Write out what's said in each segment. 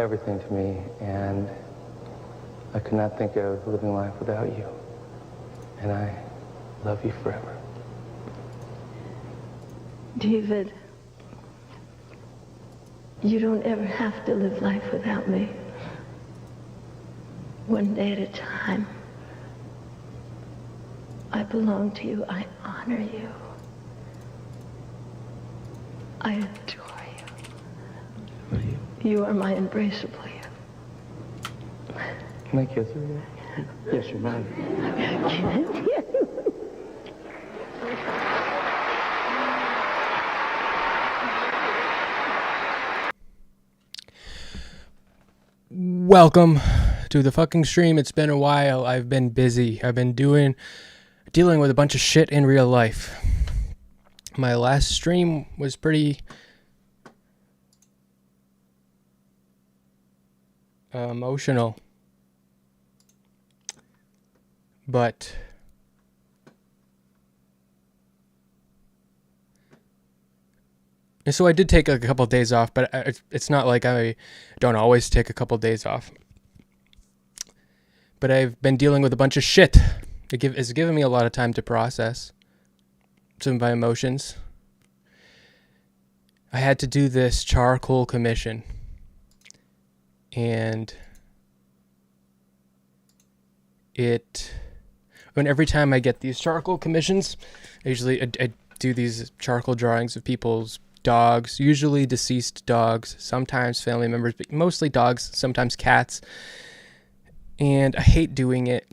everything to me, and I could not think of living life without you. And I love you forever. David, you don't ever have to live life without me. One day at a time. I belong to you. I honor you. I adore you. You are my embraceable you. Can I kiss her yet? Yes, you're mine. Welcome to the fucking stream. It's been a while. I've been busy. I've been dealing with a bunch of shit in real life. My last stream was pretty emotional. But and so I did take a couple of days off, but it's not like I don't always take a couple of days off. But I've been dealing with a bunch of shit. It's given me a lot of time to process some of my emotions. I had to do this charcoal commission. And every time I get these charcoal commissions, I do these charcoal drawings of people's dogs, usually deceased dogs, sometimes family members, but mostly dogs, sometimes cats. And I hate doing it.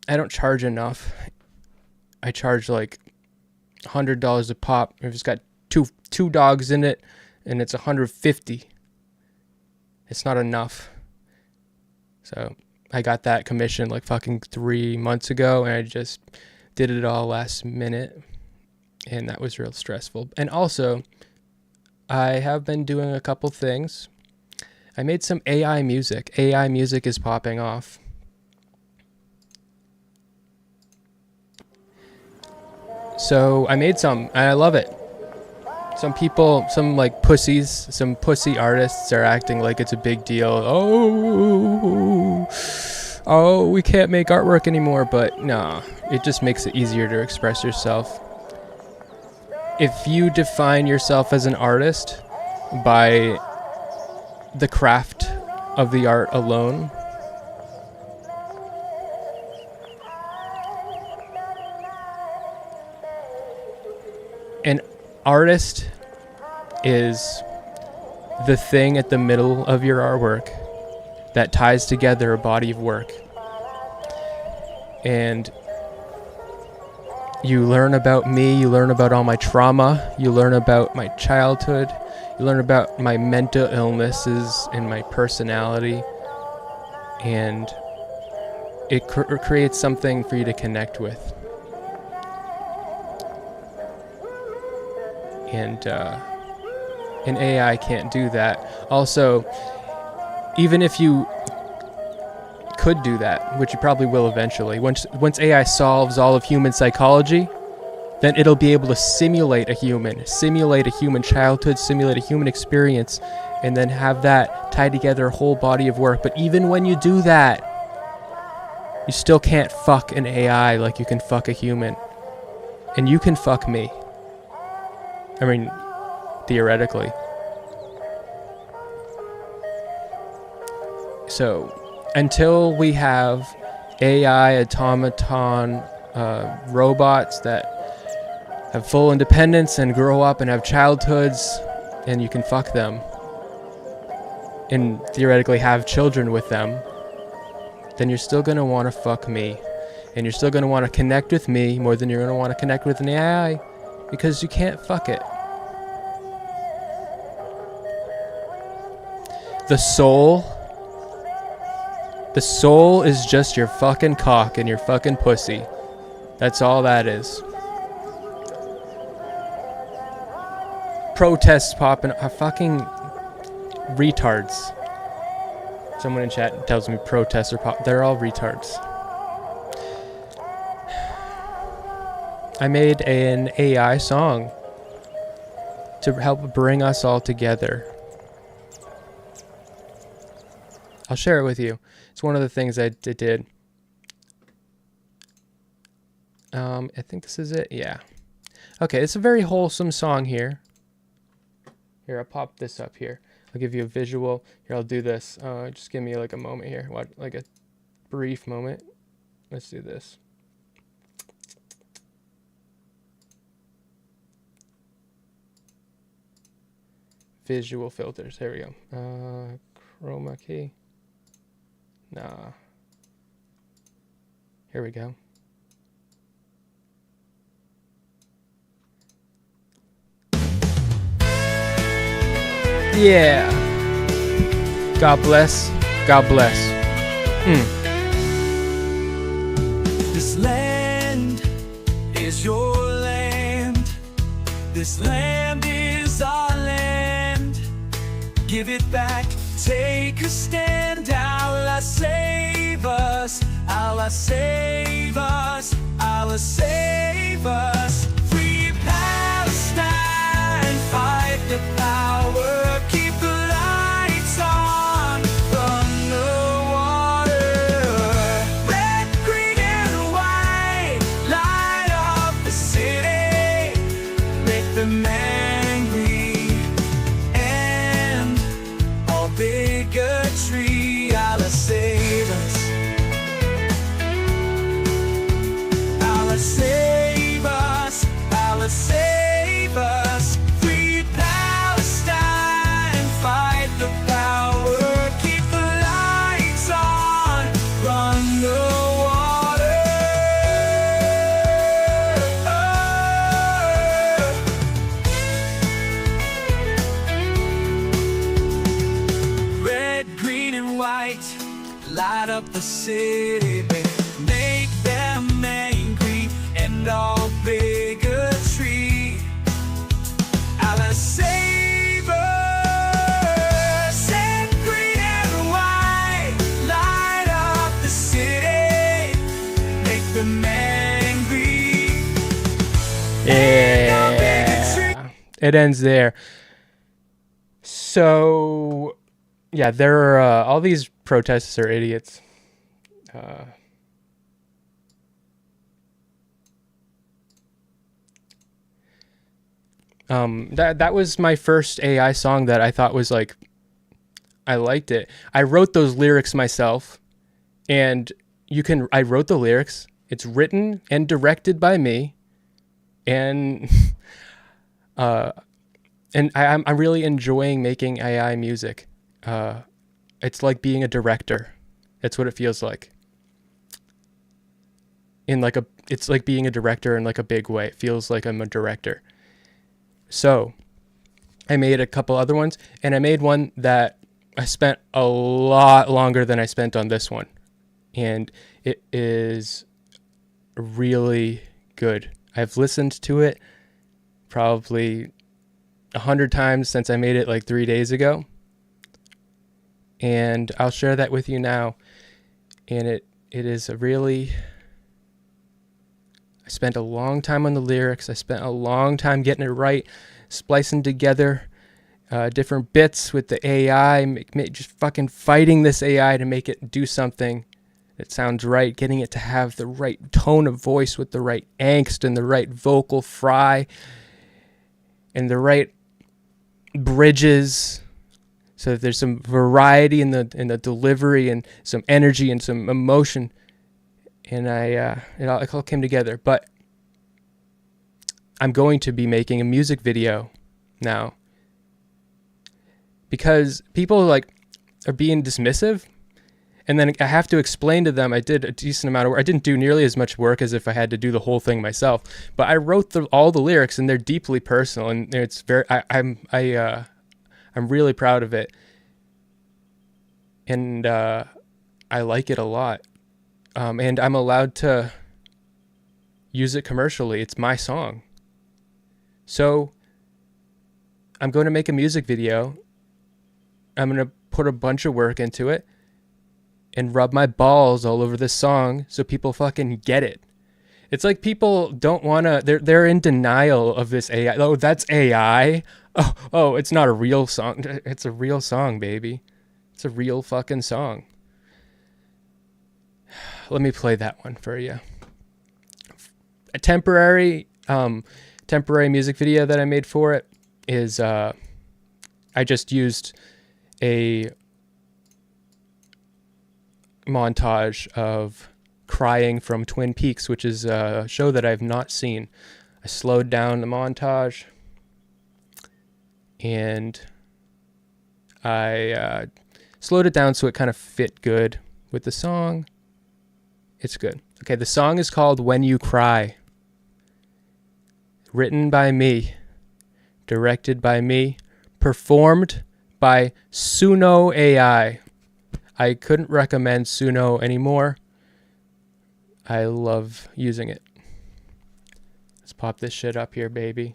I don't charge enough. I charge like $100 a pop. If it's got two dogs in it, and it's $150. It's not enough. So I got that commission like fucking 3 months ago, and I just did it all last minute, and that was real stressful. And also, I have been doing a couple things. I made some AI music. AI music is popping off. So I made some, and I love it. Some people, some like pussies, some pussy artists are acting like it's a big deal. Oh, we can't make artwork anymore, but no, it just makes it easier to express yourself. If you define yourself as an artist by the craft of the art alone, an artist is the thing at the middle of your artwork that ties together a body of work. And you learn about me, you learn about all my trauma, you learn about my childhood, you learn about my mental illnesses and my personality, and it creates something for you to connect with. And an AI can't do that. Also, even if you could do that, which you probably will eventually, once AI solves all of human psychology, then it'll be able to simulate a human childhood, simulate a human experience, and then have that tie together a whole body of work. But even when you do that, you still can't fuck an AI like you can fuck a human. And you can fuck me. I mean, theoretically. So, until we have AI automaton robots that have full independence and grow up and have childhoods, and you can fuck them and theoretically have children with them, then you're still going to want to fuck me. And you're still going to want to connect with me more than you're going to want to connect with an AI, because you can't fuck it. The soul is just your fucking cock and your fucking pussy. That's all that is. Protests popping are fucking retards. Someone in chat tells me protests are they're all retards. I made an AI song to help bring us all together. I'll share it with you. It's one of the things I did. I think this is it. Yeah. Okay, it's a very wholesome song here. Here, I'll pop this up here. I'll give you a visual. Here, I'll do this. Just give me like a moment here. What, like a brief moment. Let's do this. Visual filters. There we go. Chroma key. Nah. Here we go. Yeah. God bless. God bless. This land is your land. This land is our land. Give it back. Take a stand. Allah save us. Allah save us. Allah save us. Free Palestine. Fight the power. Keep the lights on. Run the water. Red, green, and white. Light up the city. Make them angry. And all bigotry. Allah save us. Allah save us. Allah save us. Free Palestine. Fight the power. Keep the lights on. Run the water. Red, green, and white. Light up the city. Make them angry. And all bigotry. Allah save us. Red, green, and white. Light up the city. Make them angry. Yeah. It ends there. So, yeah, there are all these protesters are idiots. That was my first AI song that I thought was like, I liked it. I wrote those lyrics myself, and I wrote the lyrics. It's written and directed by me, and I'm really enjoying making AI music. It's like being a director. That's what it feels like. It's like being a director in like a big way. It feels like I'm a director. So I made a couple other ones, and I made one that I spent a lot longer than I spent on this one. And it is really good. I've listened to it probably 100 times since I made it like 3 days ago. And I'll share that with you now. And it is a really... I spent a long time on the lyrics. I spent a long time getting it right, splicing together different bits with the AI, just fucking fighting this AI to make it do something that sounds right, getting it to have the right tone of voice with the right angst and the right vocal fry and the right bridges, so that there's some variety in the delivery and some energy and some emotion. And it all came together. But I'm going to be making a music video now, because people are being dismissive, and then I have to explain to them I did a decent amount of work. I didn't do nearly as much work as if I had to do the whole thing myself, but I wrote all the lyrics, and they're deeply personal, and it's very I'm really proud of it, and I like it a lot. And I'm allowed to use it commercially. It's my song. So I'm going to make a music video. I'm going to put a bunch of work into it and rub my balls all over this song so people fucking get it. It's like people don't want to, they're in denial of this AI. Oh, that's AI? Oh, it's not a real song. It's a real song, baby. It's a real fucking song. Let me play that one for you. A temporary music video that I made for it is I just used a montage of crying from Twin Peaks, which is a show that I've not seen. I slowed down the montage and I slowed it down so it kind of fit good with the song. It's good. Okay, the song is called When You Cry. Written by me, directed by me, performed by Suno AI. I couldn't recommend Suno anymore. I love using it. Let's pop this shit up here, baby.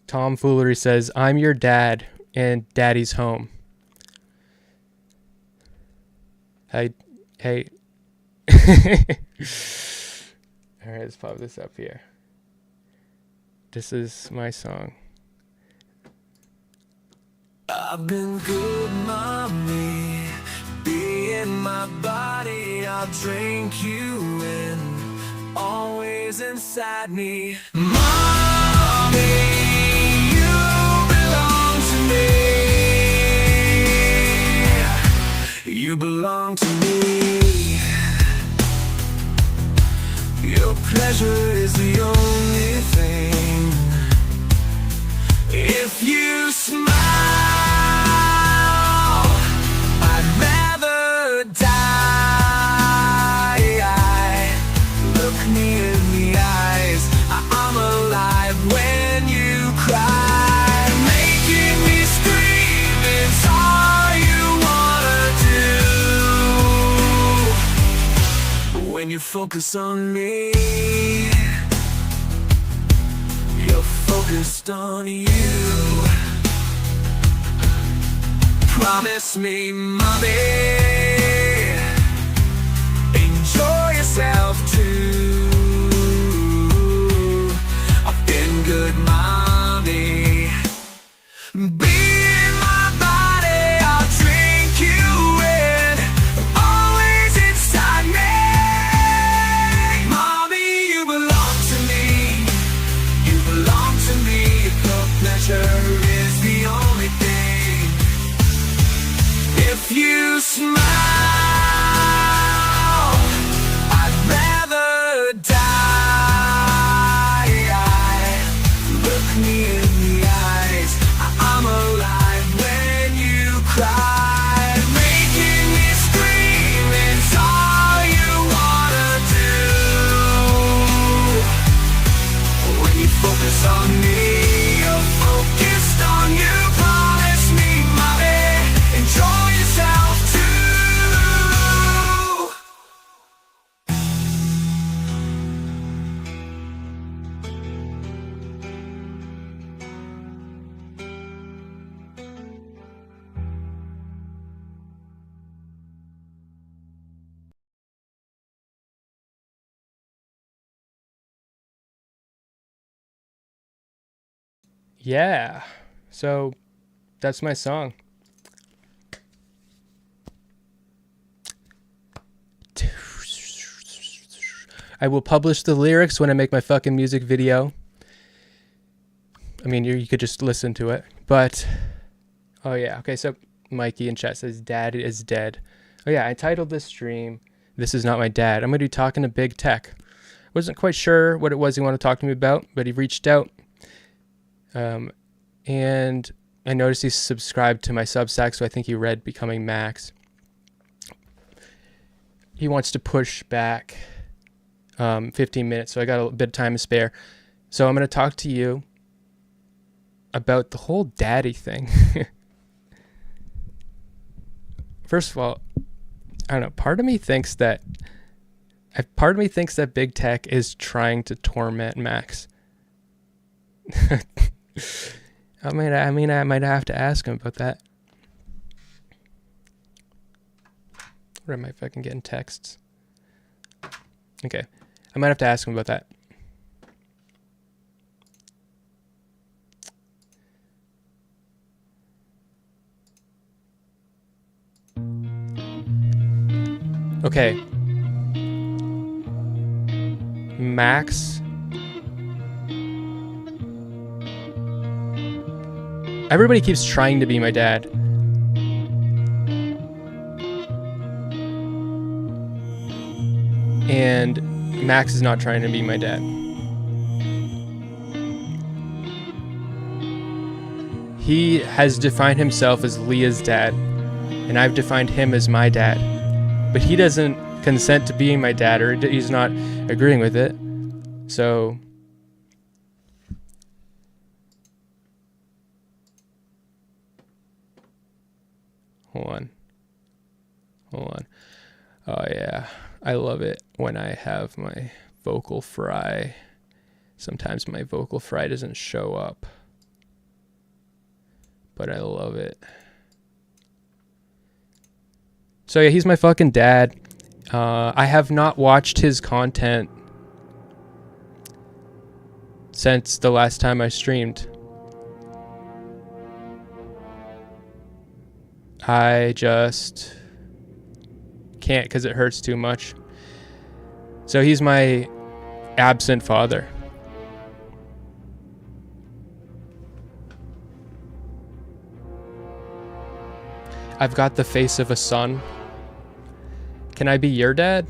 Tomfoolery says, I'm your dad and daddy's home. Hey. All right, let's pop this up here. This is my song. I've been good, mommy. Be in my body, I'll drink you in. Always inside me. Mommy, you belong to me. You belong to me. Your pleasure is the only thing. If you smile, I'd rather die. Look me in the eyes, I'm alive when you cry. Making me scream is all you wanna do. When you focus on me, you're focused on you. Promise me, mommy, enjoy yourself too. I've been good, mommy. Be in my body, I'll drink you in. Always inside me. Mommy, you belong to me. You belong to me. Your pleasure is the only thing. If you smile, I'd rather die. Look me in the eyes, I'm alive when you cry. Making me scream is all you wanna do. When you focus on me, you're focused on you. Promise me, mommy, enjoy yourself too. Yeah. So that's my song. I will publish the lyrics when I make my fucking music video. I mean, you could just listen to it. But, oh yeah. Okay, so Mikey in chat says, Dad is dead. Oh yeah, I titled this stream, This Is Not My Dad. I'm going to be talking to BigTech. Wasn't quite sure what it was he wanted to talk to me about, but he reached out. And I noticed he subscribed to my Substack, so I think he read Becoming Max. He wants to push back 15 minutes, so I got a bit of time to spare. So I'm going to talk to you about the whole daddy thing. First of all, I don't know, part of me thinks that BigTech is trying to torment Max. I might have to ask him about that. Or am I fucking getting texts? Okay. I might have to ask him about that. Okay. Max. Everybody keeps trying to be my dad. And Max is not trying to be my dad. He has defined himself as Leah's dad, and I've defined him as my dad. But he doesn't consent to being my dad, or he's not agreeing with it. So hold on. Oh yeah, I love it when I have my vocal fry. Sometimes my vocal fry doesn't show up, but I love it. So yeah, he's my fucking dad. I have not watched his content since the last time I streamed. I just can't because it hurts too much. So he's my absent father. I've got the face of a son. Can I be your dad?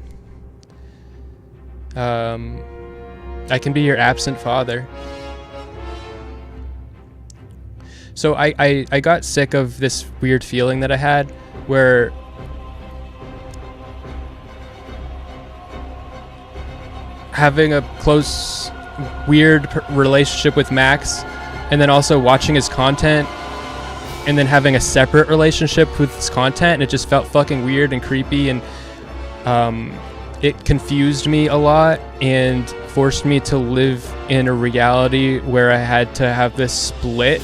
I can be your absent father. So I got sick of this weird feeling that I had where having a close, weird relationship with Max, and then also watching his content, and then having a separate relationship with his content, and it just felt fucking weird and creepy, and it confused me a lot and forced me to live in a reality where I had to have this split.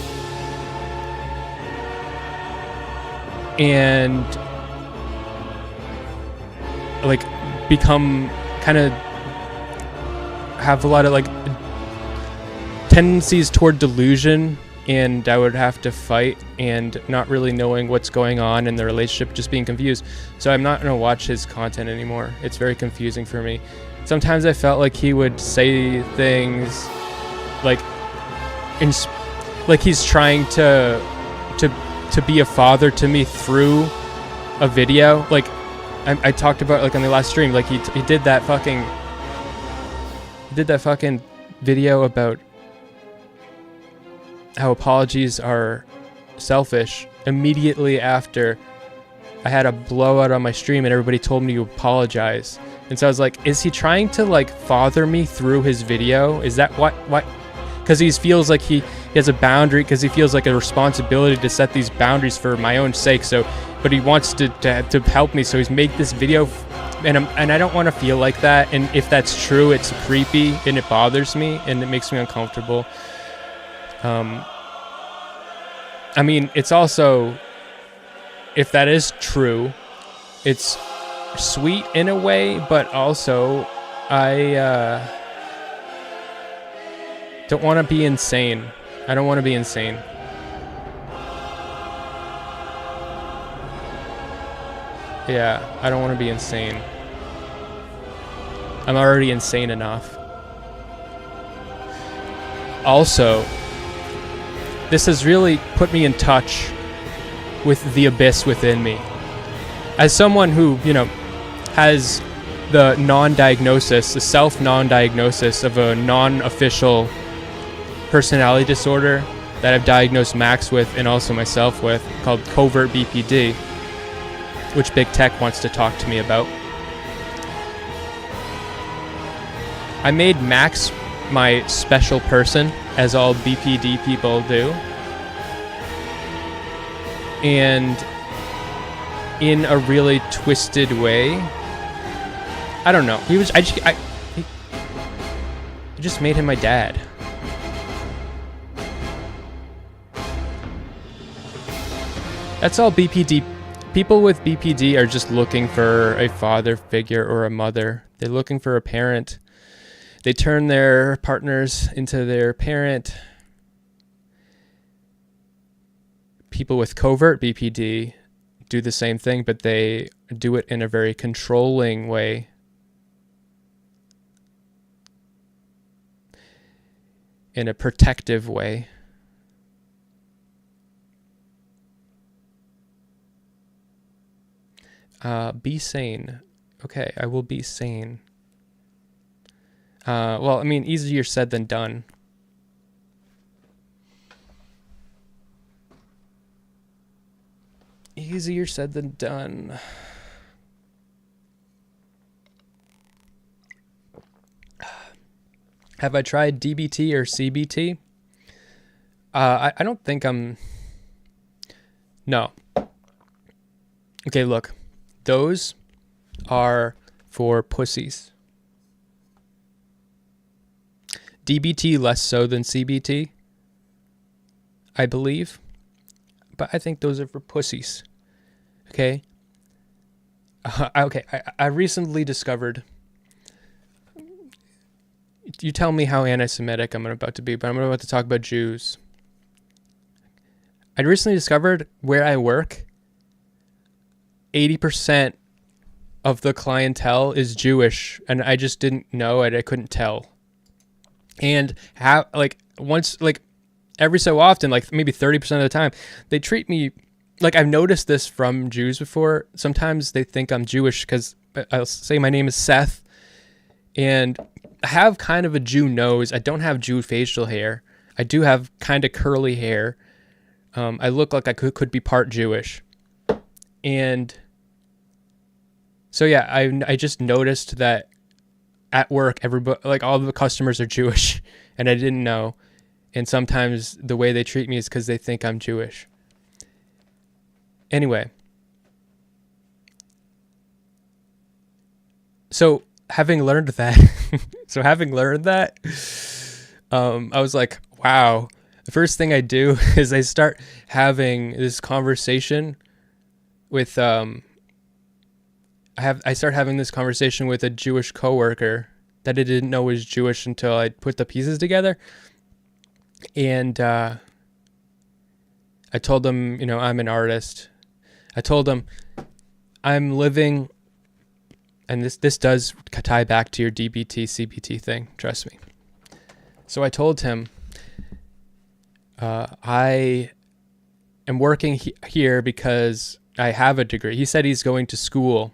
And like become kind of have a lot of like tendencies toward delusion, and I would have to fight and not really knowing what's going on in the relationship, just being confused. So I'm not going to watch his content anymore. It's very confusing for me. Sometimes I felt like he would say things like like he's trying to be a father to me through a video. Like I talked about like on the last stream, like he did that fucking video about how apologies are selfish immediately after I had a blowout on my stream and everybody told me to apologize. And so I was like, is he trying to like father me through his video? Is that what? Because he feels like he has a boundary, because he feels like a responsibility to set these boundaries for my own sake. So, but he wants to help me. So he's made this video, and I don't want to feel like that. And if that's true, it's creepy and it bothers me and it makes me uncomfortable. I mean, it's also, if that is true, it's sweet in a way, but also I don't want to be insane. I don't want to be insane. Yeah, I don't want to be insane. I'm already insane enough. Also, this has really put me in touch with the abyss within me. As someone who, has the non-diagnosis, the self-non-diagnosis of a non-official personality disorder that I've diagnosed Max with and also myself with, called Covert BPD, which BigTech wants to talk to me about. I made Max my special person, as all BPD people do. And in a really twisted way. I don't know. I just made him my dad. That's all BPD. People with BPD are just looking for a father figure or a mother. They're looking for a parent. They turn their partners into their parent. People with covert BPD do the same thing, but they do it in a very controlling way. In a protective way. Be sane. Okay, I will be sane. Well, I mean, easier said than done. Easier said than done. Have I tried DBT or CBT? I don't think I'm... No. Okay, look. Those are for pussies. DBT less so than CBT, I believe. But I think those are for pussies. Okay? I recently discovered... You tell me how anti-Semitic I'm about to be, but I'm about to talk about Jews. I recently discovered where I work, 80% of the clientele is Jewish, and I just didn't know it. I couldn't tell. And how, every so often, like maybe 30% of the time, they treat me like, I've noticed this from Jews before. Sometimes they think I'm Jewish because I'll say my name is Seth, and I have kind of a Jew nose. I don't have Jew facial hair. I do have kind of curly hair. I look like I could be part Jewish. And so yeah, I just noticed that at work, everybody, like all the customers are Jewish, and I didn't know. And sometimes the way they treat me is because they think I'm Jewish. Anyway. So having learned that, I was like, wow. The first thing I do is I start having this conversation with, I start having this conversation with a Jewish coworker that I didn't know was Jewish until I put the pieces together. And I told them, I'm an artist. I told them I'm living, and this does tie back to your DBT, CBT thing, trust me. So I told him, I am working here because I have a degree. He said he's going to school,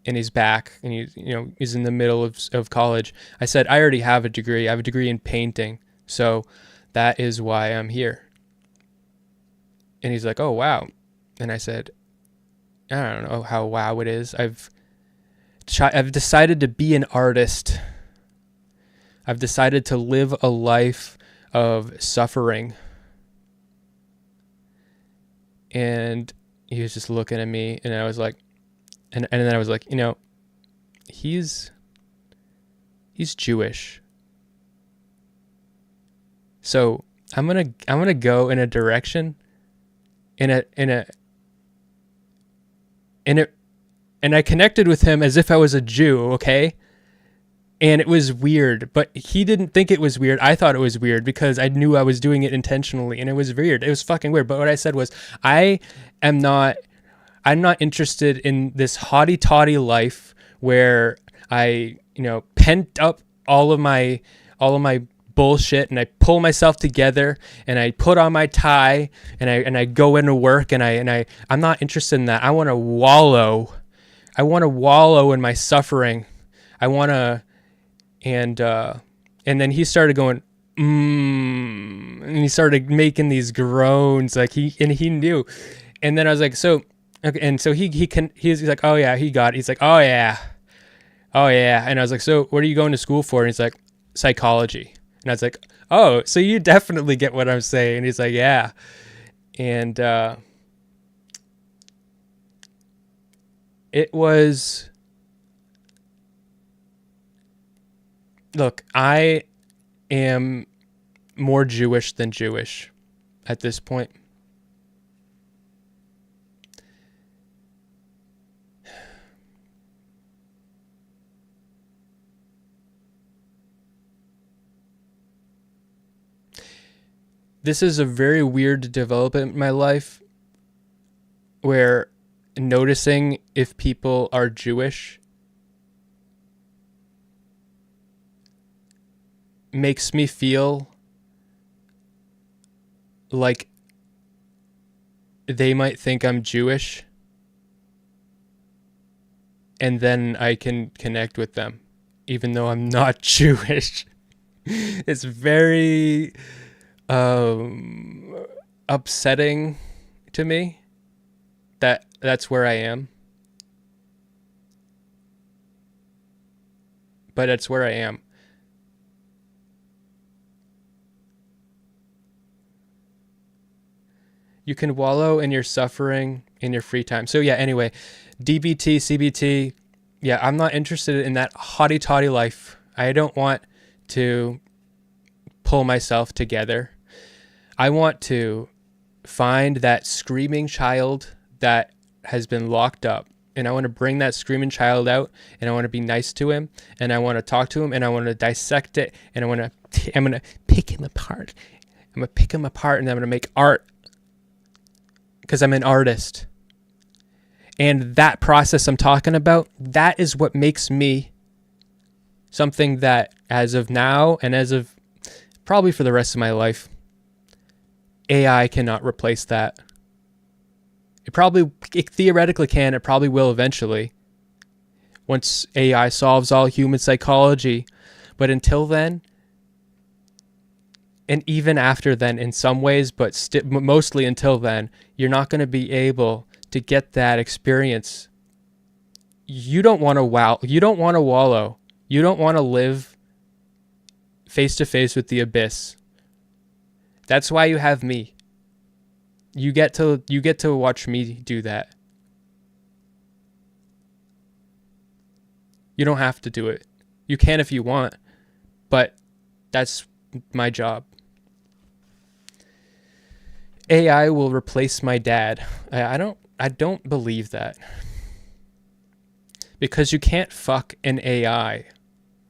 and he's back, and he's in the middle of college. I said, I already have a degree. I have a degree in painting, so that is why I'm here. And he's like, oh, wow. And I said, I don't know how wow it is. I've decided to be an artist. I've decided to live a life of suffering. And he was just looking at me, and I was like, and then I was like, he's Jewish. So I'm gonna go in a direction, and I connected with him as if I was a Jew, okay? And it was weird, but he didn't think it was weird. I thought it was weird because I knew I was doing it intentionally, and it was weird. It was fucking weird. But what I said was, I'm not interested in this haughty-taughty life where I, pent up all of my bullshit, and I pull myself together, and I put on my tie, and I go into work, and I'm not interested in that. I want to wallow. I want to wallow in my suffering. I want to, and then he started going, and he started making these groans, like he knew. And then I was like, so, okay. And so he's like, oh yeah, he got it. He's like, oh yeah. And I was like, so what are you going to school for? And he's like, psychology. And I was like, oh, so you definitely get what I'm saying. And he's like, yeah. And it was, look, I am more Jewish than Jewish at this point. This is a very weird development in my life. where noticing if people are Jewish makes me feel like they might think I'm Jewish, and then I can connect with them, even though I'm not Jewish. It's very upsetting to me that that's where I am. But it's where I am. You can wallow in your suffering in your free time. So yeah, anyway, DBT, CBT, yeah, I'm not interested in that haughty-taughty life. I don't want to pull myself together. I want to find that screaming child that has been locked up, and I want to bring that screaming child out, and I want to be nice to him, and I want to talk to him, and I want to dissect it, and I'm going to pick him apart. I'm going to pick him apart, and I'm going to make art, because I'm an artist. And that process I'm talking about, that is what makes me something that, as of now, and as of probably for the rest of my life, AI cannot replace that. It theoretically can, it probably will eventually, once AI solves all human psychology. But until then, and even after then in some ways, but mostly until then, you're not going to be able to get that experience. You don't want to you don't want to wallow. You don't want to live face to face with the abyss. That's why you have me. You get to watch me do that. You don't have to do it. You can if you want, but that's my job. AI will replace my dad. I don't believe that. Because you can't fuck an AI,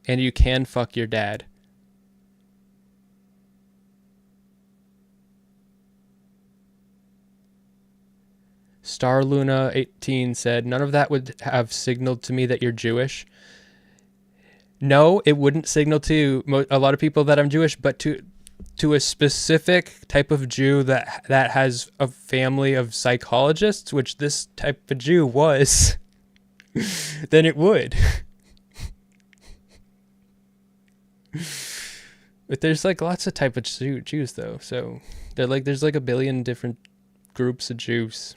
and you can fuck your dad. Star Luna 18 said, none of that would have signaled to me that you're Jewish. No, it wouldn't signal to a lot of people that I'm Jewish, but to a specific type of Jew that has a family of psychologists, which this type of Jew was, then it would. But there's like lots of type of Jews though, so there's like a billion different groups of Jews.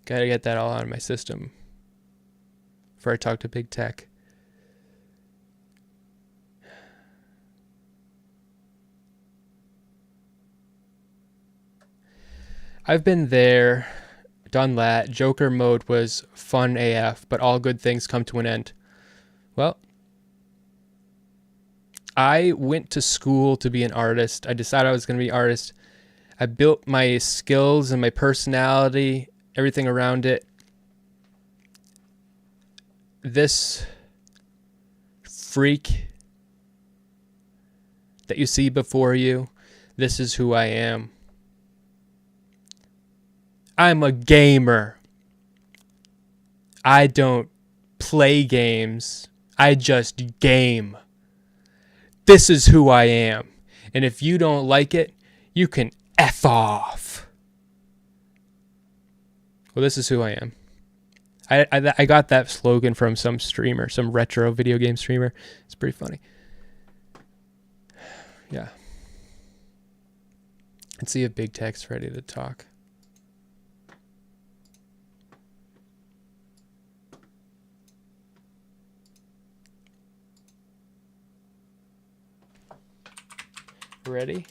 Gotta get that all out of my system before I talk to BigTech. I've been there, done that. Joker mode was fun AF, but all good things come to an end. Well, I went to school to be an artist. I decided I was going to be an artist. I built my skills and my personality, everything around it. This freak that you see before you, this is who I am. I'm a gamer. I don't play games. I just game. This is who I am. And if you don't like it, you can F off. Well, this is who I am. I got that slogan from some streamer, some retro video game streamer. It's pretty funny. Yeah. Let's see if BigTech's ready to talk. Ready?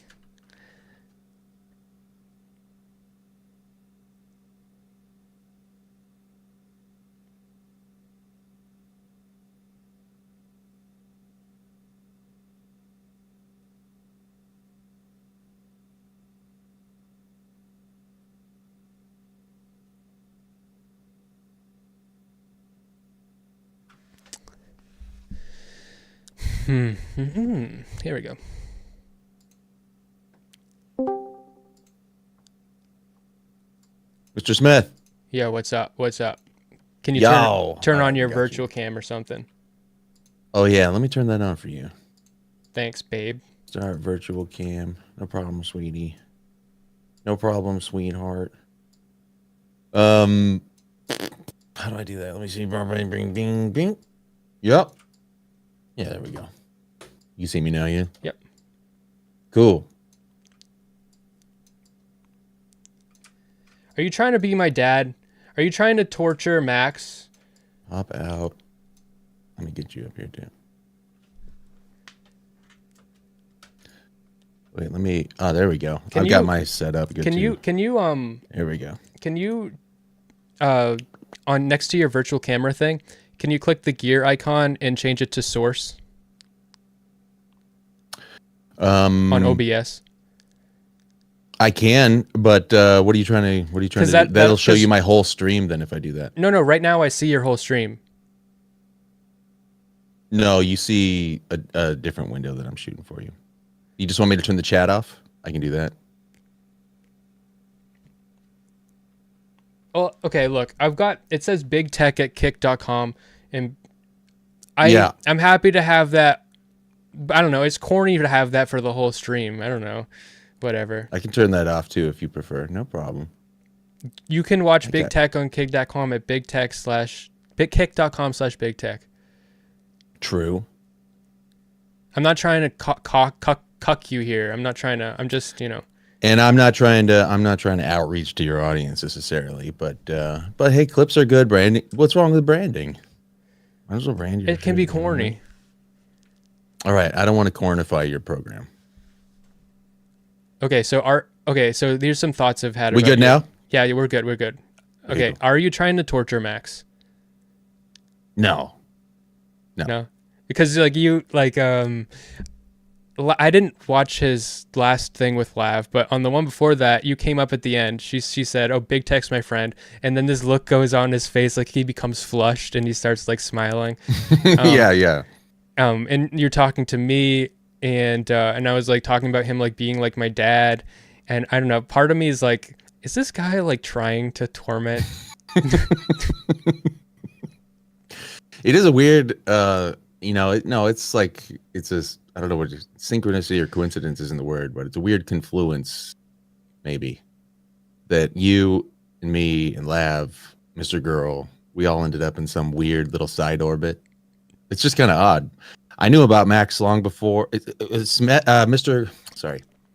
Here we go. Mr. Smith. Yo, what's up? What's up? Can you Yo. turn All on right, your got virtual you. cam or something? Oh, yeah. Let me turn that on for you. Thanks, babe. Start virtual cam. No problem, sweetie. No problem, sweetheart. How do I do that? Let me see. Bing, bing, bing, bing. Yep. Yeah, there we go. You see me now, yeah? Yep. Cool. Are you trying to be my dad? Are you trying to torture Max? Hop out. Let me get you up here, too. Wait, let me. Oh, there we go. I've got my setup. Good Can too. you There we go. Can you on next to your virtual camera thing, can you click the gear icon and change it to source on OBS? I can, but what are you trying to do? That'll show you my whole stream then if I do that. No, right now I see your whole stream. No, you see a different window that I'm shooting for you. You just want me to turn the chat off? I can do that. Oh, okay, look. It says BigTech at kick.com and I'm happy to have that. I don't know, it's corny to have that for the whole stream. I don't know. Whatever. I can turn that off too if you prefer. No problem. You can watch Big Tech on kick.com at kick.com/bigtech. True. I'm not trying to cuck you here. I'm just, And I'm not trying to outreach to your audience necessarily, but hey, clips are good. Branding. What's wrong with branding? Might as well brand your It can be corny. All right, I don't want to cornify your program. Okay, so here's some thoughts I've had. We good now? Yeah, we're good. We're good. Okay, cool. Are you trying to torture Max? No. Because I didn't watch his last thing with Lav, but on the one before that, you came up at the end. She said, "Oh, Big Tech's my friend," and then this look goes on his face, like he becomes flushed and he starts like smiling. Yeah. And you're talking to me, and I was like talking about him like being like my dad, and I don't know. Part of me is like, is this guy like trying to torment? It is a weird, it's like, it's a, I don't know what synchronicity or coincidence isn't the word, but it's a weird confluence, maybe, that you and me and Lav, Mr. Girl, we all ended up in some weird little side orbit. It's just kind of odd. I knew about Max long before.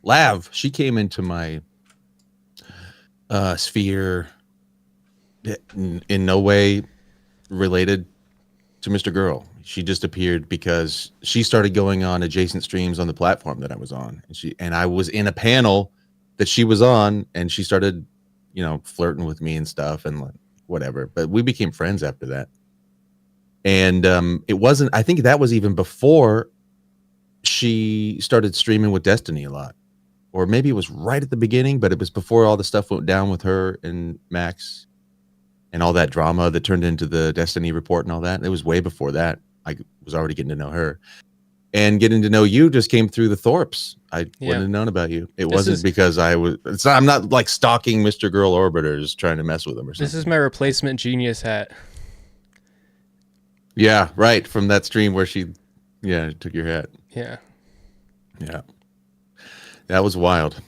Lav, she came into my sphere in no way related to Mr. Girl. She just appeared because she started going on adjacent streams on the platform that I was on, and I was in a panel that she was on, and she started, flirting with me and stuff and like whatever. But we became friends after that. And it wasn't. I think that was even before she started streaming with Destiny a lot, or maybe it was right at the beginning. But it was before all the stuff went down with her and Max, and all that drama that turned into the Destiny report and all that. It was way before that. I was already getting to know her, and getting to know you just came through the Thorpes. I wouldn't have known about you. It wasn't because I'm not like stalking Mr. Girl orbiters trying to mess with them or something. This is my replacement genius hat. Yeah, right. From that stream where she took your hat. Yeah. That was wild.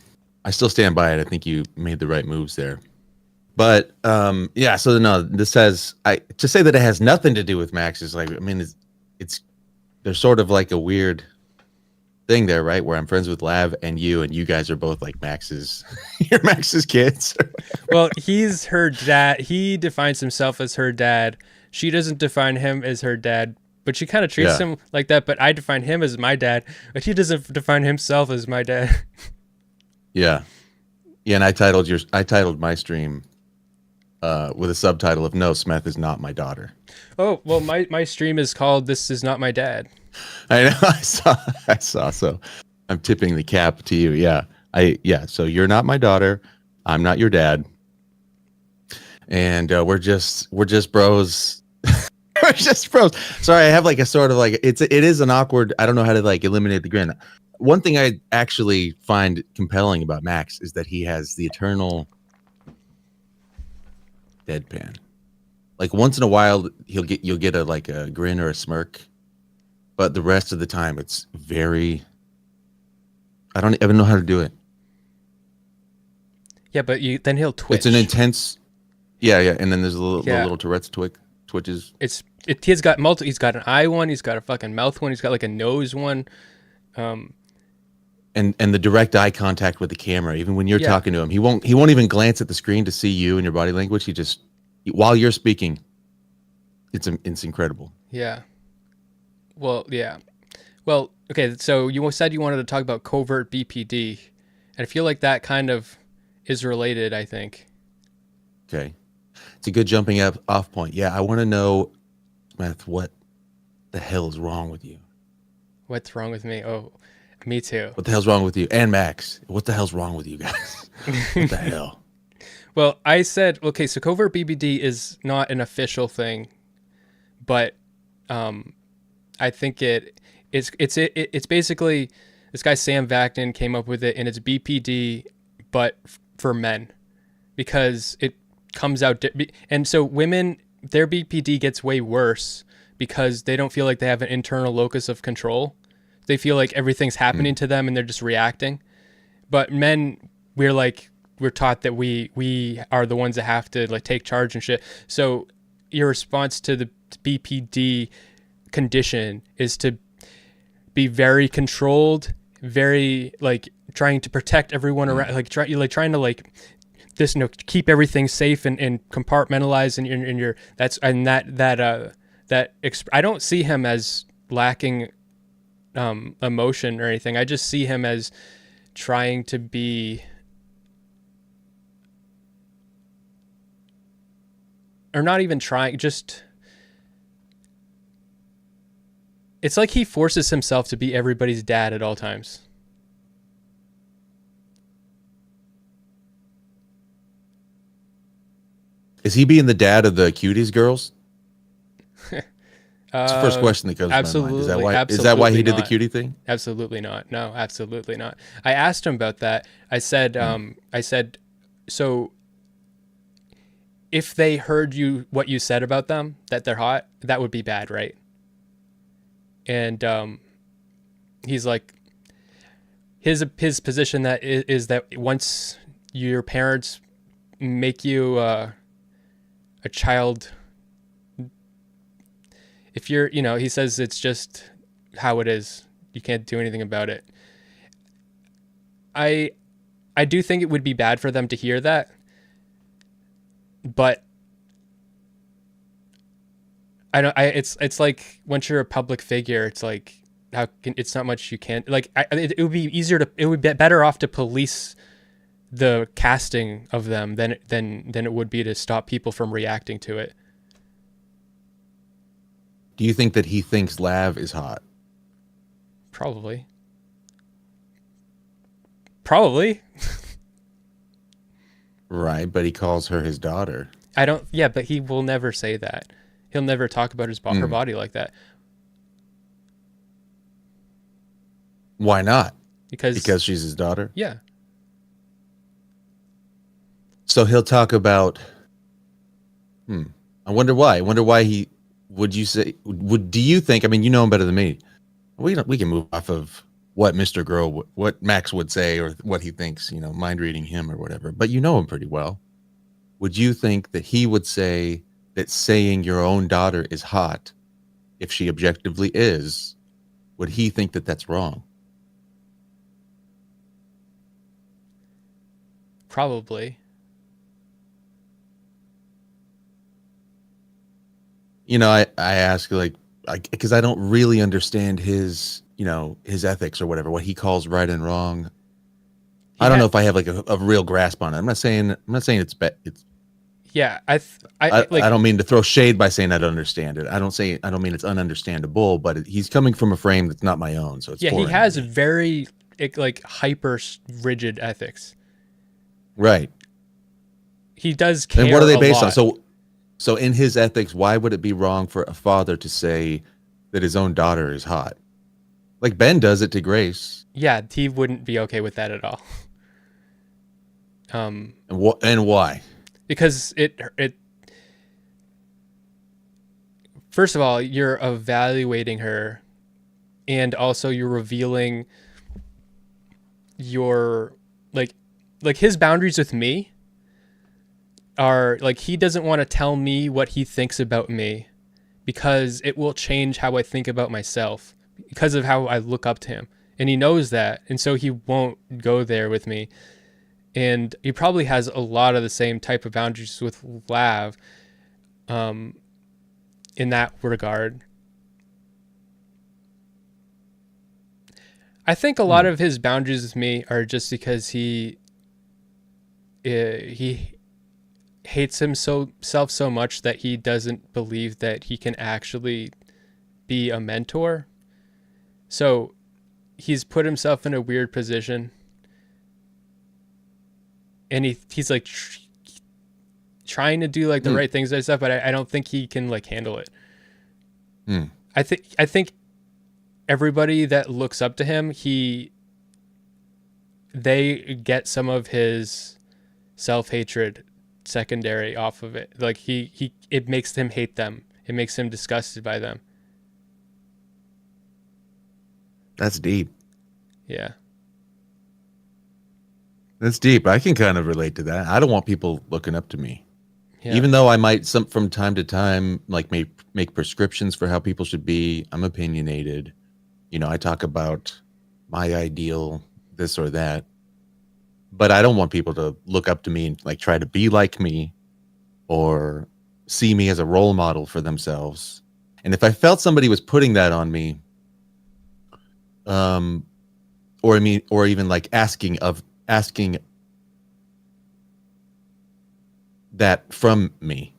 I still stand by it. I think you made the right moves there. But so no, this says to say that it has nothing to do with Max is like, I mean, it's there's sort of like a weird thing there, right? Where I'm friends with Lav and you guys are both like you're Max's kids. Well, he's her dad. He defines himself as her dad. She doesn't define him as her dad, but she kind of treats him like that. But I define him as my dad, but he doesn't define himself as my dad. Yeah. And I titled my stream with a subtitle of "No, Smeth is not my daughter." Oh, well, my stream is called "This Is Not My Dad." I know. I saw. So I'm tipping the cap to you. Yeah. So you're not my daughter. I'm not your dad. And we're just bros. We're just bros. Sorry, I have like a sort of like it is an awkward. I don't know how to like eliminate the grin. One thing I actually find compelling about Max is that he has the eternal deadpan. Like once in a while, you'll get a like a grin or a smirk, but the rest of the time it's very. I don't even know how to do it. Yeah, but then he'll twitch. It's an intense. Yeah, and then there's a little Tourette's twitches. He's got he's got an eye one, he's got a fucking mouth one, he's got like a nose one. And the direct eye contact with the camera, even when you're talking to him, he won't even glance at the screen to see you and your body language. He just while you're speaking, it's incredible. Yeah. Well, yeah. Well, okay, so you said you wanted to talk about Covert BPD, and I feel like that kind of is related, I think. Okay. It's a good jumping off point. Yeah, I want to know, Smeth, what the hell is wrong with you? What's wrong with me? Oh, me too. What the hell's wrong with you? And Max, what the hell's wrong with you guys? What the hell? Well, I said, okay, so Covert BPD is not an official thing, but I think it's basically this guy Sam Vaknin came up with it, and it's BPD, but for men, because it comes out and so women, their BPD gets way worse because they don't feel like they have an internal locus of control. They feel like everything's happening to them and they're just reacting. But men, we're taught that we are the ones that have to like take charge and shit. So your response to the BPD condition is to be very controlled, very like trying to protect everyone around, like trying to like this, keep everything safe and compartmentalize in your I don't see him as lacking emotion or anything. I just see him as trying to be, or not even trying, just it's like he forces himself to be everybody's dad at all times. Is he being the dad of the cuties girls? That's the first question that comes to my mind. Is that why he did the cutie thing? Absolutely not. No, absolutely not. I asked him about that. I said, so if they heard what you said about them, that they're hot, that would be bad, right? And he's like, his position that is that once your parents make you a child, if you're, he says it's just how it is. You can't do anything about it. I do think it would be bad for them to hear that, but it's like once you're a public figure, it's like it's not much you can't like. It would be it would be better off to police the casting of them than it would be to stop people from reacting to it. Do you think that he thinks Lav is hot? Probably. Right, but he calls her his daughter. But he will never say that. He'll never talk about her body like that. Why not? Because she's his daughter? Yeah. So he'll talk about, I wonder why. Do you think, I mean, you know him better than me. We can move off of what Mr. Girl, what Max would say or what he thinks, mind reading him or whatever, but you know him pretty well. Would you think that he would say that saying your own daughter is hot, if she objectively is, would he think that that's wrong? Probably. I ask because I don't really understand his ethics or whatever, what he calls right and wrong. I don't know if I have like a real grasp on it. I'm not saying it's yeah. I don't mean to throw shade by saying I don't understand it. I don't mean it's ununderstandable, but he's coming from a frame that's not my own. So it's he has very hyper rigid ethics. Right. He does care. And what are they based on? So in his ethics, why would it be wrong for a father to say that his own daughter is hot? Like Ben does it to Grace. Yeah, he wouldn't be okay with that at all. And why? Because first of all, you're evaluating her, and also you're revealing your like his boundaries with me are like, he doesn't want to tell me what he thinks about me because it will change how I think about myself because of how I look up to him. And he knows that. And so he won't go there with me. And he probably has a lot of the same type of boundaries with Lav in that regard. I think a lot of his boundaries with me are just because he hates himself so much that he doesn't believe that he can actually be a mentor. So he's put himself in a weird position, and he's like trying to do like the right things and stuff, but I don't think he can like handle it. I think everybody that looks up to him, they get some of his self-hatred secondary off of it. Like it makes him hate them. It makes him disgusted by them. That's deep. Yeah. That's deep. I can kind of relate to that. I don't want people looking up to me. Yeah. Even though I might from time to time like make prescriptions for how people should be. I'm opinionated. You know, I talk about my ideal, this or that. But I don't want people to look up to me and like try to be like me or see me as a role model for themselves. And if I felt somebody was putting that on me, or even like asking that from me,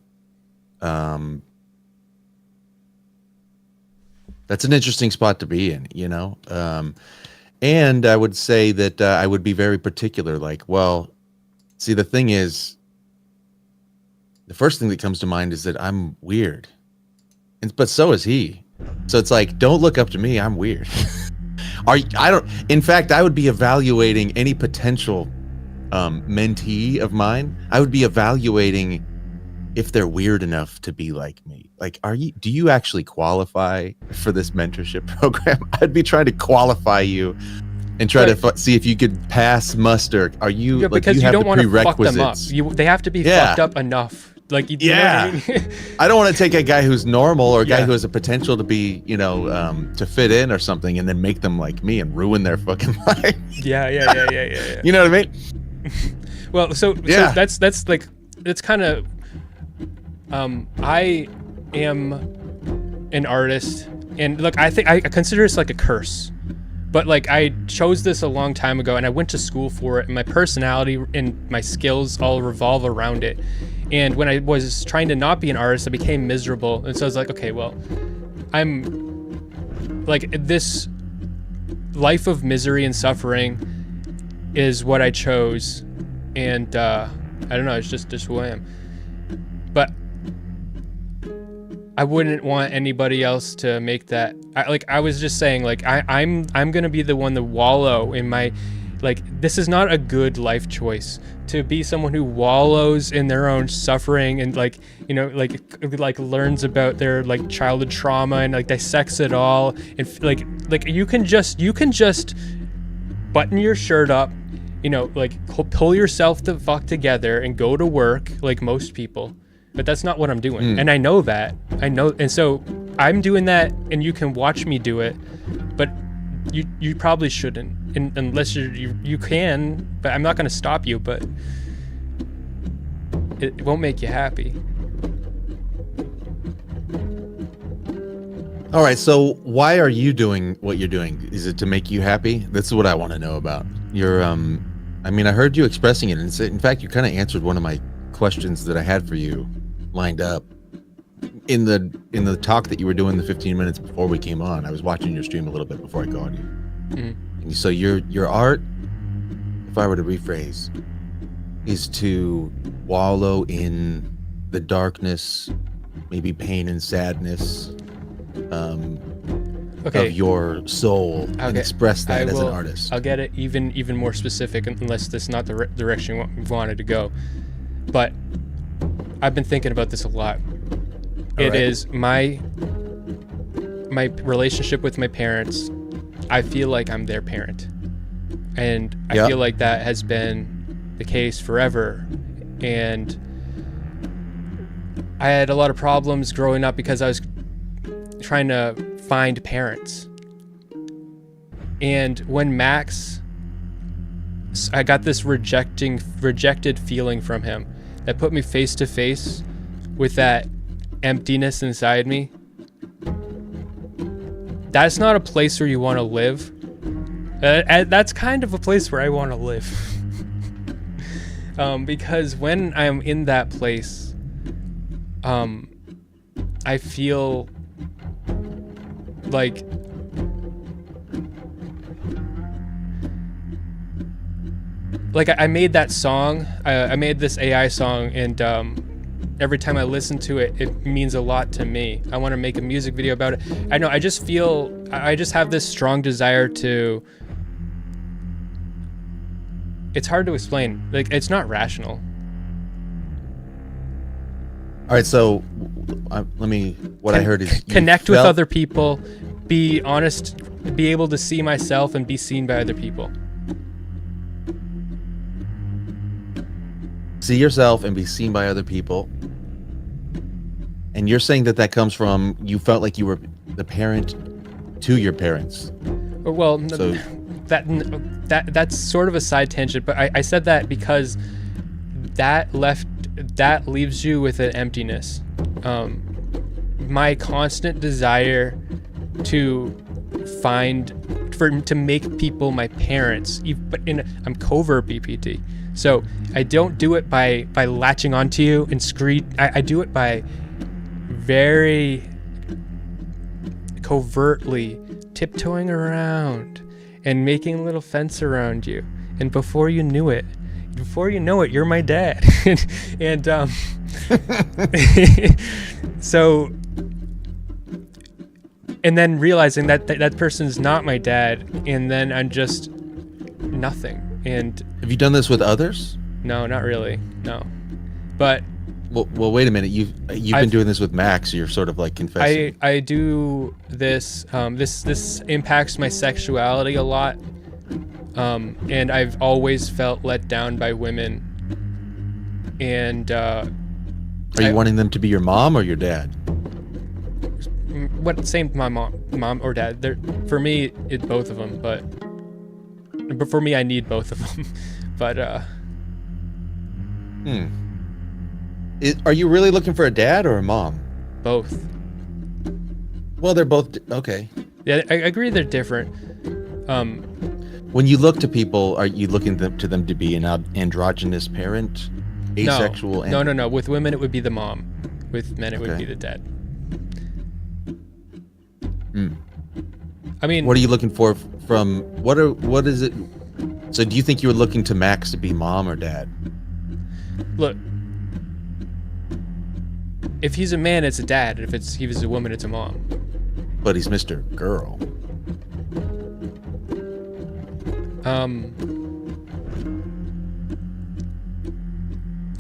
that's an interesting spot to be in, you know? And I would say that I would be very particular. Like, well, see, the thing is, the first thing that comes to mind is that I'm weird, but so is he. So it's like, don't look up to me. I'm weird. In fact, I would be evaluating any potential mentee of mine. I would be evaluating if they're weird enough to be like me. Like, do you actually qualify for this mentorship program? I'd be trying to qualify you and try to see if you could pass muster. Are you, like, because you don't want to fuck them up. prerequisites? They have to be fucked up enough. Like, you know what I mean? I don't want to take a guy who's normal or a guy who has a potential to be, you know, to fit in or something, and then make them like me and ruin their fucking life. Yeah. You know what I mean? Well, so that's like, it's kind of, I am an artist, and look, I think I consider this like a curse, but like I chose this a long time ago, and I went to school for it, and my personality and my skills all revolve around it. And when I was trying to not be an artist, I became miserable, and so I was like, okay, well, I'm like, this life of misery and suffering is what I chose, and I don't know, it's just who I am. But I wouldn't want anybody else to make that. I was just saying, like, I'm gonna be the one to wallow in my, like, this is not a good life choice, to be someone who wallows in their own suffering and, like, you know, like learns about their like childhood trauma and like dissects it all, and like you can just button your shirt up, you know, like pull yourself the fuck together and go to work like most people. But that's not what I'm doing. And I know that. And so I'm doing that, and you can watch me do it, but you probably shouldn't, unless you can, but I'm not going to stop you, but it won't make you happy. All right, so why are you doing what you're doing? Is it to make you happy? That's what I want to know about. You're, I mean, I heard you expressing it, and in fact, you kind of answered one of my questions that I had for you lined up in the talk that you were doing the 15 minutes before we came on. I was watching your stream a little bit before I called you. And so your art, if I were to rephrase, is to wallow in the darkness, maybe pain and sadness of your soul, and express that as an artist. I'll get it even more specific, unless that's not the direction we wanted to go. But I've been thinking about this a lot. It is my relationship with my parents. I feel like I'm their parent, and I feel like that has been the case forever. And I had a lot of problems growing up because I was trying to find parents. And when Max, I got this rejected feeling from him that put me face to face with that emptiness inside me. That's not a place where you want to live. That's kind of a place where I want to live. Because when I'm in that place, I feel like I made that song. I made this AI song, and every time I listen to it, it means a lot to me. I want to make a music video about it. I know. I just have this strong desire to. It's hard to explain. Like, it's not rational. All right, so what I heard is connect with other people, be honest, be able to see myself and be seen by other people. See yourself and be seen by other people. And you're saying that comes from you felt like you were the parent to your parents. Well, so, that's sort of a side tangent, but I said that because that leaves you with an emptiness. My constant desire to make people my parents, but I'm Covert BPD, so I don't do it by latching onto you and I do it by very covertly tiptoeing around and making a little fence around you, and before you know it, you're my dad. and so, and then realizing that person's not my dad, and then I'm just nothing. And have you done this with others? No, not really. No, but well, wait a minute. You've been doing this with Max. You're sort of like confessing. I do this. This impacts my sexuality a lot. And I've always felt let down by women. And are you wanting them to be your mom or your dad? Same, my mom or dad. For me, it's both of them. But for me, I need both of them. But are you really looking for a dad or a mom? Both. Well, they're both okay. Yeah, I agree they're different. When you look to people, are you looking to them to be an androgynous parent, asexual? No. With women, it would be the mom. With men, it would be the dad. I mean, what are you looking for from what is it? So, do you think you were looking to Max to be mom or dad? Look, if he's a man, it's a dad. If he was a woman, it's a mom. But he's Mr. Girl.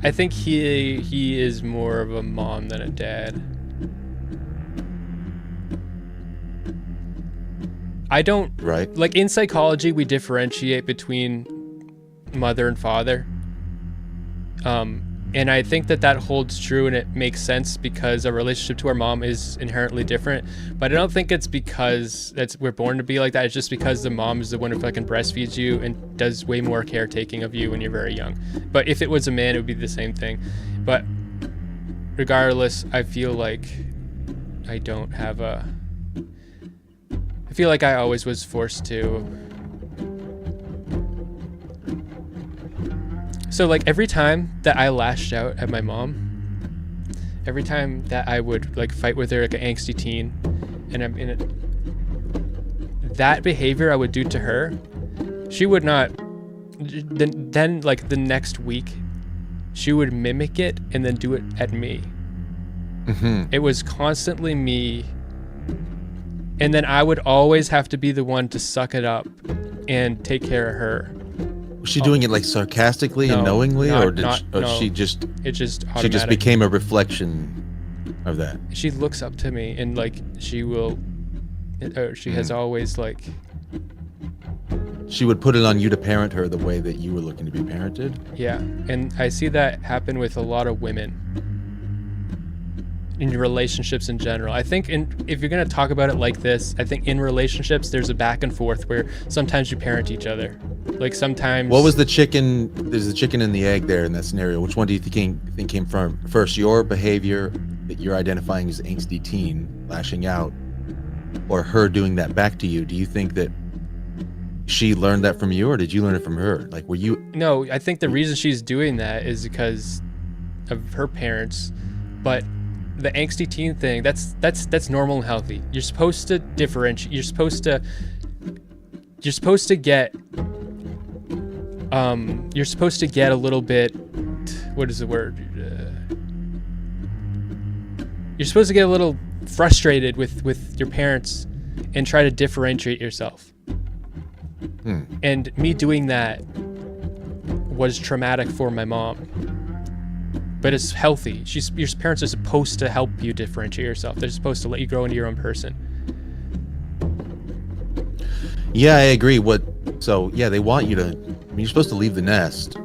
I think he is more of a mom than a dad. I don't... Right. Like, in psychology, we differentiate between mother and father. And I think that holds true, and it makes sense because our relationship to our mom is inherently different. But I don't think it's because we're born to be like that. It's just because the mom is the one who fucking breastfeeds you and does way more caretaking of you when you're very young. But if it was a man, it would be the same thing. But regardless, I feel like I don't have a... I feel like I always was forced to... So, like, every time that I lashed out at my mom, every time that I would, like, fight with her like an angsty teen, and I'm in it, that behavior I would do to her, she would not, then like, the next week, she would mimic it and then do it at me. Mm-hmm. It was constantly me, and then I would always have to be the one to suck it up and take care of her. Was she doing it like sarcastically and knowingly, or she just it just she just became a reflection? of that? She looks up to me, and like she will, or she has always like. She would put it on you to parent her the way that you were looking to be parented. Yeah, and I see that happen with a lot of women in relationships in general. I think if you're gonna talk about it like this, I think in relationships there's a back and forth where sometimes you parent each other. Like sometimes. What was the chicken? There's the chicken and the egg there in that scenario. Which one do you think came from first? Your behavior that you're identifying as angsty teen lashing out, or her doing that back to you? Do you think that she learned that from you, or did you learn it from her? Like, were you? No, I think the reason she's doing that is because of her parents, but the angsty teen thing, that's normal and healthy. You're supposed to differentiate. You're supposed to get a little bit, what is the word? You're supposed to get a little frustrated with your parents and try to differentiate yourself. And me doing that was traumatic for my mom. But it's healthy. Your parents are supposed to help you differentiate yourself. They're supposed to let you grow into your own person. Yeah, I agree. They want you to. I mean, you're supposed to leave the nest,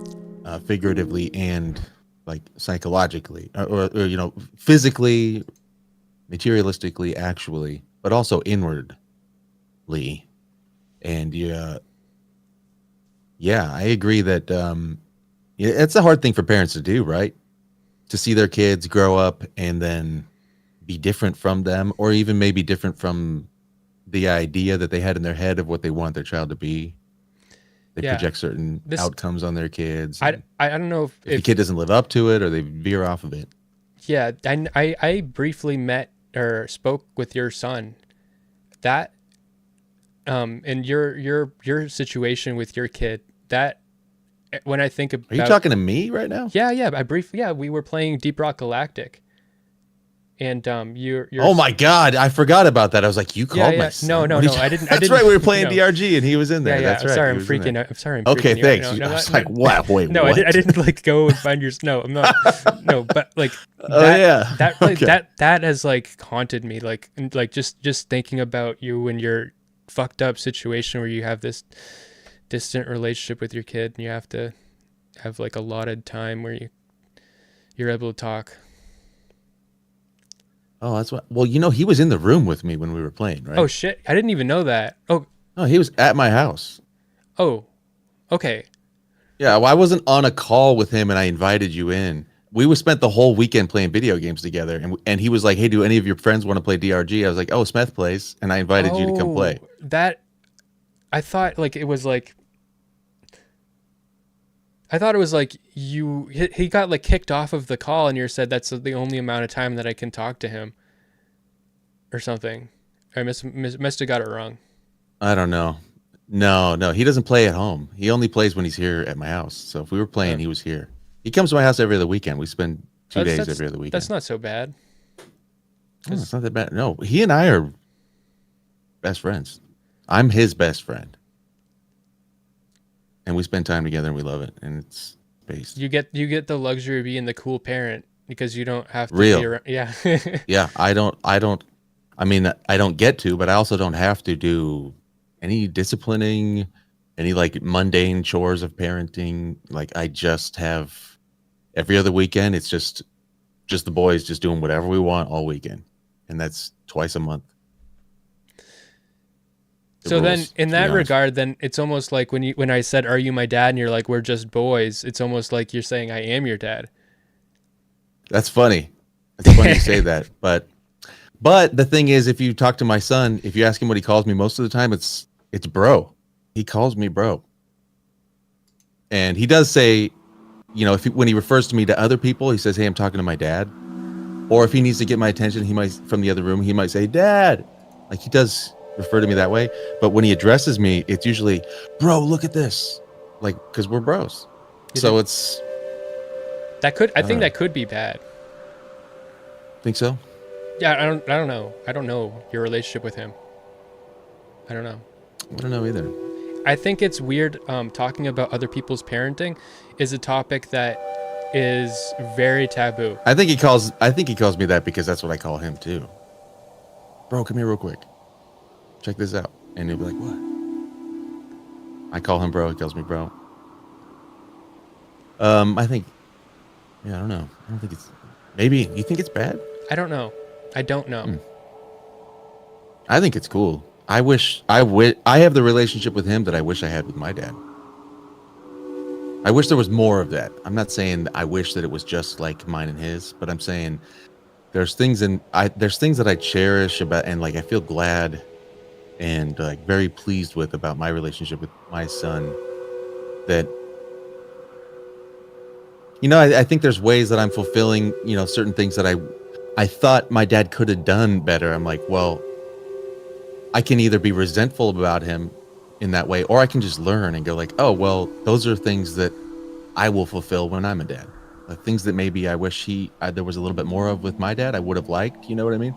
figuratively and like psychologically, or physically, materialistically, actually, but also inwardly. And I agree that it's a hard thing for parents to do, right? To see their kids grow up and then be different from them, or even maybe different from the idea that they had in their head of what they want their child to be. They project certain outcomes on their kids. I don't know if the kid doesn't live up to it, or they veer off of it. Yeah, I briefly met or spoke with your son. That and your situation with your kid, that when I think about. Are you talking to me right now? Yeah. We were playing Deep Rock Galactic. And you're oh my God, I forgot about that. I was like, you called my son. No, I didn't. That's right. We were playing DRG and he was in there. Yeah, That's right. Sorry, I'm freaking out. I'm sorry. Okay, thanks. I was like, wow, wait, no, what? I didn't like go and find your. No, I'm not. No, but like. That has like haunted me. Like just thinking about you and your fucked up situation where you have this distant relationship with your kid and you have to have like allotted time where you're able to talk. Oh, that's what. Well, he was in the room with me when we were playing, right? Oh shit! I didn't even know that. Oh. No, he was at my house. Oh, okay. Yeah, well, I wasn't on a call with him, and I invited you in. We spent the whole weekend playing video games together, and he was like, "Hey, do any of your friends want to play DRG?" I was like, "Oh, Smeth plays," and I invited you to come play. That, I thought like it was like. I thought it was like he got like kicked off of the call and you said that's the only amount of time that I can talk to him or something. I must have got it wrong. I don't know. No, he doesn't play at home. He only plays when he's here at my house. So if we were playing, he was here. He comes to my house every other weekend. We spend 2 days every other weekend. That's not so bad. No, it's not that bad. No, he and I are best friends. I'm his best friend. And we spend time together and we love it. And it's based. You get the luxury of being the cool parent because you don't have to be around. Yeah. Yeah. I don't get to, but I also don't have to do any disciplining, any like mundane chores of parenting. Like I just have every other weekend. It's just the boys just doing whatever we want all weekend. And that's twice a month. So then in that regard, then it's almost like when I said, "Are you my dad?" and you're like, "We're just boys." It's almost like you're saying, "I am your dad." That's funny. It's funny you say that. But the thing is, if you talk to my son, if you ask him what he calls me most of the time, it's bro. He calls me bro. And he does say, when he refers to me to other people, he says, "Hey, I'm talking to my dad." Or if he needs to get my attention, he might, from the other room, he might say, "Dad." Like he does refer to me that way, but when he addresses me, it's usually, "Bro, look at this," like because we're bros. So it's that could I think that could be bad. Think so? Yeah, I don't know. I don't know your relationship with him. I don't know. I don't know either. I think it's weird. Talking about other people's parenting is a topic that is very taboo. I think he calls me that because that's what I call him too. Bro, come here real quick. Check this out. And he'll be like, what? I call him bro, he calls me bro. I think, I don't know. I don't think it's, maybe, you think it's bad? I don't know. I don't know. I think it's cool. I have the relationship with him that I wish I had with my dad. I wish there was more of that. I'm not saying I wish that it was just like mine and his, but I'm saying there's things that I cherish about, and like I feel glad and like very pleased with about my relationship with my son. That, you know, I think there's ways that I'm fulfilling, you know, certain things that I thought my dad could have done better. I'm like, well, I can either be resentful about him in that way, or I can just learn and go like, oh, well, those are things that I will fulfill when I'm a dad. Like things that maybe I wish there was a little bit more of with my dad, I would have liked, you know what I mean?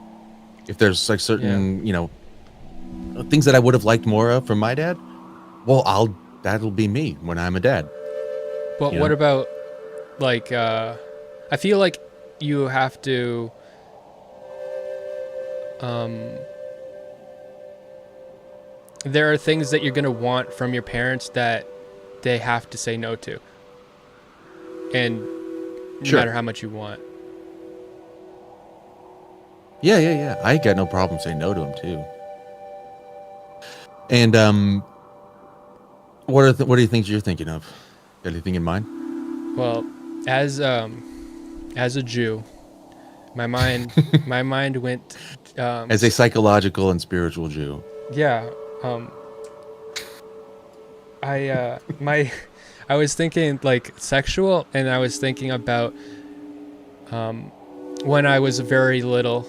If there's like certain, you know, things that I would have liked more of from my dad, well, that'll be me when I'm a dad. But what about like, I feel like you have to, there are things that you're going to want from your parents that they have to say no to. And no matter how much you want. Yeah. I got no problem saying no to him too. And what are you things you're thinking of? Got anything in mind? Well, as a Jew, my mind went as a psychological and spiritual Jew. Yeah. I was thinking like sexual, and I was thinking about when I was very little.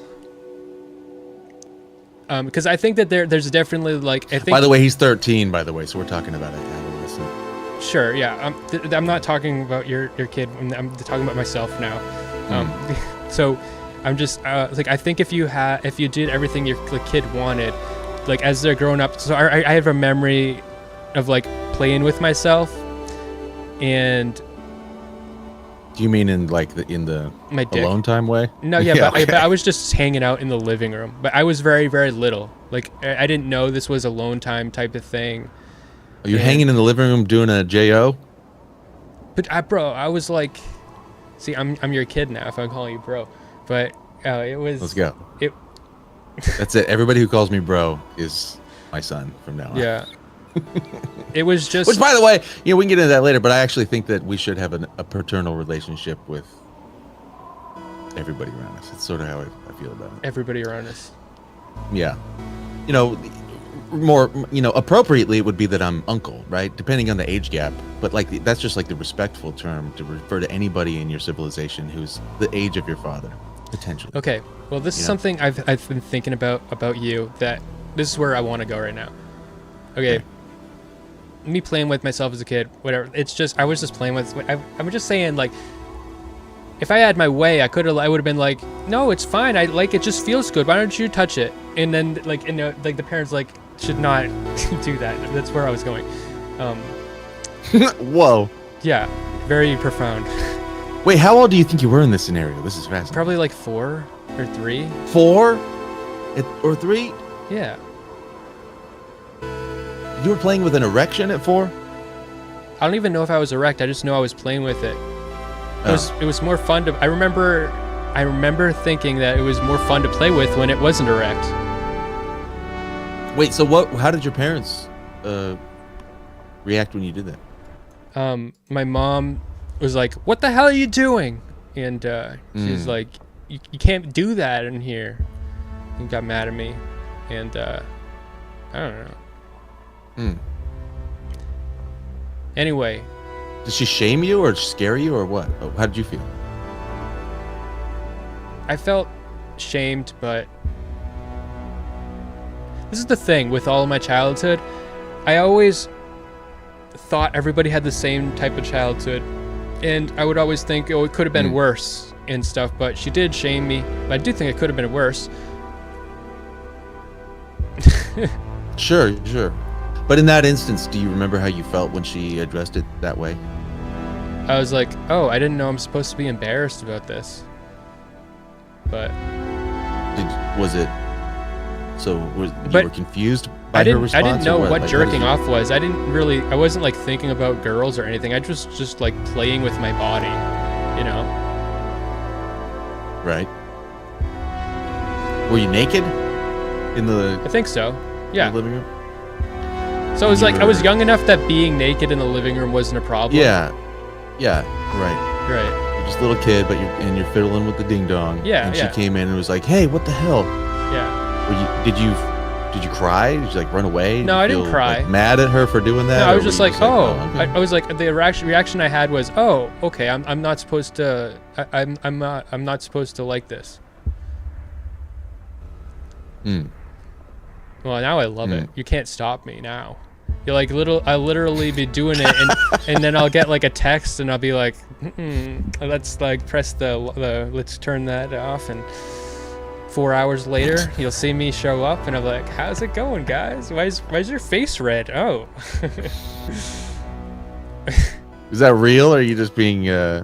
Because I think that there's definitely like, I think. By the way, he's 13. By the way, so we're talking about an adolescent. Sure. Yeah. I'm not talking about your kid. I'm talking about myself now. So I'm just like, I think if you did everything your kid wanted, like as they're growing up. So I have a memory of like playing with myself, and. Do you mean in like the my dick. Alone time way? No, yeah, but I was just hanging out in the living room. But I was very, very little. Like I didn't know this was alone time type of thing. Are you hanging in the living room doing a JO? But I was like, see, I'm your kid now if I'm calling you bro. But it was. Let's go. That's it. Everybody who calls me bro is my son from now on. Yeah. It was just. Which, by the way, we can get into that later. But I actually think that we should have a paternal relationship with everybody around us. It's sort of how I feel about it. Everybody around us. Yeah. More, appropriately, it would be that I'm uncle, right? Depending on the age gap. But like, that's just like the respectful term to refer to anybody in your civilization who's the age of your father, potentially. Okay. Well, this is something I've been thinking about you. That this is where I want to go right now. Okay. Me playing with myself as a kid, whatever. It's just I was just playing with. I'm just saying, like, if I had my way, I would have been like, no, it's fine. I like it. Just feels good. Why don't you touch it? And then like, like the parents like should not do that. That's where I was going. Whoa. Yeah, very profound. Wait, how old do you think you were in this scenario? This is fascinating. Probably like 4 or 3. 4 or 3? Yeah. You were playing with an erection at 4? I don't even know if I was erect. I just know I was playing with it. It was more fun to. I remember thinking that it was more fun to play with when it wasn't erect. Wait, so how did your parents react when you did that? My mom was like, "What the hell are you doing?" And she's like, "You can't do that in here." And got mad at me, and I don't know. Anyway, did she shame you or scare you or what? How did you feel? I felt shamed, but this is the thing with all of my childhood. I always thought everybody had the same type of childhood, and I would always think, oh, it could have been worse and stuff, but she did shame me. But I do think it could have been worse. Sure. But in that instance, do you remember how you felt when she addressed it that way? I was like, oh, I didn't know I'm supposed to be embarrassed about this. But you were confused by her response? I didn't know or what Like, jerking off was. I wasn't like thinking about girls or anything. I just like playing with my body, you know? Right. Were you naked in the I think so. Yeah. living room? So it was like I was young enough that being naked in the living room wasn't a problem. Yeah. Yeah. Right. Right. You're just a little kid, but you're fiddling with the ding dong. Yeah, And yeah. she came in and was like, "Hey, what the hell?" Yeah. Did you cry? Did you like run away? No, Did you I didn't feel, cry. Like, mad at her for doing that? No, I or was were just you like, oh. okay. I was like, the reaction I had was, oh, okay, I'm not supposed to. I'm not supposed to like this. Hmm. Well, now I love it. You can't stop me now. You're like I'll literally be doing it, and then I'll get like a text, and I'll be like, let's like press the let's turn that off, and 4 hours later, you'll see me show up, and I'm like, how's it going, guys? Why's your face red? Oh. Is that real, or are you just being? Is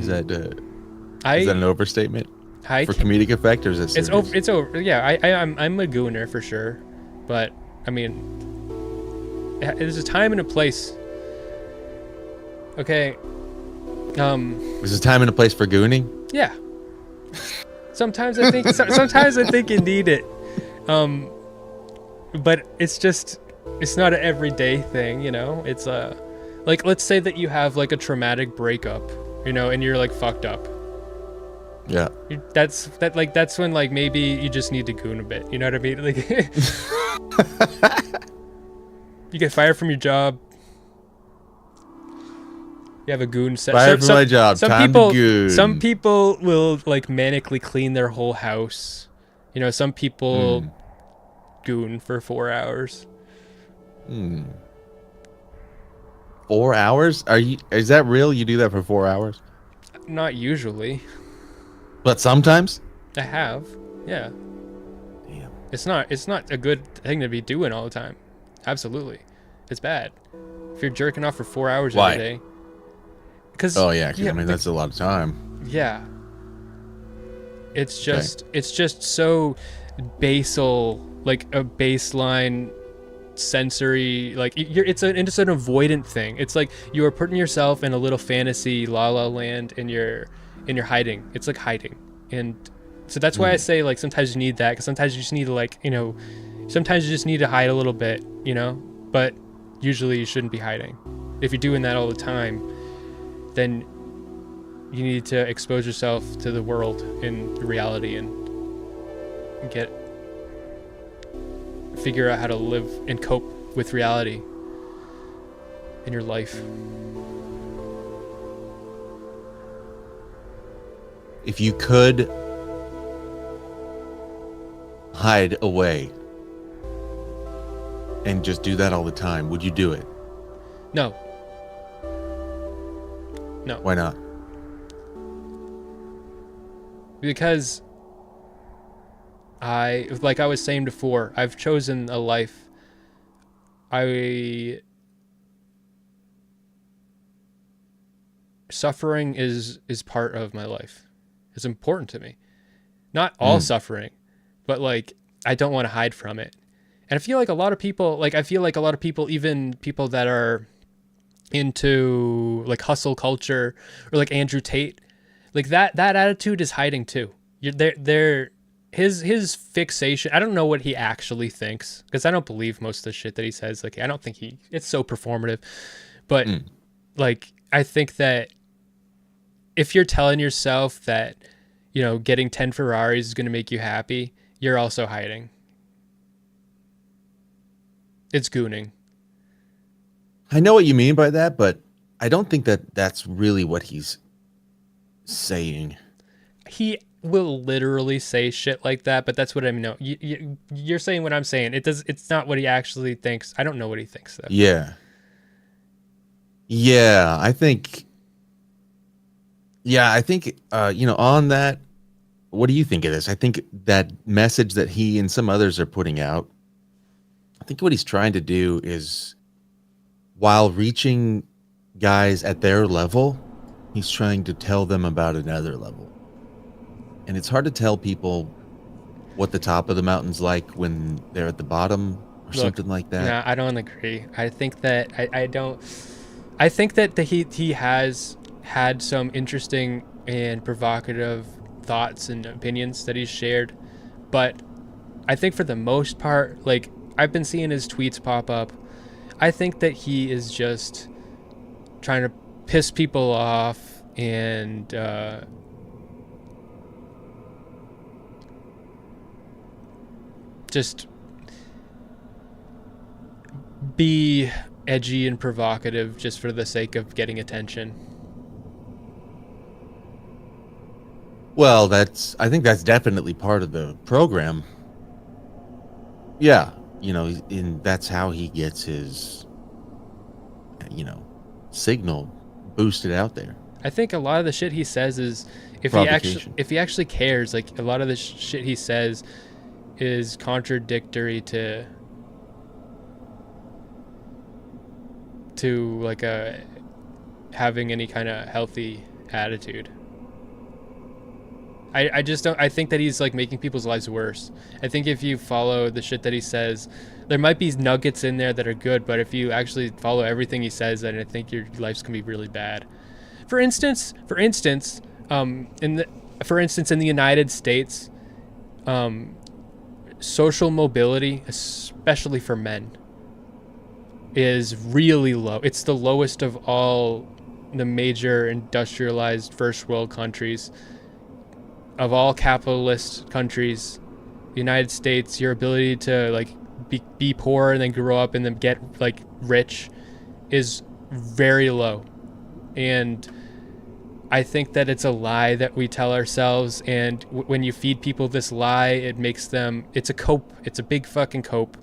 that an overstatement? For comedic effect, or is it serious? It's over. Yeah, I'm a gooner for sure, but I mean, there's a time and a place. Okay. There's a time and a place for gooning. Yeah. Sometimes I think you need it, but it's not an everyday thing, you know. It's like let's say that you have like a traumatic breakup, you know, and you're like fucked up. Yeah. That's when like maybe you just need to goon a bit. You know what I mean? Like you get fired from your job. You have a goon set. Fired from my job. Time to goon. Some people will like manically clean their whole house. You know, some people goon for 4 hours. 4 hours? Is that real? You do that for 4 hours? Not usually. But sometimes? I have. Yeah. Damn. It's not a good thing to be doing all the time. Absolutely. It's bad. If you're jerking off for 4 hours Why? every day. Cause, I mean, that's a lot of time. Yeah. It's just so basal, like a baseline sensory, like it's an avoidant thing. It's like you are putting yourself in a little fantasy la la land, and you're hiding. It's like hiding. And so that's why I say like sometimes you need that, because sometimes you just need to like, you know, sometimes you just need to hide a little bit, you know, but usually you shouldn't be hiding. If you're doing that all the time, then you need to expose yourself to the world in reality and figure out how to live and cope with reality in your life. If you could hide away and just do that all the time, would you do it? No. Why not? Because like I was saying before, I've chosen a life. Suffering is part of my life. It's important to me. Not all suffering, but like I don't want to hide from it. And I feel like a lot of people, even people that are into like hustle culture or like Andrew Tate, like that attitude is hiding too. His fixation, I don't know what he actually thinks, because I don't believe most of the shit that he says. Like I don't think it's so performative, but like I think that if you're telling yourself that, you know, getting 10 Ferraris is going to make you happy, you're also hiding. It's gooning. I know what you mean by that, but I don't think that that's really what he's saying. He will literally say shit like that, but that's what I mean. No, you're saying what I'm saying. It's not what he actually thinks. I don't know what he thinks though. Yeah, I think you know, on that, what do you think of this? I think that message that he and some others are putting out, I think what he's trying to do is, while reaching guys at their level, he's trying to tell them about another level. And it's hard to tell people what the top of the mountain's like when they're at the bottom or something like that. No, I don't agree. I think that I don't. I think that he has had some interesting and provocative thoughts and opinions that he's shared, but I think for the most part, like, I've been seeing his tweets pop up. I think that he is just trying to piss people off and just be edgy and provocative just for the sake of getting attention. Well, I think that's definitely part of the program. Yeah, and that's how he gets his, signal boosted out there. I think a lot of the shit he says is, if he actually cares, like, a lot of the shit he says is contradictory to like having any kind of healthy attitude. I just don't. I think that he's like making people's lives worse. I think if you follow the shit that he says, there might be nuggets in there that are good, but if you actually follow everything he says, then I think your life's gonna be really bad. For instance, in the United States, social mobility, especially for men, is really low. It's the lowest of all the major industrialized first world countries. Of all capitalist countries, the United States, your ability to like be poor and then grow up and then get like rich is very low. And I think that it's a lie that we tell ourselves, and when you feed people this lie, it makes them, it's a cope, it's a big fucking cope,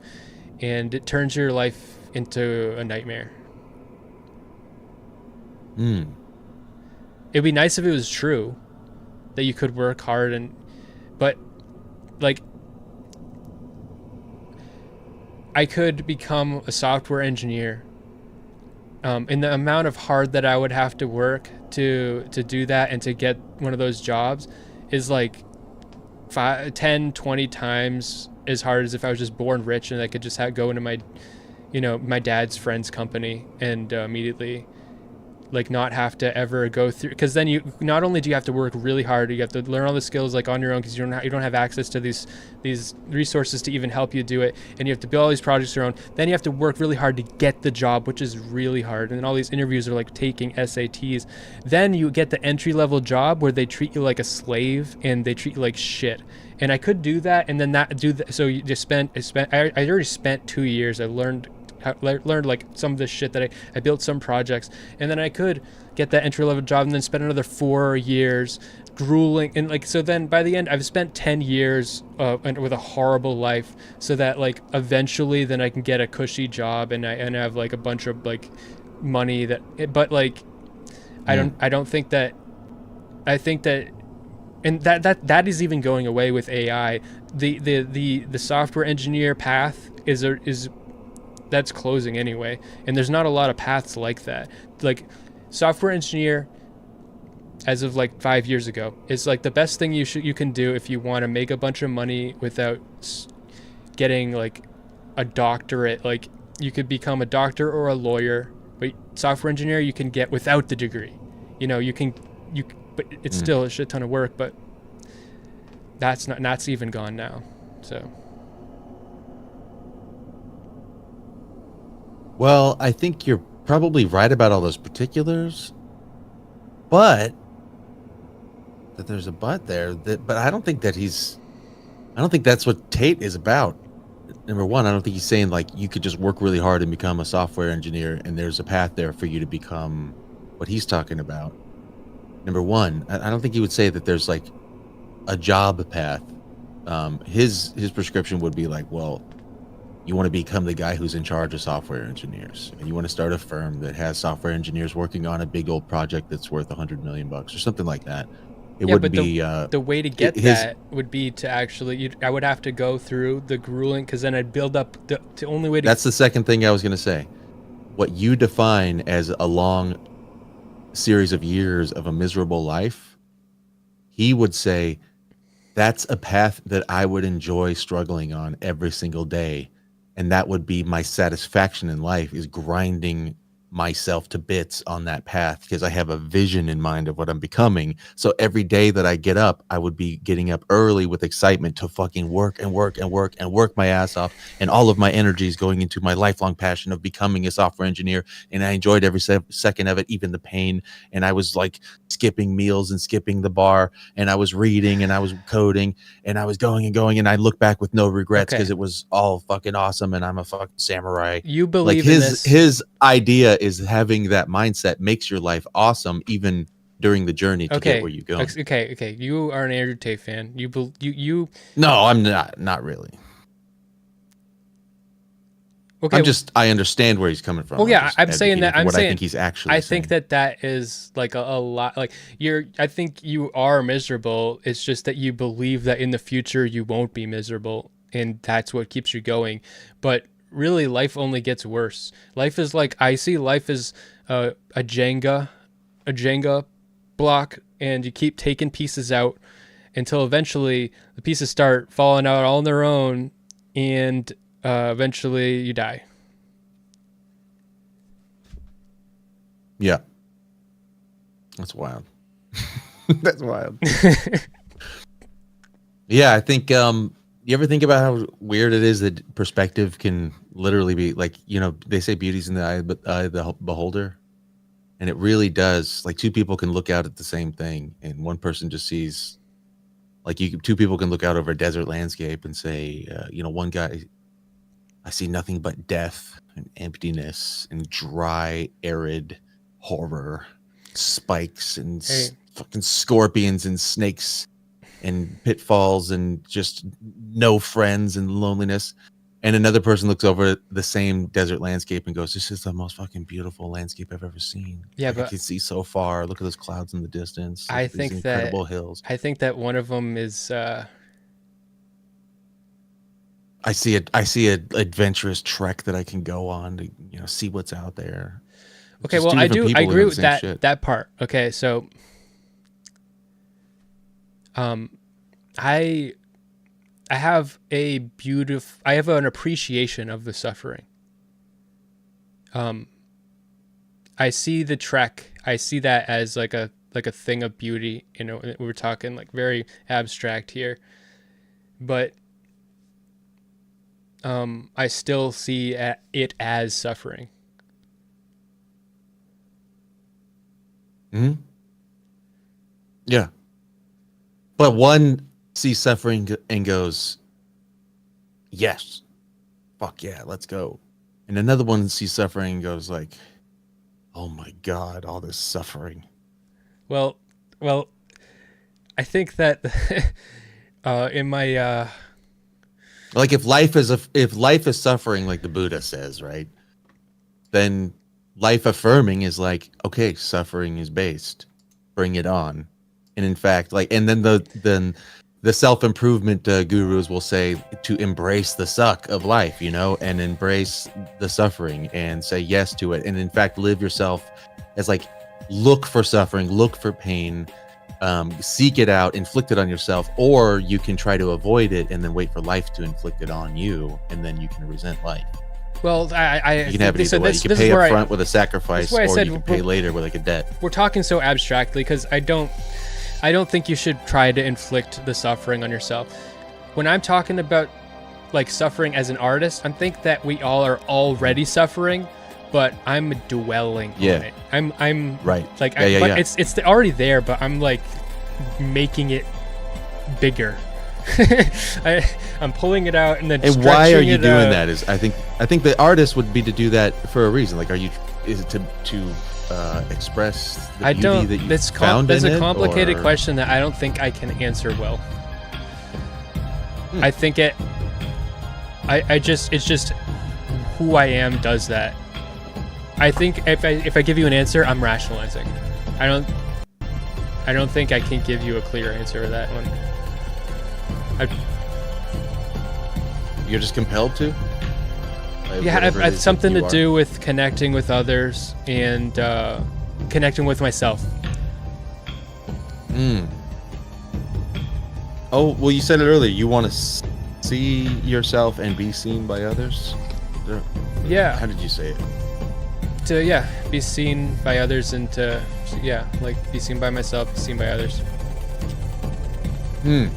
and it turns your life into a nightmare. It'd be nice if it was true that you could work hard, but like, I could become a software engineer, and the amount of hard that I would have to work to do that and to get one of those jobs is like 5, 10, 20 times as hard as if I was just born rich and I could just go into my, my dad's friend's company and immediately like not have to ever go through, because then you not only do you have to work really hard, you have to learn all the skills like on your own, because you don't have access to these resources to even help you do it, and you have to build all these projects your own. Then you have to work really hard to get the job, which is really hard, and then all these interviews are like taking SATs. Then you get the entry level job where they treat you like a slave and they treat you like shit. And I could do that, and then so you just I already spent 2 years. I learned like some of this shit that I built some projects, and then I could get that entry level job and then spend another 4 years grueling, and like, so then by the end I've spent 10 years with a horrible life, so that like eventually then I can get a cushy job and I have like a bunch of like money but like I don't think that, I think that, and that is even going away with AI. The software engineer path is that's closing anyway, and there's not a lot of paths like that. Like, software engineer, as of like 5 years ago, is like the best thing you can do if you want to make a bunch of money without getting like a doctorate. Like, you could become a doctor or a lawyer, but software engineer you can get without the degree. But it's still a shit ton of work, but that's even gone now. So. Well, I think you're probably right about all those particulars, but that there's a but there. But I don't think that's what Tate is about. Number one, I don't think he's saying like you could just work really hard and become a software engineer, and there's a path there for you to become what he's talking about. Number one, I don't think he would say that there's like a job path. His prescription would be like, well, you want to become the guy who's in charge of software engineers, and you want to start a firm that has software engineers working on a big old project that's worth $100 million or something like that. It wouldn't be the way to get that would be to actually, I would have to go through the grueling, because then I'd build up the only way to. That's the second thing I was going to say. what you define as a long series of years of a miserable life, he would say that's a path that I would enjoy struggling on every single day. And that would be my satisfaction in life, is grinding myself to bits on that path, because I have a vision in mind of what I'm becoming. So every day that I get up, I would be getting up early with excitement to fucking work and work and work and work my ass off, and all of my energy is going into my lifelong passion of becoming a software engineer. And I enjoyed every second of it, even the pain. And I was like skipping meals and skipping the bar, and I was reading and I was coding and I was going and going, and I look back with no regrets because it was all fucking awesome, and I'm a fucking samurai. You believe like in this? His idea is having that mindset makes your life awesome even during the journey to get where you go. Okay. You are an Andrew Tate fan. You. No, I'm not really. Okay. I understand where he's coming from. Well, yeah, I'm saying that. I think he's actually. I think that is like a lot. Like I think you are miserable. It's just that you believe that in the future you won't be miserable, and that's what keeps you going. But really, life only gets worse. Life is like, I see life as a Jenga block, and you keep taking pieces out until eventually the pieces start falling out all on their own, and eventually you die. Yeah. That's wild. That's wild. Yeah, I think you ever think about how weird it is that perspective can literally be like, they say beauty's in the eye of the beholder, and it really does. Like, two people can look out at the same thing, and one person just sees, like, two people can look out over a desert landscape and say, one guy, I see nothing but death and emptiness and dry, arid horror, spikes and fucking scorpions and snakes and pitfalls and just no friends and loneliness. And another person looks over the same desert landscape and goes, this is the most fucking beautiful landscape I've ever seen. Yeah, but I can see so far. Look at those clouds in the distance. I these think incredible hills. I think that one of them is I see an adventurous trek that I can go on to see what's out there. Okay, Just well, I agree with that part. Okay, so I have an appreciation of the suffering. I see the trek. I see that as like a thing of beauty. We're talking like very abstract here, but I still see it as suffering. Mm-hmm. Yeah. But one sees suffering and goes, yes, fuck yeah, let's go. And another one sees suffering and goes like, oh my God, all this suffering. Well, I think that in my like if life is suffering, like the Buddha says, right? Then life affirming is like, okay, suffering is based, bring it on. And in fact, and then the self-improvement gurus will say to embrace the suck of life, and embrace the suffering and say yes to it. And in fact, live yourself as like, look for suffering, look for pain, seek it out, inflict it on yourself, or you can try to avoid it and then wait for life to inflict it on you, and then you can resent life. Well, you can have it either way. You can pay up front with a sacrifice, or you can pay later with like a debt. We're talking so abstractly because I don't think you should try to inflict the suffering on yourself. When I'm talking about like suffering as an artist, I think that we all are already suffering, but I'm dwelling on it. I'm right. Like, it's already there, but I'm like making it bigger. I'm pulling it out and then. And why are you doing that? I think the artist would be to do that for a reason. Like, is it to express the beauty that you found in it? That's a complicated question that I don't think I can answer well. I think it's just who I am does that. I think if I give you an answer, I'm rationalizing. I don't think I can give you a clear answer to that one. You're just compelled to? Yeah, whatever it it's is that something you to are. do with connecting with others and connecting with myself. Oh, well, you said it earlier. You want to see yourself and be seen by others? Yeah. How did you say it? To be seen by others and to like be seen by myself, be seen by others. Okay.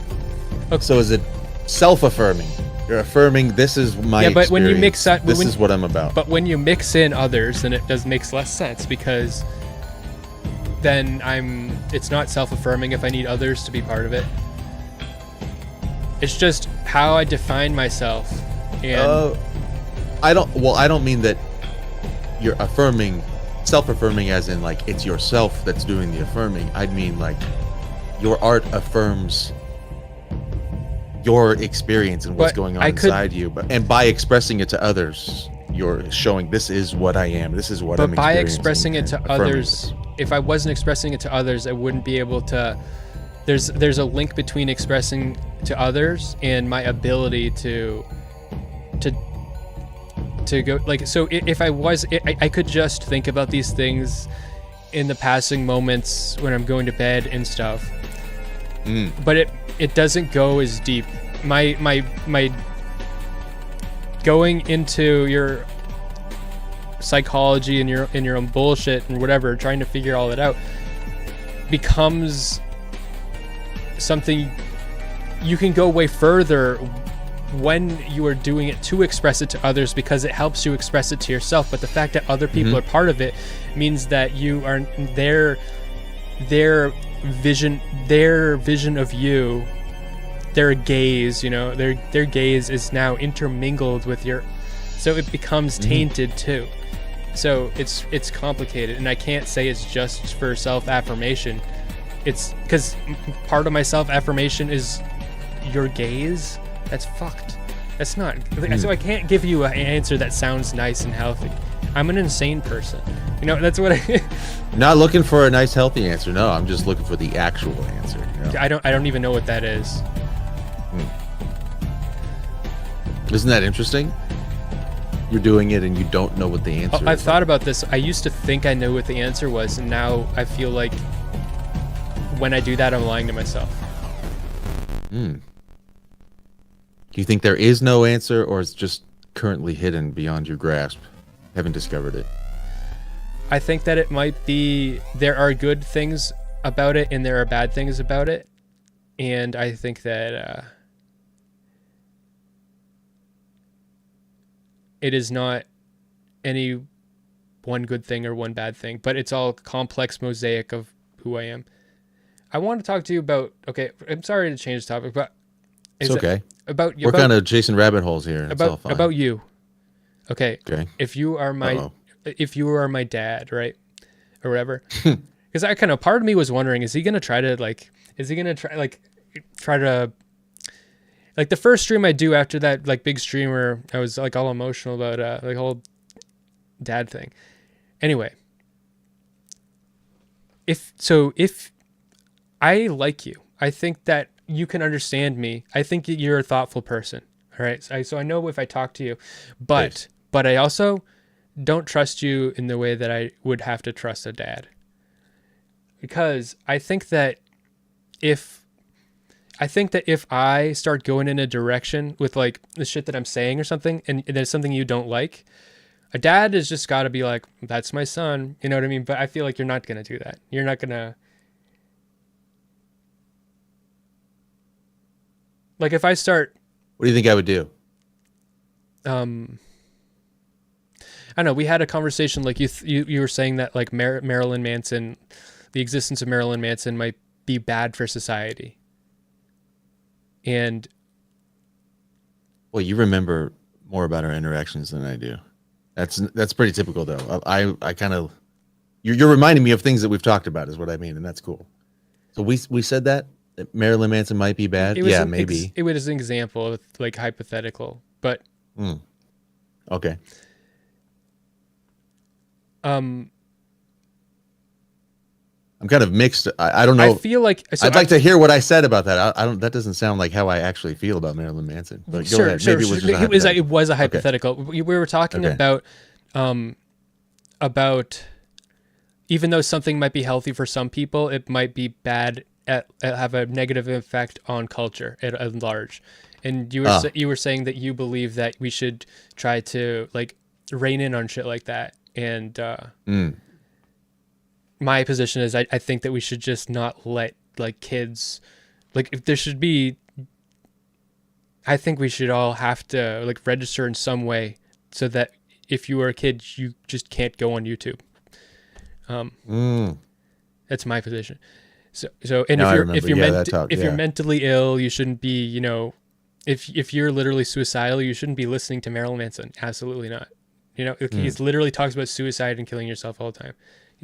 So is it self-affirming? You're affirming this is my but when you mix experience. that, This is what I'm about. But when you mix in others, then it makes less sense, because then it's not self-affirming if I need others to be part of it. It's just how I define myself. And I don't mean that you're affirming, self-affirming as in like it's yourself that's doing the affirming. I mean like your art affirms your experience and what's But going on I could- inside you, and by expressing it to others, you're showing this is what I am. This is what I'm But by experiencing. expressing it and to affirming others, if I wasn't expressing it to others, I wouldn't be able to. There's a link between expressing to others and my ability to go, like, so if I could just think about these things in the passing moments when I'm going to bed and stuff. But it doesn't go as deep. My going into your psychology and your own bullshit and whatever, trying to figure all that out, becomes something you can go way further when you are doing it to express it to others, because it helps you express it to yourself. But the fact that other people are part of it means that you are their vision of you, their gaze, their gaze is now intermingled with your, so it becomes tainted too. So it's complicated, and I can't say it's just for self-affirmation. It's because part of my self-affirmation is your gaze. That's fucked. That's not. So I can't give you an answer that sounds nice and healthy. I'm an insane person. That's what I. Not looking for a nice, healthy answer. No, I'm just looking for the actual answer. I don't even know what that is. Isn't that interesting? You're doing it and you don't know what the answer is. I've thought about this. I used to think I knew what the answer was, and now I feel like when I do that, I'm lying to myself. Do you think there is no answer, or it's just currently hidden beyond your grasp? Haven't discovered it. I think that it might be, there are good things about it and there are bad things about it. And I think that it is not any one good thing or one bad thing, but it's all a complex mosaic of who I am. I want to talk to you about, okay, I'm sorry to change the topic, but It's okay. We're about kind of chasing rabbit holes here. It's all fine. about you. Okay. Okay. If you are my Uh-oh. if you are my dad, right? Or whatever. Because I kind of, part of me was wondering, is he going to try to like the first stream I do after that, like big stream where I was like all emotional about like whole dad thing. Anyway, if I like you, I think that you can understand me. I think you're a thoughtful person. All right. So I know if I talk to you, but I also don't trust you in the way that I would have to trust a dad. Because I think that if I start going in a direction with like the shit that I'm saying or something, and there's something you don't like, a dad has just got to be like, that's my son. You know what I mean? But I feel like you're not going to do that. You're not going to. Like if I start. What do you think I would do? I don't know. We had a conversation like you were saying that like Marilyn Manson, the existence of Marilyn Manson might be bad for society. And Well, you remember more about our interactions than I do. That's pretty typical though. I kind of you're reminding me of things that we've talked about is what I mean, and that's cool. So we said that Marilyn Manson might be bad. Yeah, maybe. It was an example of like hypothetical, but Okay. I'm kind of mixed. I don't know. I feel like I'd like to hear what I said about that. I don't. That doesn't sound like how I actually feel about Marilyn Manson. But go ahead. Maybe it was a hypothetical. We were talking about even though something might be healthy for some people, it might be bad have a negative effect on culture at large. And you were saying that you believe that we should try to like rein in on shit like that. And my position is I think that we should just not let like kids, like if there should be, I think we should all have to like register in some way so that if you are a kid, you just can't go on YouTube. That's my position. So and if you're mentally ill, you shouldn't be, you know, if you're literally suicidal, you shouldn't be listening to Marilyn Manson. Absolutely not. You know, he's literally talks about suicide and killing yourself all the time.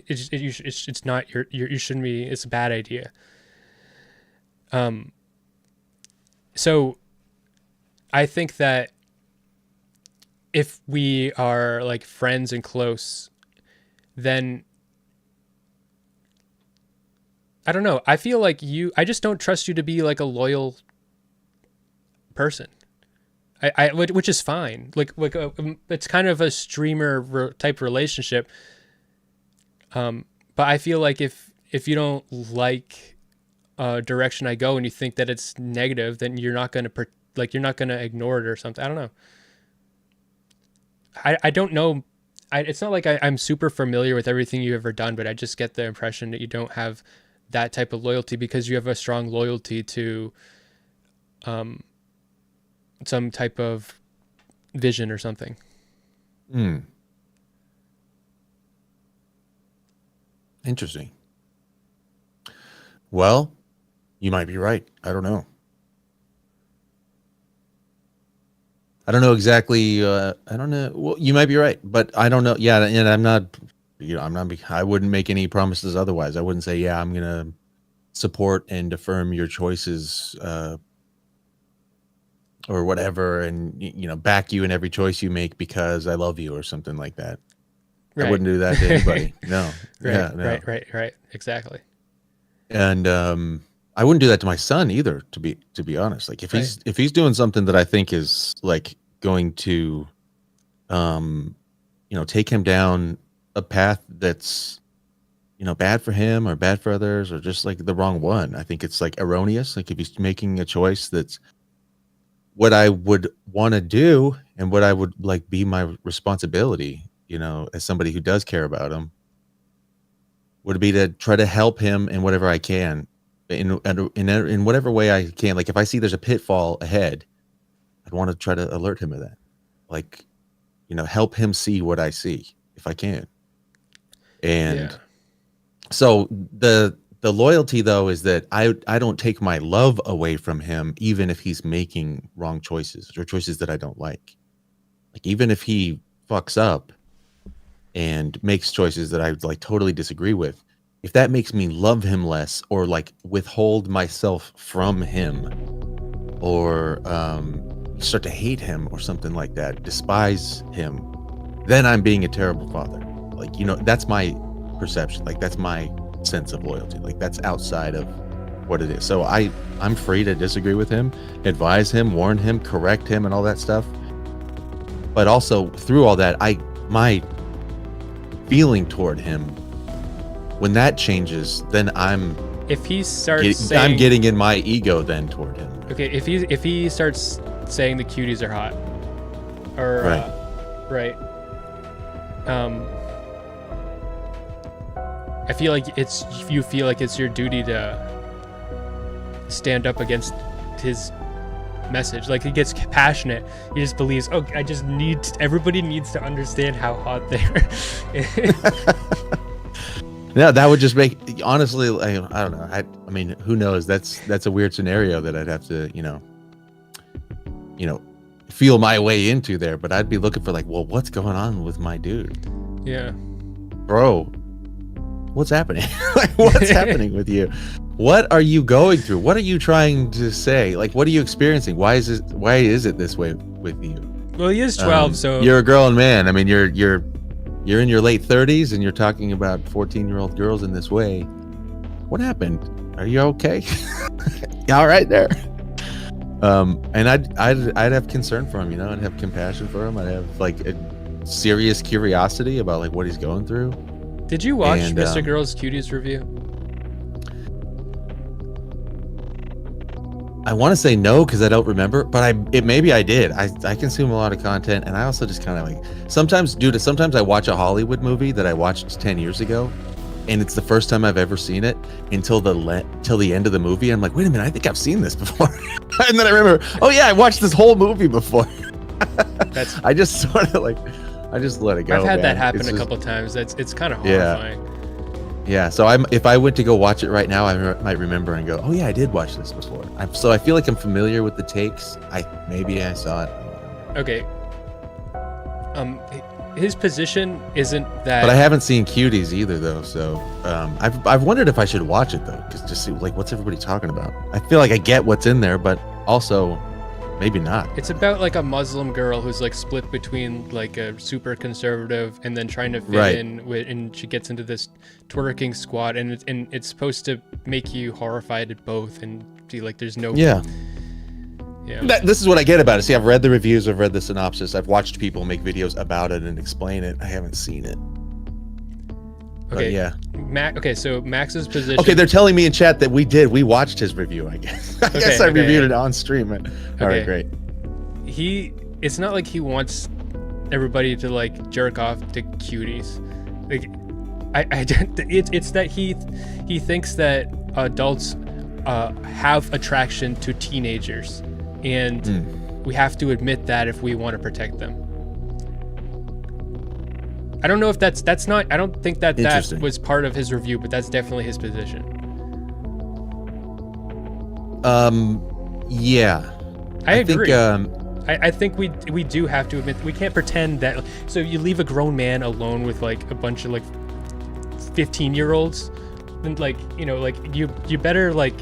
It's not you shouldn't be. It's a bad idea. So I think that if we are like friends and close, then I don't know. I feel like I just don't trust you to be like a loyal person. Which is fine. Like it's kind of a streamer type relationship. But I feel like if you don't like direction I go and you think that it's negative, then you're not going to ignore it or something. I don't know. I don't know. It's not like I'm super familiar with everything you've ever done, but I just get the impression that you don't have that type of loyalty because you have a strong loyalty to some type of vision or something. Interesting. Well, you might be right. I don't know. I don't know exactly. I don't know. Well, you might be right, but I don't know. Yeah, and I'm not. I wouldn't make any promises otherwise. I wouldn't say, yeah, I'm gonna support and affirm your choices, or whatever, and back you in every choice you make because I love you or something like that. Right. I wouldn't do that to anybody. No. Right, yeah, no. Right. Exactly. And I wouldn't do that to my son either. To be honest, like if he's doing something that I think is like going to, take him down a path that's, bad for him or bad for others or just like the wrong one. I think it's like erroneous. Like if he's making a choice that's what I would want to do and what I would like be my responsibility, as somebody who does care about him, would be to try to help him in whatever I can, in whatever way I can. Like if I see there's a pitfall ahead, I'd want to try to alert him of that. Like, help him see what I see if I can. And so the loyalty though is that I don't take my love away from him, even if he's making wrong choices or choices that I don't like. Like even if he fucks up and makes choices that I like totally disagree with, if that makes me love him less or like withhold myself from him or start to hate him or something like that, despise him, then I'm being a terrible father. Like, that's my perception. Like that's my sense of loyalty. Like that's outside of what it is. So I'm free to disagree with him, advise him, warn him, correct him and all that stuff. But also through all that, my feeling toward him, when that changes, then I'm getting in my ego then toward him. Okay, if he starts saying the cuties are hot, or I feel like you feel like it's your duty to stand up against his message. Like he gets passionate, he just believes, everybody needs to understand how hot they are. Yeah, that would just make, honestly, I don't know. I mean, who knows? That's a weird scenario that I'd have to, feel my way into there. But I'd be looking for like, well, what's going on with my dude? Yeah, bro, what's happening? Like, what's happening with you? What are you going through? What are you trying to say? Like, what are you experiencing? Why is it this way with you? Well, he is 12, so you're a grown man. I mean, you're in your late 30s and you're talking about 14-year-old girls in this way. what happened? Are you okay? Yeah, all right there. And I'd have concern for him, you know, I'd have compassion for him. I'd have like a serious curiosity about like what he's going through. Did you watch Mr. Girl's Cuties review? I want to say no because I don't remember, but maybe I did. I consume a lot of content, and I also just kind of like sometimes I watch a Hollywood movie that I watched 10 years ago, and it's the first time I've ever seen it until the end of the movie. I'm like, wait a minute, I think I've seen this before. And then I remember, oh yeah, I watched this whole movie before. I just sort of like, I just let it go. I've had that happen it's a just, couple times. It's kind of horrifying. Yeah, so if I went to go watch it right now, I might remember and go, oh yeah, I did watch this before. So I feel like I'm familiar with the takes. Maybe I saw it. Okay. His position isn't that. But I haven't seen Cuties either, though. So I've wondered if I should watch it though, because just see like what's everybody talking about. I feel like I get what's in there, but also maybe not. It's about like a Muslim girl who's like split between like a super conservative and then trying to fit in with, and she gets into this twerking squad, and it's supposed to make you horrified at both and see like there's no. Yeah. This is what I get about it. See, I've read the reviews, I've read the synopsis, I've watched people make videos about it and explain it. I haven't seen it. Okay. But yeah. Okay, so Max's position. Okay, they're telling me in chat that we watched his review, I guess. I guess I reviewed it on stream. All right, great. It's not like he wants everybody to like jerk off to Cuties. Like, it's that he thinks that adults have attraction to teenagers, and we have to admit that if we want to protect them. I don't know if that's not. I don't think that was part of his review, but that's definitely his position. Yeah. I agree. I think we do have to admit we can't pretend that. So you leave a grown man alone with like a bunch of like 15-year-olds, and like like you better like,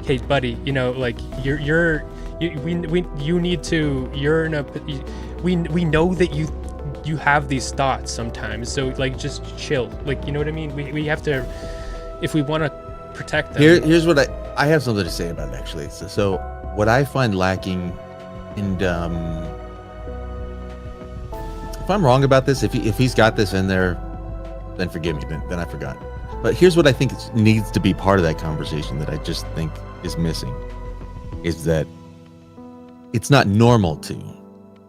hey buddy, like you need to. You're in a. We know that you have these thoughts sometimes, so like just chill, like you know what I mean. We have to, if we want to protect them. Here's what I have something to say about it actually. So what I find lacking, and if I'm wrong about this, if he's got this in there, then forgive me, then I forgot. But here's what I think needs to be part of that conversation that I just think is missing, is that it's not normal to.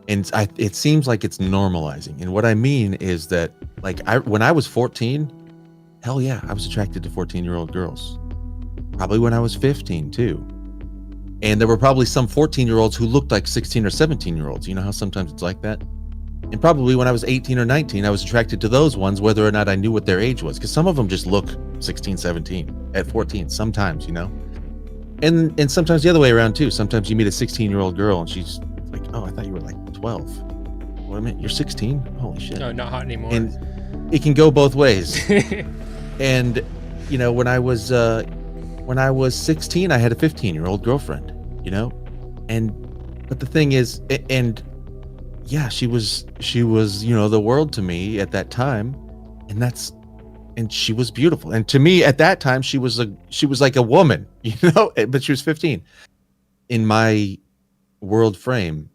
And it seems like it's normalizing. And what I mean is that, like, when I was 14, hell yeah, I was attracted to 14-year-old girls. Probably when I was 15 too. And there were probably some 14-year-olds who looked like 16 or 17-year-olds. You know how sometimes it's like that? And probably when I was 18 or 19, I was attracted to those ones, whether or not I knew what their age was. Because some of them just look 16, 17 at 14 sometimes, And sometimes the other way around too. Sometimes you meet a 16-year-old girl and she's like, oh, I thought you were like 12. What a minute, you're 16? Holy shit. No, not hot anymore. And it can go both ways. And when I was 16, I had a 15-year-old girlfriend, but the thing is, and yeah, she was the world to me at that time, and she was beautiful. And to me at that time, she was like a woman, but she was 15 in my world frame.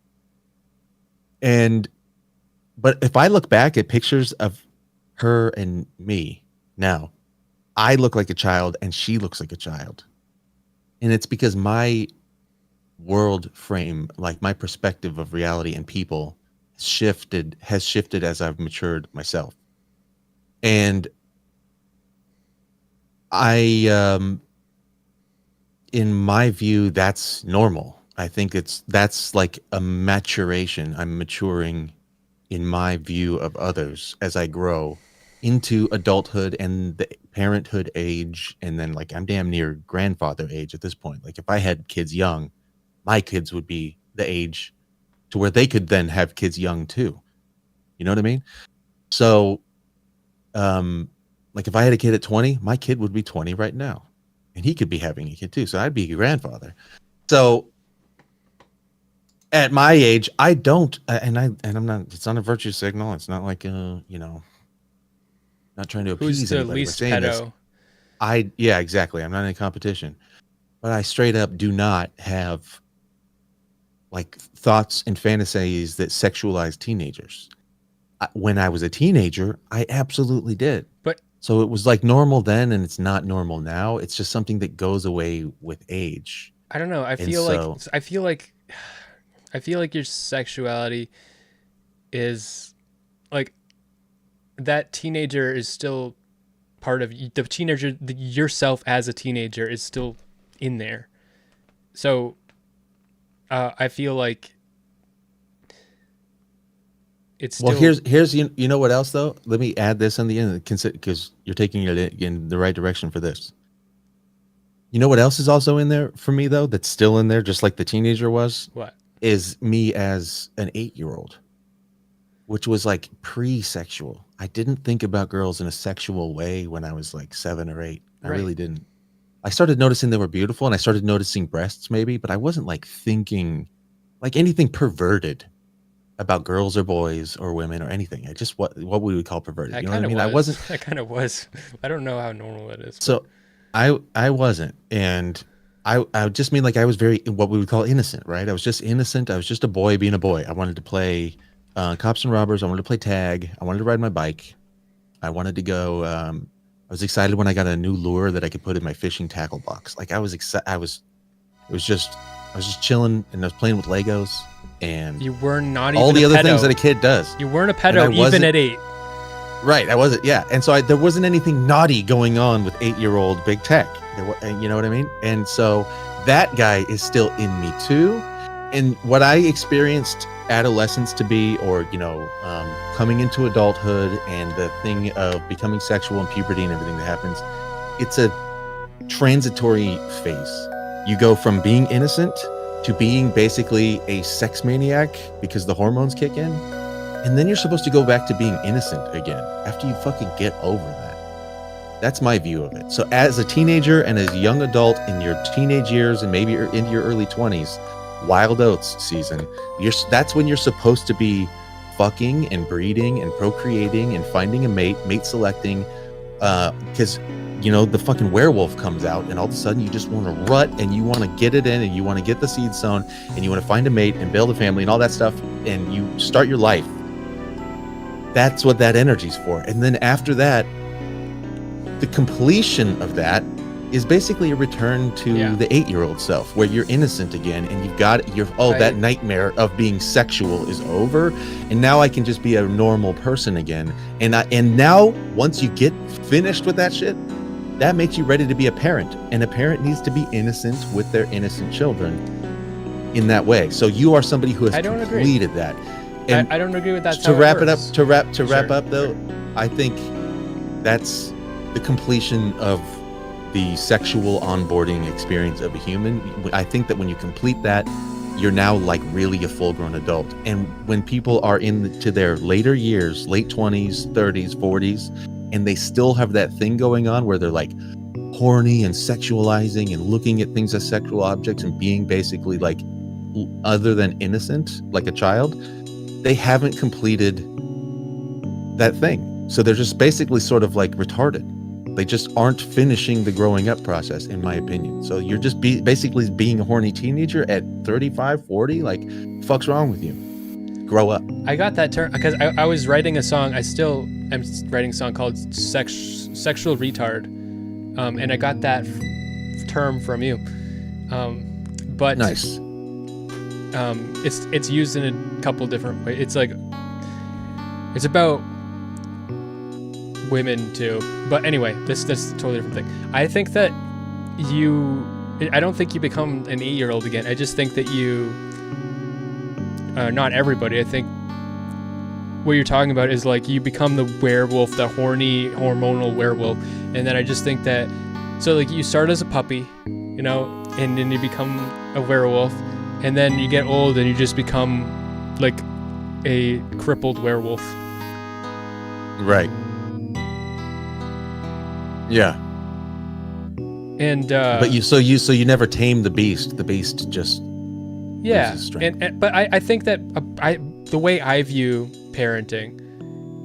But if I look back at pictures of her and me now, I look like a child and she looks like a child. And it's because my world frame, like my perspective of reality and people has shifted as I've matured myself. And in my view, that's normal. I think that's like a maturation. I'm maturing in my view of others as I grow into adulthood and the parenthood age, and then like I'm damn near grandfather age at this point. Like if I had kids young, my kids would be the age to where they could then have kids young too. You know what I mean? So like if I had a kid at 20, my kid would be 20 right now, and he could be having a kid too. So I'd be a grandfather. So at my age, I don't, and I'm not. It's not a virtue signal. It's not like not trying to appease Who's the anybody least by saying this. pedo? Yeah, exactly. I'm not in competition, but I straight up do not have like thoughts and fantasies that sexualize teenagers. When I was a teenager, I absolutely did. But So it was like normal then, and it's not normal now. It's just something that goes away with age. I don't know. And so, I feel like your sexuality is like that teenager is still part of the teenager. Yourself as a teenager is still in there. So I feel like it's still. well, here's you know what else though? Let me add this on the end because you're taking it in the right direction for this. You know what else is also in there for me though? That's still in there, just like the teenager was. What? Is me as an 8-year-old, which was like pre-sexual. I didn't think about girls in a sexual way when I was like 7 or 8. I Right. really didn't. I started noticing they were beautiful, and I started noticing breasts maybe, but I wasn't like thinking like anything perverted about girls or boys or women or anything. I just what we would call perverted. I You know what I kind of mean? was. I wasn't. I kind of was. I don't know how normal it is. So I wasn't, and I just mean like I was very what we would call innocent, right? I was just innocent. I was just a boy being a boy. I wanted to play cops and robbers. I wanted to play tag. I wanted to ride my bike. I wanted to go. I was excited when I got a new lure that I could put in my fishing tackle box. Like I was excited. I was just chilling, and I was playing with Legos and You were not even all the a other pedo. things that a kid does. You weren't a And I pedo even wasn't- at 8. Right, I wasn't. Yeah, and so there wasn't anything naughty going on with 8-year-old BigTech. You know what I mean? And so that guy is still in me too. And what I experienced adolescence to be, or coming into adulthood and the thing of becoming sexual and puberty and everything that happens, it's a transitory phase. You go from being innocent to being basically a sex maniac because the hormones kick in. And then you're supposed to go back to being innocent again after you fucking get over that. That's my view of it. So as a teenager and as a young adult in your teenage years and maybe into your early 20s, wild oats season, that's when you're supposed to be fucking and breeding and procreating and finding a mate selecting, because the fucking werewolf comes out and all of a sudden you just want to rut and you want to get it in and you want to get the seed sown and you want to find a mate and build a family and all that stuff, and you start your life. That's what that energy's for. And then after that, the completion of that is basically a return to the 8-year-old self, where you're innocent again and you've got that nightmare of being sexual is over, and now I can just be a normal person again. And now once you get finished with that shit, that makes you ready to be a parent, and a parent needs to be innocent with their innocent children in that way. So you are somebody who has completed that. And I don't agree with that. To wrap up though, I think that's the completion of the sexual onboarding experience of a human. I think that when you complete that, you're now like really a full-grown adult. And when people are into their later years, late 20s, 30s, 40s, and they still have that thing going on where they're like horny and sexualizing and looking at things as sexual objects and being basically like other than innocent, like a child, they haven't completed that thing. So they're just basically sort of like retarded. They just aren't finishing the growing up process, in my opinion. So you're just basically being a horny teenager at 35, 40. Like, fuck's wrong with you? Grow up. I got that term because I was writing a song. I still am writing a song called Sexual Retard. And I got that term from you. But nice. It's used in a couple different ways. It's like, it's about women too, but anyway, that's a totally different thing. I think that I don't think you become an 8-year-old again. I just think that you, not everybody, I think what you're talking about is like you become the werewolf, the horny hormonal werewolf. And then I just think that, so like you start as a puppy, and then you become a werewolf, and then you get old and you just become like a crippled werewolf. Right. Yeah. And but you never tame the beast. The beast just loses strength. but I think that the way I view parenting,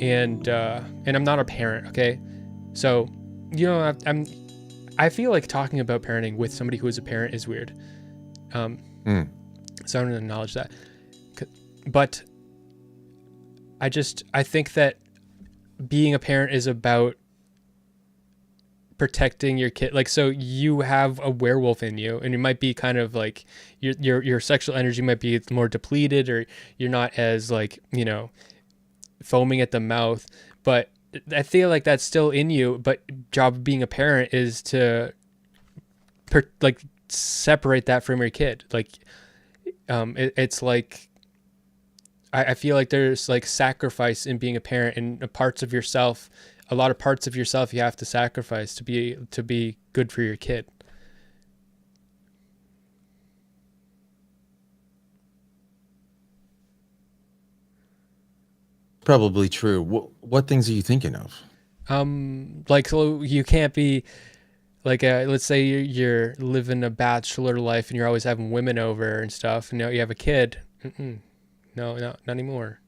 and I'm not a parent, okay? So I'm I feel like talking about parenting with somebody who is a parent is weird. So I'm going to acknowledge that. But I think that being a parent is about protecting your kid. Like, so you have a werewolf in you, and you might be kind of like your sexual energy might be more depleted, or you're not as like, you know, foaming at the mouth, but I feel like that's still in you. But job of being a parent is to like separate that from your kid. Like, it's like, I feel like there's like sacrifice in being a parent, and a lot of parts of yourself you have to sacrifice to be good for your kid. Probably true. What things are you thinking of? Like, so you can't be like, let's say you're living a bachelor life and you're always having women over and stuff, and now you have a kid. No, not anymore.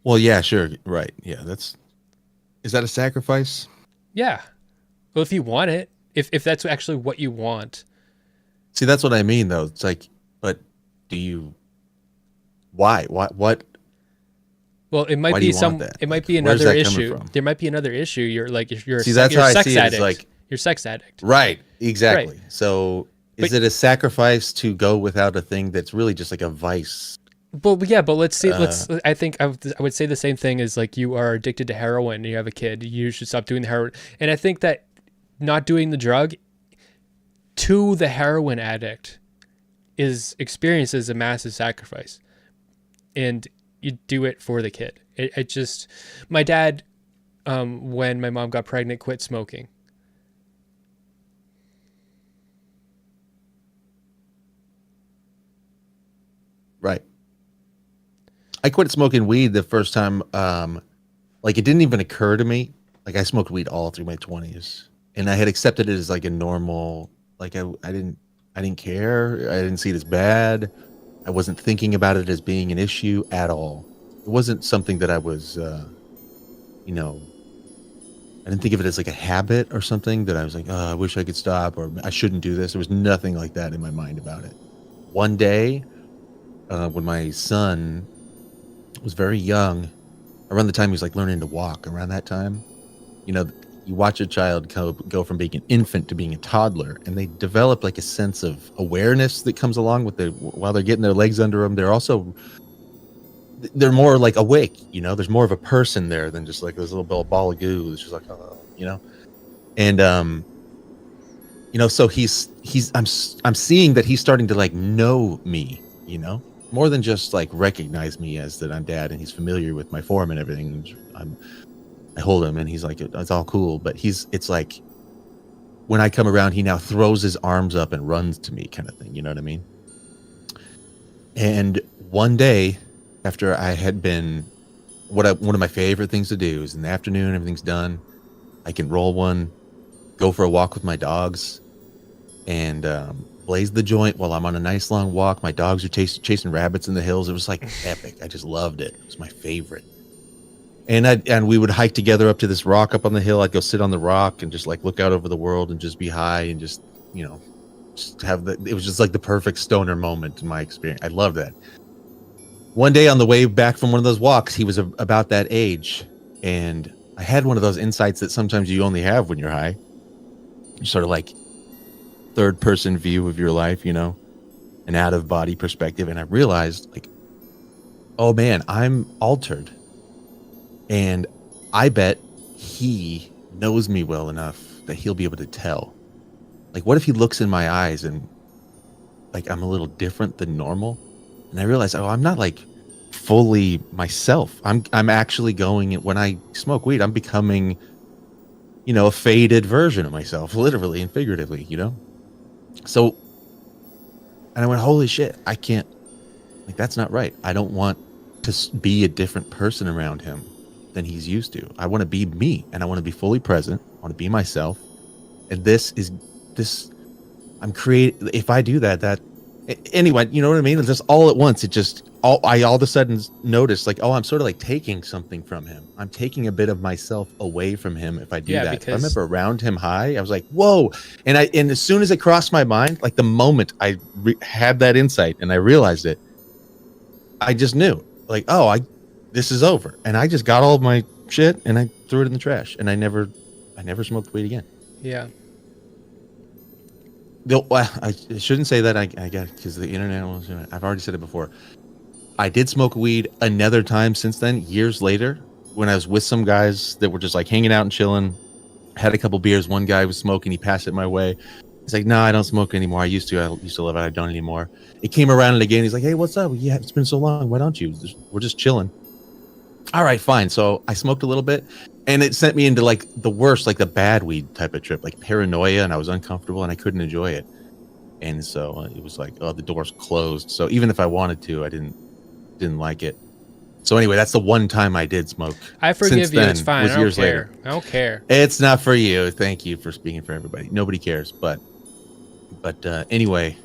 Well, yeah, sure. Right. Yeah. Is that a sacrifice? Yeah. Well, if you want it, if that's actually what you want. See, that's what I mean, though. It's like, but do you? Why? What? Well, it might be it might be another issue. There might be another issue. You're like, you're See, that's you're how a I sex see it. addict. It's like, you're a sex addict. right. Exactly. Right. So is it a sacrifice to go without a thing that's really just like a vice? But yeah, but let's see. I think I would say the same thing as like, you are addicted to heroin and you have a kid. You should stop doing the heroin. And I think that not doing the drug to the heroin addict experiences a massive sacrifice, and you do it for the kid. It just, my dad, when my mom got pregnant, quit smoking. Right. I quit smoking weed the first time. Like, it didn't even occur to me. Like, I smoked weed all through my 20s, and I had accepted it as like a normal. Like, I didn't care. I didn't see it as bad. I wasn't thinking about it as being an issue at all. It wasn't something that I was, you know, I didn't think of it as like a habit or something that I was like, oh, I wish I could stop, or I shouldn't do this. There was nothing like that in my mind about it. One day, when my son was very young, around the time he was like learning to walk, around that time, you know, you watch a child go from being an infant to being a toddler, and they develop like a sense of awareness that comes along with while they're getting their legs under them. They're more like awake, you know, there's more of a person there than just like this little ball of goo. It's just like, you know, and, you know, so I'm seeing that he's starting to like know me, you know, more than just like recognize me as that I'm dad, and he's familiar with my form and everything. I hold him and he's like, it's all cool. But it's like, when I come around, he now throws his arms up and runs to me, kind of thing. You know what I mean? And one day, after I had been, one of my favorite things to do is in the afternoon, everything's done, I can roll one, go for a walk with my dogs, and blaze the joint while I'm on a nice long walk. My dogs are chasing rabbits in the hills. It was like epic. I just loved it. It was my favorite. And we would hike together up to this rock up on the hill. I'd go sit on the rock and just like look out over the world and just be high and just, you know, just it was just like the perfect stoner moment in my experience. I loved that. One day on the way back from one of those walks, he was about that age, and I had one of those insights that sometimes you only have when you're high. You're sort of like third person view of your life, you know, an out of body perspective. And I realized, like, oh man, I'm altered. And I bet he knows me well enough that he'll be able to tell. Like, what if he looks in my eyes and like I'm a little different than normal? And I realized, oh, I'm not like fully myself. I'm actually going, when I smoke weed, I'm becoming, you know, a faded version of myself, literally and figuratively, you know? So, and I went, holy shit, I can't, like, that's not right. I don't want to be a different person around him than he's used to. I want to be me, and I want to be fully present. I want to be myself. And if I do that, anyway, you know what I mean? It's just all at once. I all of a sudden noticed like, oh, I'm sort of like taking something from him. I'm taking a bit of myself away from him if I do that. If I'm ever around him high, I was like, whoa. And as soon as it crossed my mind, like the moment I had that insight and I realized it, I just knew like, oh, this is over. And I just got all of my shit and I threw it in the trash, and I never smoked weed again. Yeah. I shouldn't say that. I guess because the internet was. I've already said it before. I did smoke weed another time since then, years later, when I was with some guys that were just like hanging out and chilling. Had a couple beers. One guy was smoking. He passed it my way. He's like, "No, I don't smoke anymore. I used to love it. I don't anymore." It came around and again. He's like, "Hey, what's up? Yeah, it's been so long. Why don't you? We're just chilling." All right, fine. So I smoked a little bit, and it sent me into like the worst, like the bad weed type of trip, like paranoia, and I was uncomfortable and I couldn't enjoy it. And so it was like, oh, the door's closed. So even if I wanted to, I didn't like it. So anyway, that's the one time I did smoke. I forgive you. It's fine. I don't care. I don't care. It's not for you. Thank you for speaking for everybody. Nobody cares. But anyway,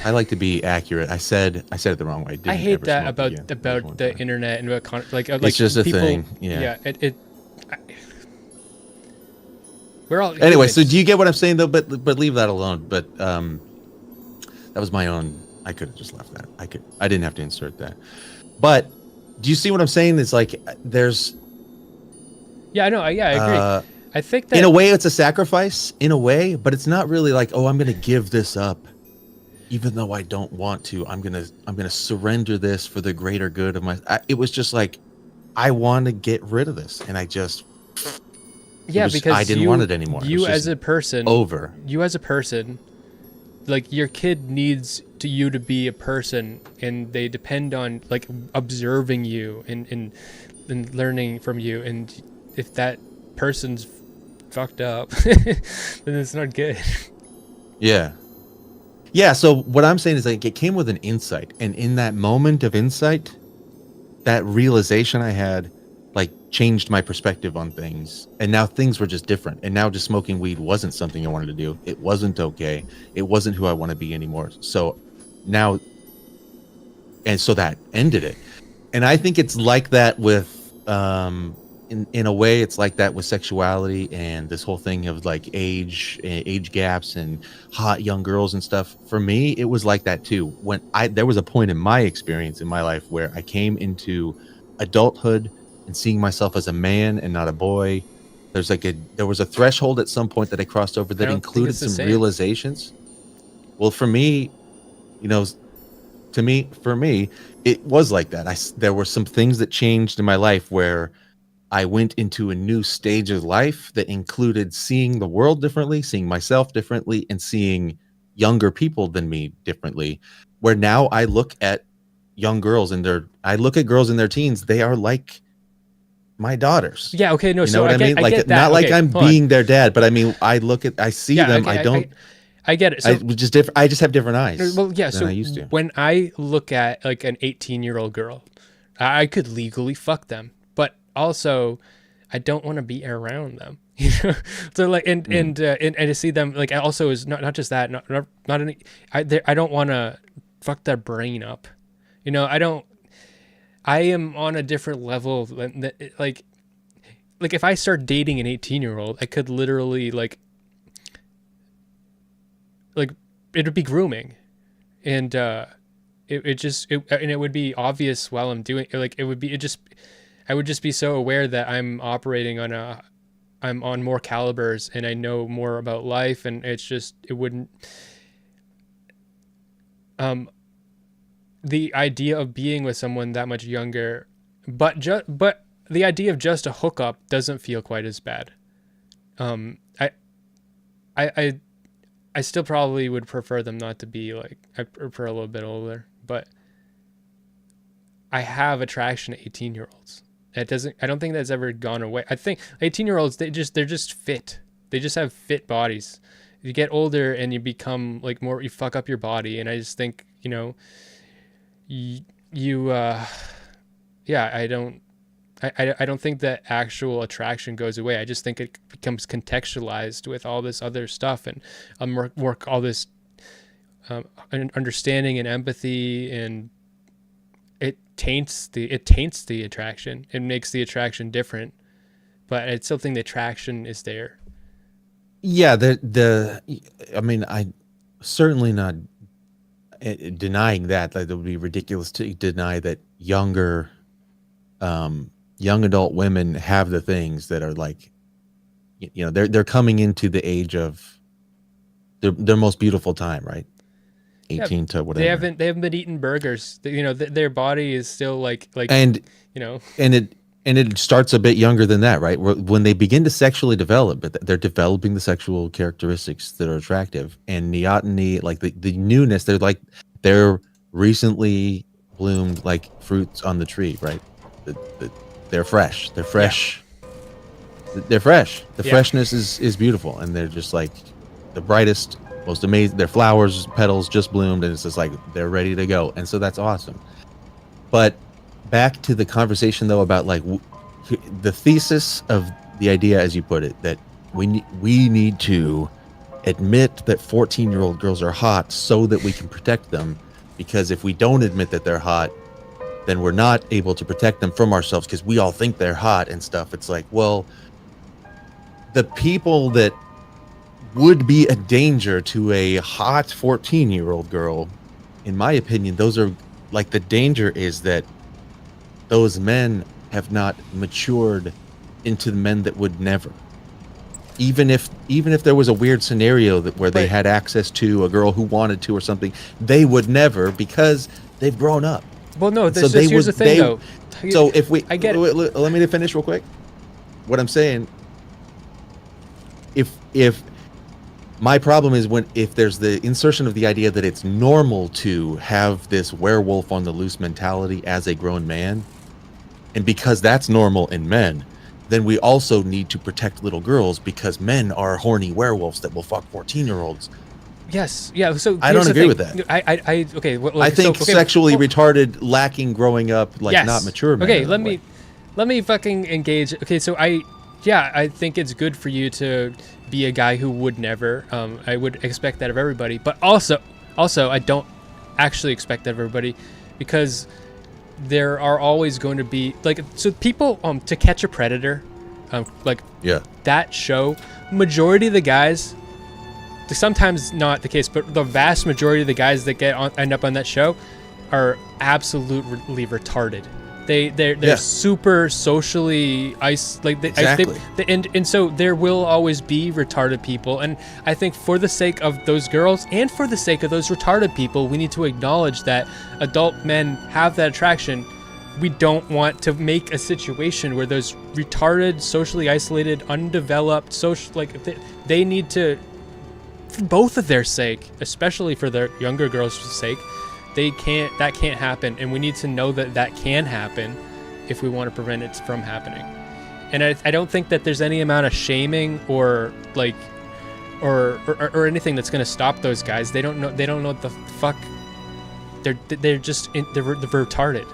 I like to be accurate. I said it the wrong way. I hate that about the internet and about it's just a thing. Yeah. We're all anyway. So do you get what I'm saying though? But leave that alone. But that was my own. I could have just left that. I didn't have to insert that. But do you see what I'm saying? It's like there's. Yeah, I know. Yeah, I agree. I think that in a way it's a sacrifice, in a way, but it's not really like, oh, I'm going to give this up, even though I don't want to. I'm gonna surrender this for the greater good of my. It was just like, I want to get rid of this, and I just. Because I didn't want it anymore. You as a person, over. You as a person, like your kid needs you to be a person, and they depend on like observing you and learning from you. And if that person's fucked up, then it's not good. Yeah. Yeah. So what I'm saying is like it came with an insight, and in that moment of insight, that realization I had, like changed my perspective on things, and now things were just different. And now just smoking weed wasn't something I wanted to do. It wasn't okay. It wasn't who I want to be anymore. So now, and so that ended it. And I think it's like that with, in a way, it's like that with sexuality and this whole thing of like age gaps and hot young girls and stuff. For me, it was like that too. When there was a point in my experience in my life where I came into adulthood and seeing myself as a man and not a boy. There was a threshold at some point that I crossed over that included some realizations. Well, for me, for me, it was like that. There were some things that changed in my life where I went into a new stage of life that included seeing the world differently, seeing myself differently, and seeing younger people than me differently. Where now I look at young girls I look at girls in their teens, they are like my daughters. Yeah. Okay. No. You know what I mean? Like, get that. not like okay, I'm being their dad, but I mean, I see them. Okay, I get it. So, I just have different eyes. Well, yeah. So I used to. When I look at like an 18-year-old girl, I could legally fuck them, but also I don't want to be around them. So like, and to see them like, also is not just that, not any. I don't want to fuck their brain up. I am on a different level than like if I start dating an 18-year-old, I could literally like it would be grooming, and it would be obvious while I'm doing like I would just be so aware that I'm operating I'm on more calibers and I know more about life, and it wouldn't the idea of being with someone that much younger, but the idea of just a hookup doesn't feel quite as bad. I still probably would prefer them not to be like, I prefer a little bit older, but I have attraction to 18-year-olds. I don't think that's ever gone away. I think 18-year-olds, they're just fit. They just have fit bodies. You get older and you become like you fuck up your body. And I just think, I don't think that actual attraction goes away. I just think it becomes contextualized with all this other stuff and work all this understanding and empathy and it taints the attraction. It makes the attraction different, but it's something the attraction is there. Yeah, I mean, I certainly not denying that. Like, it would be ridiculous to deny that young adult women have the things that are like, you know, they're coming into the age of their most beautiful time, right? 18 to whatever. They haven't been eating burgers. You know, their body is still like, and you know, and it starts a bit younger than that, right? When they begin to sexually develop, but they're developing the sexual characteristics that are attractive, and neoteny, like the newness, they're recently bloomed like fruits on the tree, right? They're fresh. They're fresh. Yeah. They're fresh. The freshness is beautiful, and they're just like the brightest, most amazing. Their flowers, petals just bloomed, and it's just like they're ready to go, and so that's awesome. But back to the conversation though about like the thesis of the idea, as you put it, that we need to admit that 14-year-old girls are hot so that we can protect them, because if we don't admit that they're hot, then we're not able to protect them from ourselves because we all think they're hot and stuff. It's like, well, the people that would be a danger to a hot 14-year-old girl, in my opinion, those are like, the danger is that those men have not matured into the men that would never. Even if there was a weird scenario where they had access to a girl who wanted to or something, they would never, because they've grown up. Well, no, So here's the thing, though. So if we, I get it. Let me finish real quick. What I'm saying, if my problem is if there's the insertion of the idea that it's normal to have this werewolf on the loose mentality as a grown man, and because that's normal in men, then we also need to protect little girls because men are horny werewolves that will fuck 14-year-olds. Yes, yeah. So I don't agree with that. I okay. Well, I think sexually retarded, lacking growing up, like, yes. not mature men. Okay, let me fucking engage. Okay, so I think it's good for you to be a guy who would never. I would expect that of everybody, but also I don't actually expect that of everybody, because there are always going to be people To Catch a Predator, that show. Majority of the guys, sometimes not the case, but the vast majority of the guys that end up on that show are absolutely retarded. They're super socially isolated. Exactly. And so there will always be retarded people. And I think for the sake of those girls and for the sake of those retarded people, we need to acknowledge that adult men have that attraction. We don't want to make a situation where those retarded, socially isolated, undeveloped, they need to, for both of their sake, especially for their younger girls' sake, that can't happen, and we need to know that can happen if we want to prevent it from happening. And I don't think that there's any amount of shaming or anything that's going to stop those guys. They don't know what the fuck. They're retarded.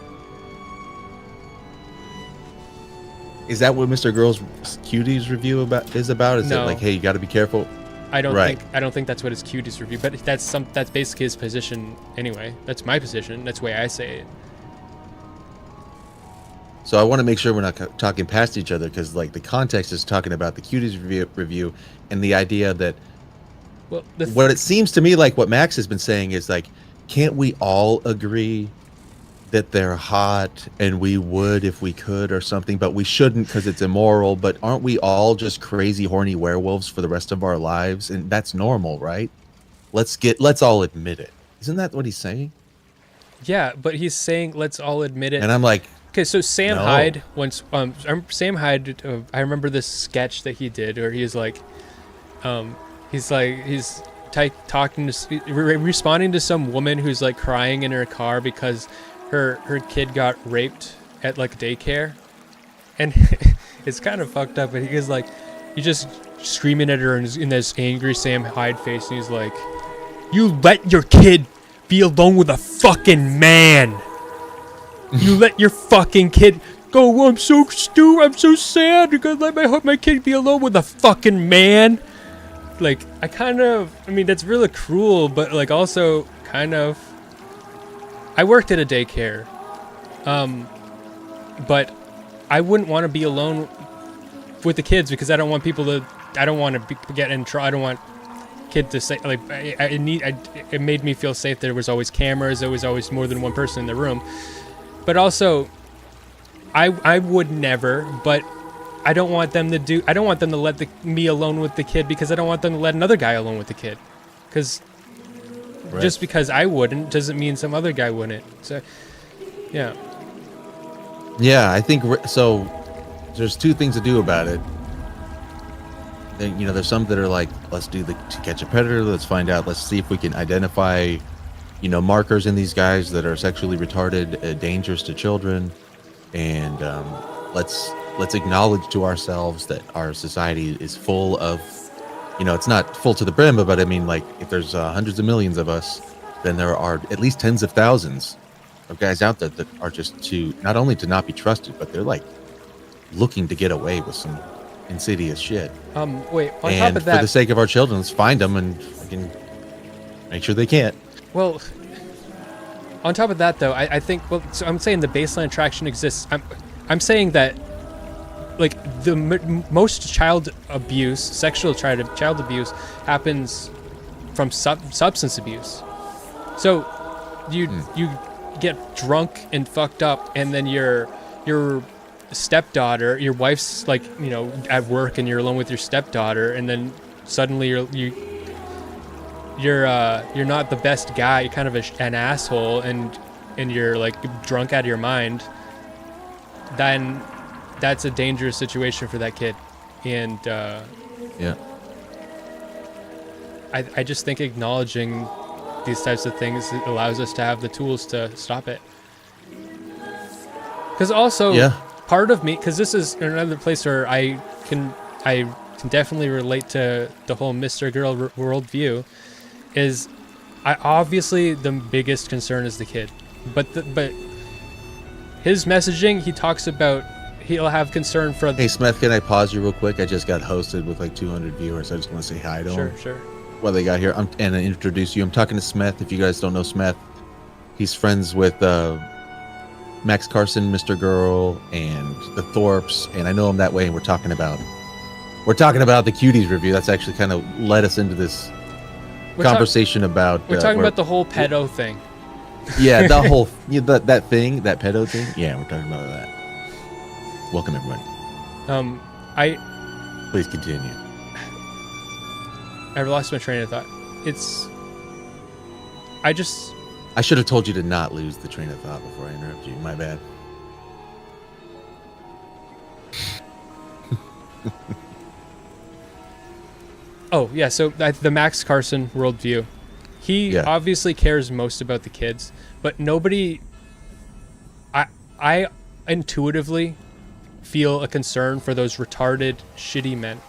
Is that what Mr. Girl's Cuties review is about? Is No. it like, hey, you got to be careful? I don't think that's what his cuties review, but that's basically his position anyway. That's my position. That's the way I say it. So I want to make sure we're not talking past each other, because like the context is talking about the Cuties review and the idea that what it seems to me like what Max has been saying is like, can't we all agree that they're hot and we would if we could or something, but we shouldn't because it's immoral? But aren't we all just crazy horny werewolves for the rest of our lives? And that's normal, right? Let's all admit it. Isn't that what he's saying? Yeah, but he's saying let's all admit it. And I'm like, okay, so Sam no. Hyde once Sam Hyde I remember this sketch that he did where he's responding to some woman who's like crying in her car because her kid got raped at like daycare, and it's kind of fucked up. But he is like, he's just screaming at her in this angry Sam Hyde face, and he's like, "You let your kid be alone with a fucking man. You let your fucking kid go. Oh, I'm so stupid. I'm so sad because I let my kid be alone with a fucking man." Like, I mean, that's really cruel, but like also kind of. I worked at a daycare, But I wouldn't want to be alone with the kids because I don't want people to. I don't want to get in trouble. I don't want kid to say like. It made me feel safe. There was always cameras. There was always more than one person in the room. But also, I would never. But I don't want them to do. I don't want them to let me alone with the kid because I don't want them to let another guy alone with the kid. Because just because I wouldn't doesn't mean some other guy wouldn't. So, yeah. Yeah, I think so. There's two things to do about it. And, there's some that are like, let's do to catch a predator. Let's find out. Let's see if we can identify, markers in these guys that are sexually retarded, dangerous to children, and let's acknowledge to ourselves that our society is full of, it's not full to the brim, but I mean, like, if there's hundreds of millions of us, then there are at least tens of thousands of guys out there that are just not only to not be trusted, but they're like looking to get away with some insidious shit. Wait, on and top of that, for the sake of our children, let's find them and fucking make sure they can't. Well, on top of that, though, I think, so I'm saying the baseline attraction exists. I'm saying that, like, the most child abuse, sexual child abuse, happens from substance abuse. So, you get drunk and fucked up, and then your stepdaughter, your wife's like, at work, and you're alone with your stepdaughter, and then suddenly you're not the best guy. You're kind of an asshole, and you're like drunk out of your mind. Then that's a dangerous situation for that kid, and yeah. I just think acknowledging these types of things allows us to have the tools to stop it. Because also, part of me, because this is another place where I can definitely relate to the whole Mr. Girl worldview, is obviously the biggest concern is the kid, but his messaging, he talks about he'll have concern for. Hey Smeth, can I pause you real quick? I just got hosted with like 200 viewers. I just want to say hi to them. Sure. While they got here, and introduce you. I'm talking to Smeth. If you guys don't know Smeth, he's friends with Max Carson, Mr. Girl, and the Thorpes, and I know him that way. And we're talking about the Cuties review. That's actually kind of led us into this conversation about. We're talking about the whole pedo thing. Yeah, the whole that pedo thing. Yeah, we're talking about that. Welcome everybody. Please continue. I lost my train of thought. I should have told you to not lose the train of thought before I interrupt you. My bad. Oh, yeah, so the Max Carson worldview. He obviously cares most about the kids, but nobody... I intuitively feel a concern for those retarded, shitty men.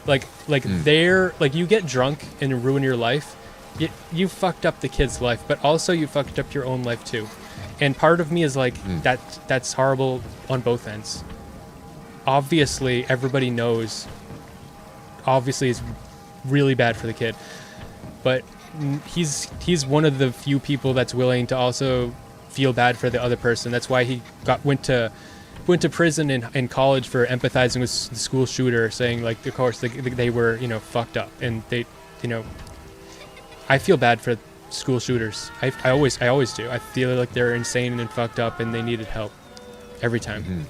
They're... Like, you get drunk and ruin your life. You fucked up the kid's life, but also you fucked up your own life too. And part of me is like, that's horrible on both ends. Obviously, everybody knows. Obviously, it's really bad for the kid. But he's one of the few people that's willing to also feel bad for the other person. That's why he went to prison in college for empathizing with the school shooter, saying like, of course they were fucked up, and they I feel bad for school shooters. I always do. I feel like they're insane and fucked up, and they needed help every time. Mm-hmm.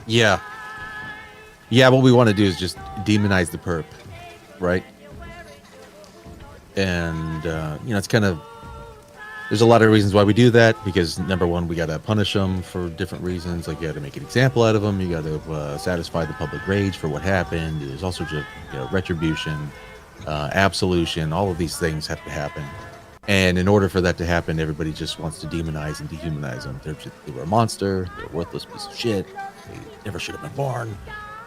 Yeah. What we want to do is just demonize the perp, right? And it's kind of, there's a lot of reasons why we do that, because number one, we got to punish them for different reasons. Like, you got to make an example out of them. You got to satisfy the public rage for what happened. There's all sorts of retribution, absolution. All of these things have to happen. And in order for that to happen, everybody just wants to demonize and dehumanize them. They were a monster. They're a worthless piece of shit. They never should have been born.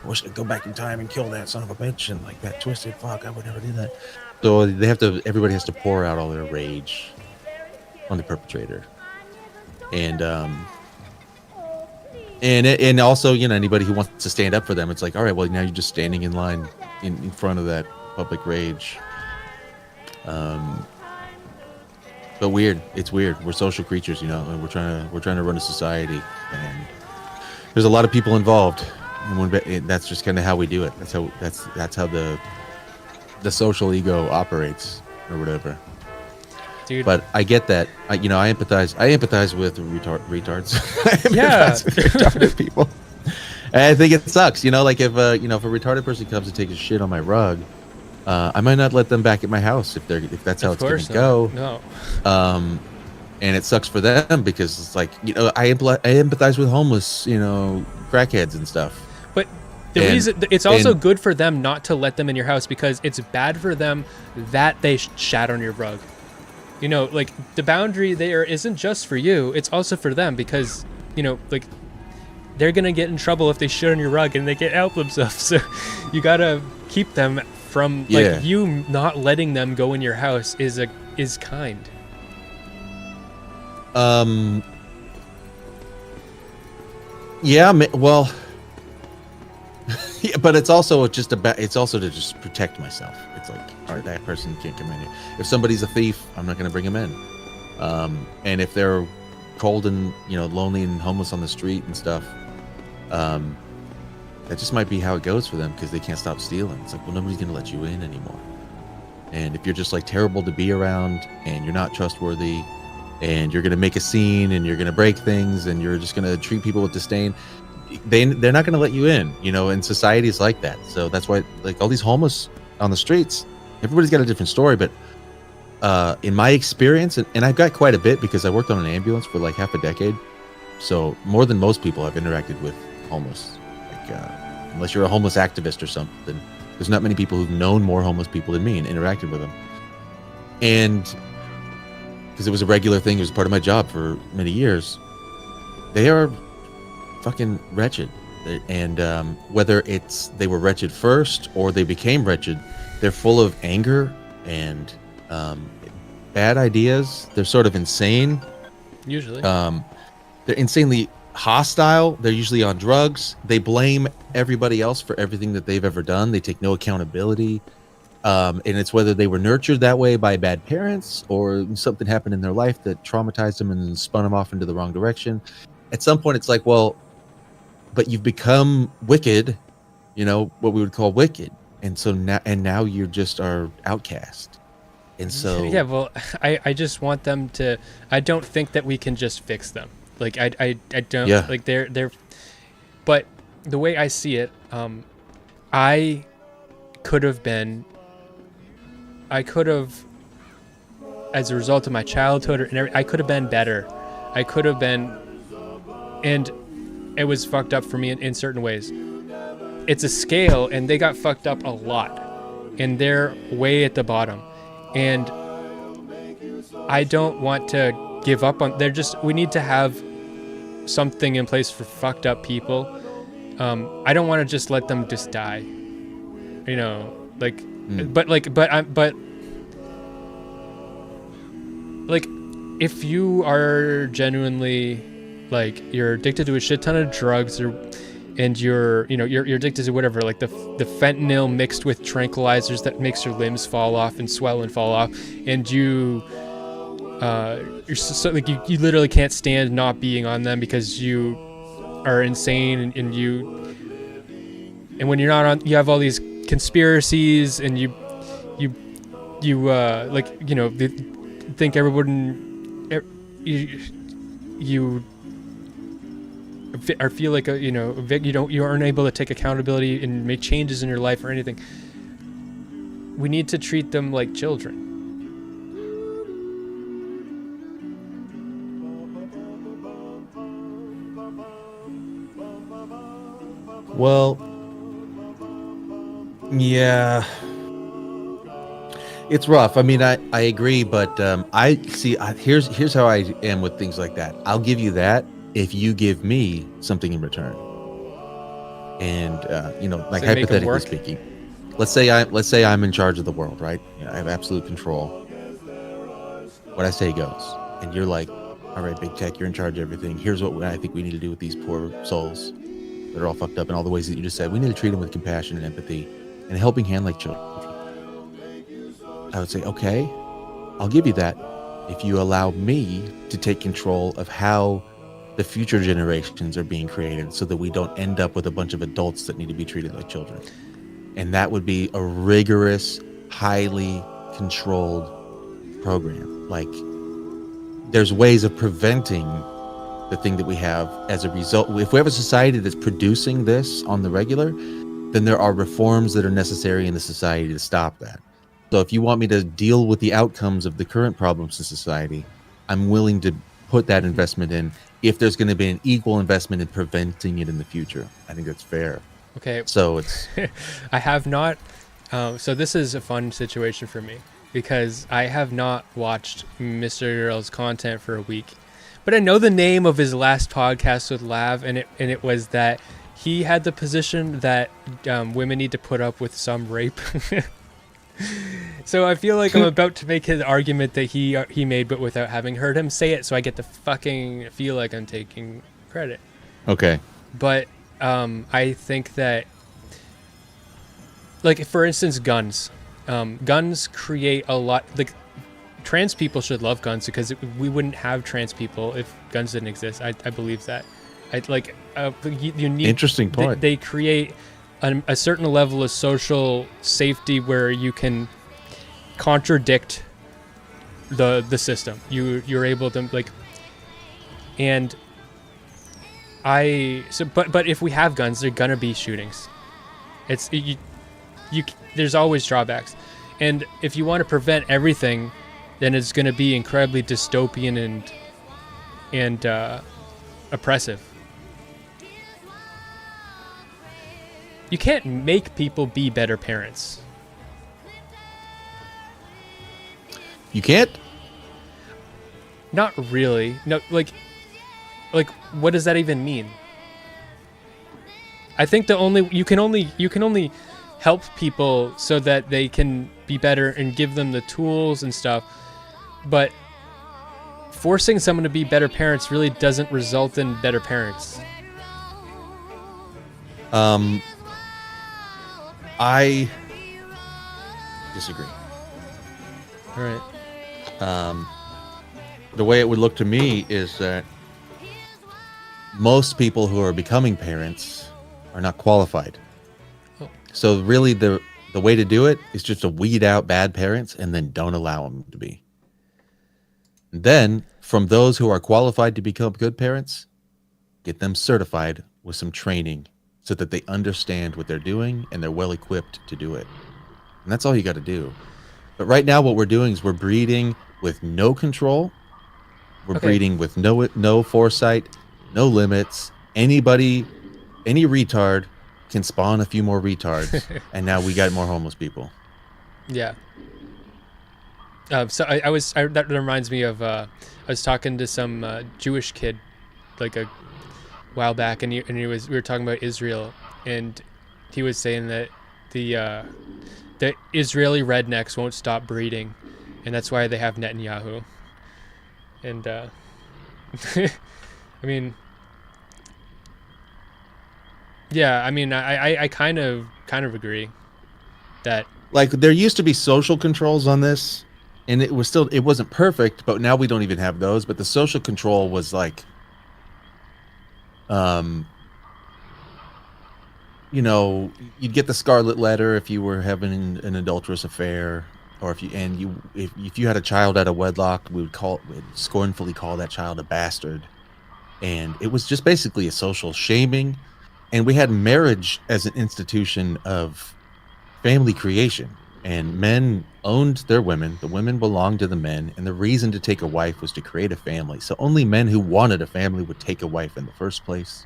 I wish I'd go back in time and kill that son of a bitch, and like that twisted fuck, I would never do that. So everybody has to pour out all their rage on the perpetrator. And also, anybody who wants to stand up for them, it's like, all right, well, now you're just standing in line in front of that public rage. But weird. It's weird. We're social creatures, you know, and we're trying to run a society, and there's a lot of people involved, and that's just kind of how we do it. That's how the social ego operates, or whatever. Dude. But I get that. I empathize with retards. I empathize Yeah. with retarded people. And I think it sucks. You know, like if a retarded person comes and takes a shit on my rug, I might not let them back at my house if that's how it's going to go. No. And it sucks for them because it's like, you know, I empathize with homeless, you know, crackheads and stuff. But the reason it's also good for them not to let them in your house, because it's bad for them that they shat on your rug. You know, like the boundary there isn't just for you, it's also for them, because, you know, like they're going to get in trouble if they shit on your rug and they can't help themselves. So you got to keep them from, like, you not letting them go in your house is kind. Yeah, well, yeah, but it's also to just protect myself. It's like, all right, that person can't come in here. If somebody's a thief, I'm not going to bring them in. And if they're cold and, you know, lonely and homeless on the street and stuff, that just might be how it goes for them, because they can't stop stealing. It's like, well, nobody's going to let you in anymore. And if you're just like terrible to be around, and you're not trustworthy, and you're going to make a scene, and you're going to break things, and you're just going to treat people with disdain, they're not going to let you in, you know, and society's like that. So that's why, like, all these homeless on the streets, everybody's got a different story, but in my experience, and I've got quite a bit because I worked on an ambulance for like half a decade, so more than most people I've interacted with homeless. Like, unless you're a homeless activist or something, there's not many people who've known more homeless people than me and interacted with them. And because it was a regular thing, it was part of my job for many years, they are fucking wretched. And whether it's they were wretched first or they became wretched, they're full of anger and bad ideas. They're sort of insane. Usually. They're insanely hostile. They're usually on drugs. They blame everybody else for everything that they've ever done. They take no accountability. And it's whether they were nurtured that way by bad parents or something happened in their life that traumatized them and spun them off into the wrong direction. At some point, it's like, well, but you've become wicked, you know, what we would call wicked. And so now you just are outcast. And so yeah, well, I just want them to. I don't think that we can just fix them. Like I don't. Yeah. Like they're. But the way I see it, I could have, as a result of my childhood and everything, I could have been better. I could have been, and it was fucked up for me in certain ways. It's a scale, and they got fucked up a lot, and they're way at the bottom. And I don't want to give up on. We need to have something in place for fucked up people. I don't want to just let them just die. You know, like, but if you are genuinely, like, you're addicted to a shit ton of drugs, and you're addicted to whatever, like the fentanyl mixed with tranquilizers that makes your limbs fall off and swell and fall off, and you're so, like, you literally can't stand not being on them because you are insane, and when you're not on, you have all these conspiracies, and you like, you know, they think everyone, you or feel like you aren't able to take accountability and make changes in your life or anything. We need to treat them like children. Well, yeah, it's rough. I mean, I agree, but I see. Here's how I am with things like that. I'll give you that if you give me something in return. And you know, like, so hypothetically speaking, let's say I'm in charge of the world, right? I have absolute control. What I say goes, and you're like, all right, Big Tech, you're in charge of everything. Here's what I think we need to do with these poor souls that are all fucked up in all the ways that you just said. We need to treat them with compassion and empathy and a helping hand like children. I would say, okay, I'll give you that, if you allow me to take control of how the future generations are being created so that we don't end up with a bunch of adults that need to be treated like children. And that would be a rigorous, highly controlled program. Like, there's ways of preventing the thing that we have as a result. If we have a society that's producing this on the regular, then there are reforms that are necessary in the society to stop that. So if you want me to deal with the outcomes of the current problems in society, I'm willing to put that investment in if there's going to be an equal investment in preventing it in the future. I think that's fair. Okay. So it's... I have not... so this is a fun situation for me because I have not watched Mr. Girl's content for a week. But I know the name of his last podcast with Lav, and it was that he had the position that women need to put up with some rape. So I feel like I'm about to make his argument that he made, but without having heard him say it, so I get to fucking feel like I'm taking credit. Okay. But I think that, like, for instance, guns. Guns create a lot... Like, trans people should love guns because we wouldn't have trans people if guns didn't exist. I believe that. You need... Interesting point. They create a certain level of social safety where you can contradict the system. You're able to, like... And... But if we have guns, there are gonna be shootings. There's always drawbacks, and if you want to prevent everything, then it's gonna be incredibly dystopian and oppressive. You can't make people be better parents. You can't? Not really. No, like, what does that even mean? I think you can only help people so that they can be better and give them the tools and stuff. But forcing someone to be better parents really doesn't result in better parents. I disagree. All right. The way it would look to me is that most people who are becoming parents are not qualified. Oh. So really the way to do it is just to weed out bad parents and then don't allow them to be. And then from those who are qualified to become good parents, get them certified with some training so that they understand what they're doing and they're well equipped to do it. And that's all you got to do. But right now what we're doing is we're breeding with no control. We're breeding with no foresight, no limits. Any retard can spawn a few more retards, and now we got more homeless people. Yeah. So that reminds me of I was talking to some Jewish kid like a while back, and we were talking about Israel, and he was saying that the Israeli rednecks won't stop breeding, and that's why they have Netanyahu. And I mean, yeah, I mean, I kind of agree that, like, there used to be social controls on this, and it wasn't perfect, but now we don't even have those. But the social control was like, you know, you'd get the scarlet letter if you were having an adulterous affair, or if you had a child out of wedlock, we'd scornfully call that child a bastard. And it was just basically a social shaming. And we had marriage as an institution of family creation, and men owned their women. The women belonged to the men, and the reason to take a wife was to create a family. So only men who wanted a family would take a wife in the first place.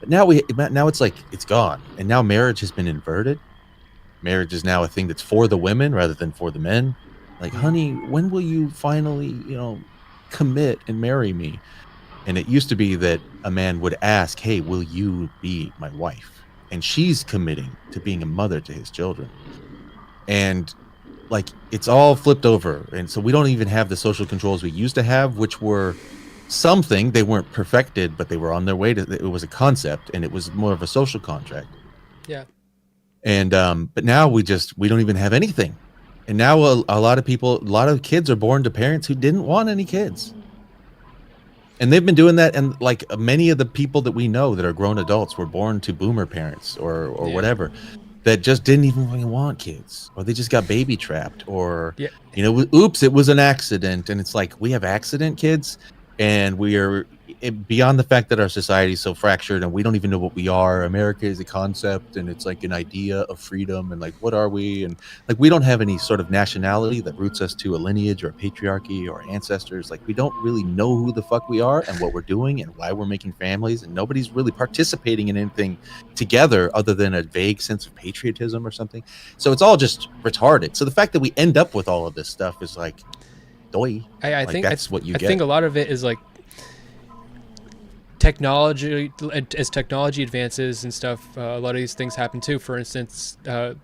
But now it's like it's gone, and now marriage has been inverted. Marriage is now a thing that's for the women rather than for the men. Like, honey, when will you finally, commit and marry me? And it used to be that a man would ask, hey, will you be my wife? And she's committing to being a mother to his children. And like, it's all flipped over. And so we don't even have the social controls we used to have, which were something. They weren't perfected, but they were on their way to, it was a concept, and it was more of a social contract. yeah. And but now we don't even have anything. And now a lot of kids are born to parents who didn't want any kids. And they've been doing that, and like many of the people that we know that are grown adults were born to boomer parents or whatever, that just didn't even fucking want kids, or they just got baby trapped, or you know, oops, it was an accident. And it's like, we have accident kids, and we are beyond the fact that our society is so fractured and we don't even know what we are. America is a concept, and it's like an idea of freedom, and like, what are we? And like, we don't have any sort of nationality that roots us to a lineage or a patriarchy or ancestors. Like, we don't really know who the fuck we are and what we're doing and why we're making families, and nobody's really participating in anything together other than a vague sense of patriotism or something. So it's all just retarded. So the fact that we end up with all of this stuff is like, doy. I like, think that's what you get. I think a lot of it is like technology. As technology advances and stuff, a lot of these things happen too. For instance, our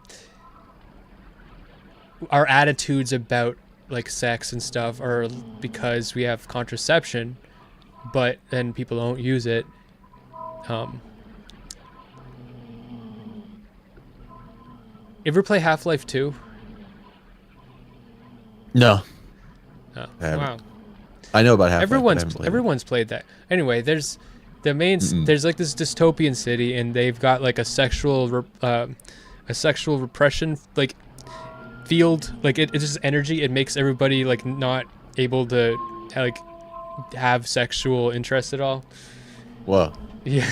attitudes about like sex and stuff are because we have contraception, but then people don't use it. Ever play Half-Life 2? No. Oh, I wow. I know about Half-Life. Everyone's played that. Anyway, there's the main. There's like this dystopian city, and they've got like a sexual repression like field. Like it's just energy. It makes everybody like not able to like have sexual interest at all. Whoa. Yeah.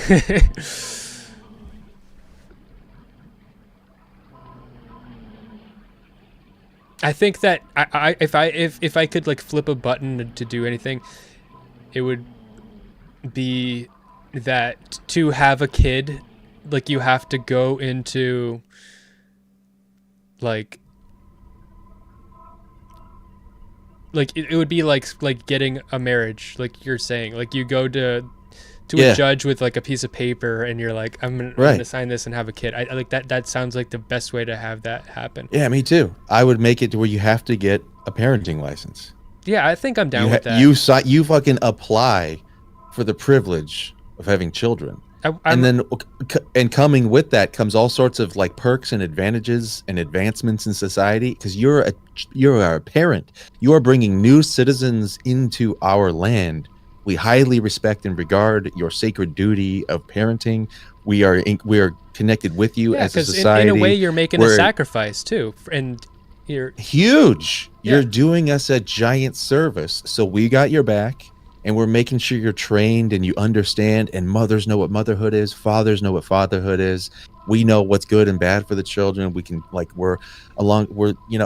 I think that if I could like flip a button to do anything, it would be that to have a kid, like you have to go into like it would be like getting a marriage, like you're saying, like you go to a judge with like a piece of paper and you're like, I'm gonna sign this and have a kid. I like that sounds like the best way to have that happen. Yeah, me too. I would make it to where you have to get a parenting license. Yeah, I think I'm down with that. You fucking apply for the privilege of having children. And coming with that comes all sorts of like perks and advantages and advancements in society, because you're a parent. You are bringing new citizens into our land. We highly respect and regard your sacred duty of parenting. We are connected with you as a society. In a way, you're making a sacrifice too, and you're huge. Yeah. You're doing us a giant service. So we got your back, and we're making sure you're trained and you understand. And mothers know what motherhood is. Fathers know what fatherhood is. We know what's good and bad for the children. We can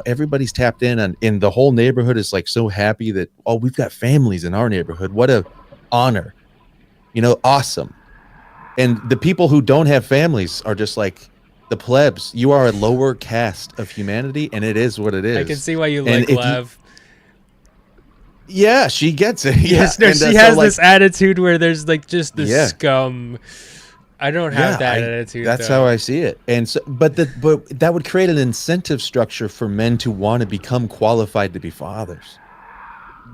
everybody's tapped in, and the whole neighborhood is like so happy that, oh, we've got families in our neighborhood. What a honor, awesome. And the people who don't have families are just like the plebs. You are a lower caste of humanity, and it is what it is. I can see why you like Lev. Yeah, she gets it. Yes, no, she has this attitude where there's like just this scum. I don't have that attitude. That's how I see it. And so, but that would create an incentive structure for men to want to become qualified to be fathers.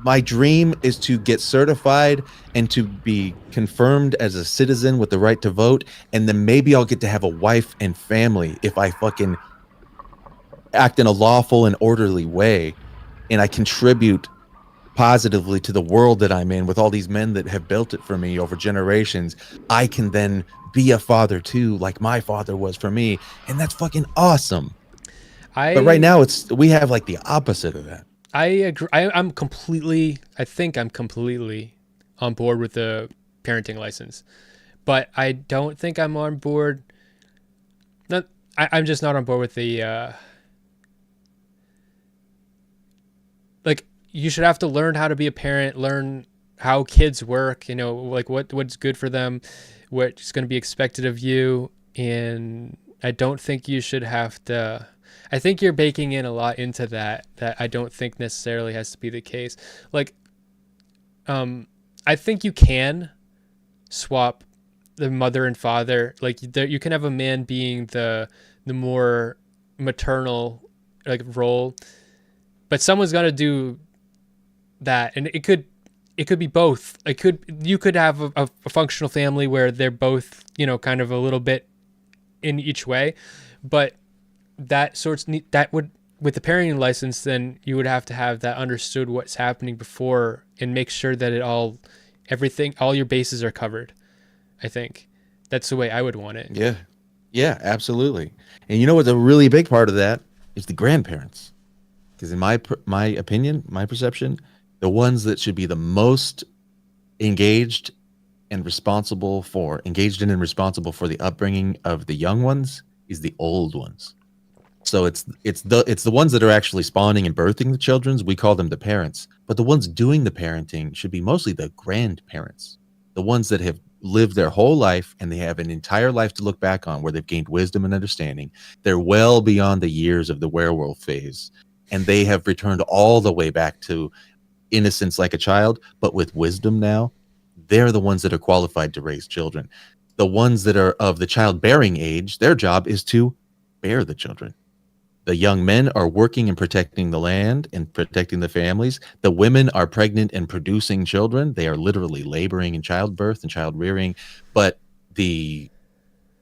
My dream is to get certified and to be confirmed as a citizen with the right to vote, and then maybe I'll get to have a wife and family if I fucking act in a lawful and orderly way, and I contribute positively to the world that I'm in with all these men that have built it for me over generations. I can then be a father too, like my father was for me, and that's fucking awesome. But right now we have like the opposite of that. I agree. I think I'm completely on board with the parenting license, but I don't think I'm on board. I'm just not on board with the like, you should have to learn how to be a parent, learn how kids work, like what's good for them, what's going to be expected of you. And I don't think you should have to, I think you're baking in a lot into that I don't think necessarily has to be the case. Like, I think you can swap the mother and father. Like, you can have a man being the more maternal like role, but someone's got to do that, and it could be both. You could have a functional family where they're both kind of a little bit in each way, but that would with the parenting license, then you would have to have that understood what's happening before and make sure that all your bases are covered. I think that's the way I would want it. Yeah. Yeah, absolutely. And you know what? A really big part of that is the grandparents. Because in my opinion, my perception, the ones that should be the most engaged in and responsible for the upbringing of the young ones is the old ones. So it's the ones that are actually spawning and birthing the children. We call them the parents, but the ones doing the parenting should be mostly the grandparents, the ones that have lived their whole life and they have an entire life to look back on where they've gained wisdom and understanding. They're well beyond the years of the werewolf phase, and they have returned all the way back to innocence like a child, but with wisdom now. They're the ones that are qualified to raise children. The ones that are of the childbearing age, their job is to bear the children. The young men are working and protecting the land and protecting the families. The women are pregnant and producing children. They are literally laboring in childbirth and child rearing. But the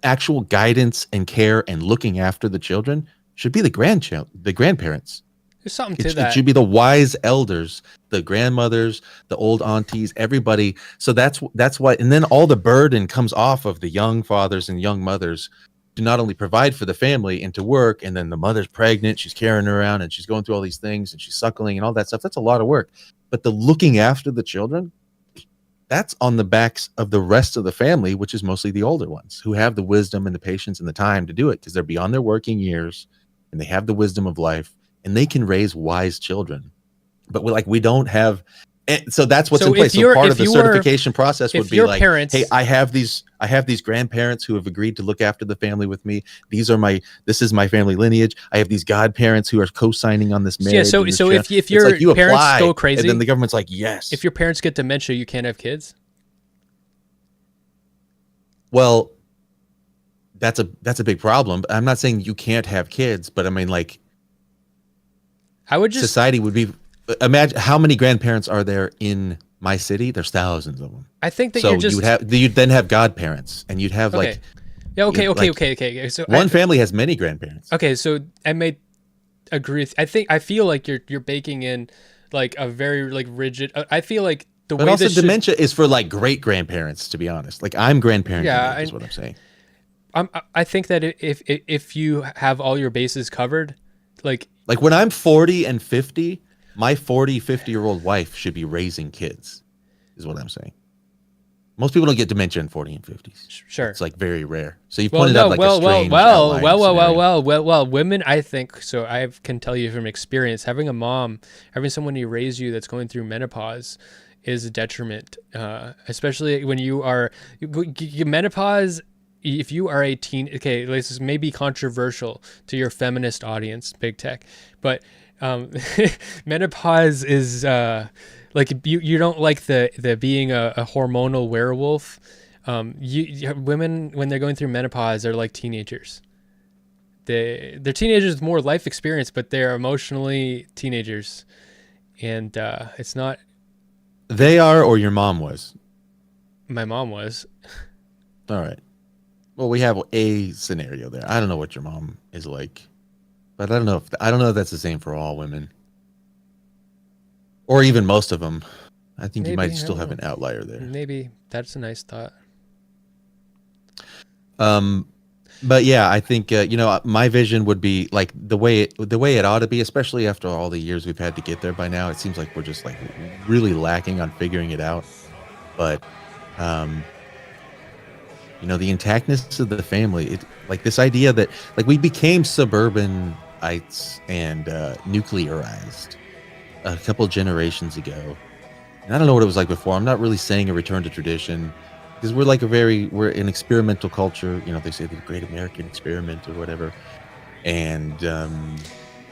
actual guidance and care and looking after the children should be the grandparents. There's something to that. It should be the wise elders, the grandmothers, the old aunties, everybody. So that's why. And then all the burden comes off of the young fathers and young mothers to not only provide for the family and to work, and then the mother's pregnant, she's carrying her around and she's going through all these things and she's suckling and all that stuff. That's a lot of work. But the looking after the children, that's on the backs of the rest of the family, which is mostly the older ones who have the wisdom and the patience and the time to do it because they're beyond their working years and they have the wisdom of life and they can raise wise children. But we don't have. And so that's what's in place. So part of the certification process would be like, parents, hey, I have these grandparents who have agreed to look after the family with me. This is my family lineage. I have these godparents who are co-signing on this marriage. Yeah. So if your like you parents apply, go crazy, and then the government's like, yes. If your parents get dementia, you can't have kids. Well, that's a big problem. I'm not saying you can't have kids, but I mean, like, I would just society would be. Imagine how many grandparents are there in my city? There's thousands of them. I think that you'd then have godparents, and you'd have okay. Okay. So one family has many grandparents. Okay, so I may agree. I feel like you're baking in like a very like rigid. I feel like the way. But also, dementia is for like great grandparents. To be honest, like I'm grandparent. Yeah, is what I'm saying. I think that if you have all your bases covered, like when I'm 40 and 50. My 50-year-old wife should be raising kids, is what I'm saying. Most people don't get dementia in 40 and 50s. Sure. It's like very rare. So you pointed out like a strange well, women, I think, so I can tell you from experience, having someone who raised you that's going through menopause is a detriment, especially when you are menopause. If you are a teen, okay, this may be controversial to your feminist audience, BigTech, but menopause is like you don't like the being a hormonal werewolf. Women when they're going through menopause are like teenagers. They're teenagers with more life experience, but they're emotionally teenagers, and it's not. They are, or your mom was. My mom was. All right. Well, we have a scenario there. I don't know what your mom is like. But I don't know if that's the same for all women, or even most of them. I think you might still have an outlier there. Maybe that's a nice thought. But yeah, I think my vision would be like the way it ought to be, especially after all the years we've had to get there. By now, it seems like we're just like really lacking on figuring it out. But the intactness of the family, like this idea that like we became suburbanites and nuclearized a couple generations ago. And I don't know what it was like before. I'm not really saying a return to tradition because we're an experimental culture. They say the great American experiment or whatever. And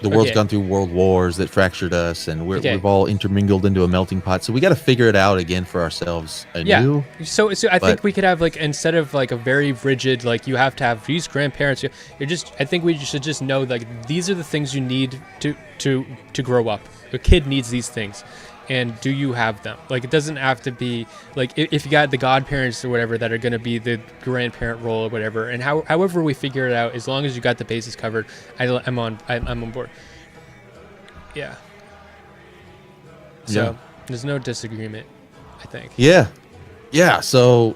the world's gone through world wars that fractured us, and we've all intermingled into a melting pot. So we got to figure it out again for ourselves anew. Yeah. So I think we could have like, instead of like a very rigid, like you have to have these grandparents. I think we should just know like these are the things you need to grow up. A kid needs these things. And do you have them? Like, it doesn't have to be like if you got the godparents or whatever that are going to be the grandparent role or whatever. And however we figure it out, as long as you got the bases covered, I'm on board. Yeah. So Yeah. there's no disagreement, I think. Yeah. So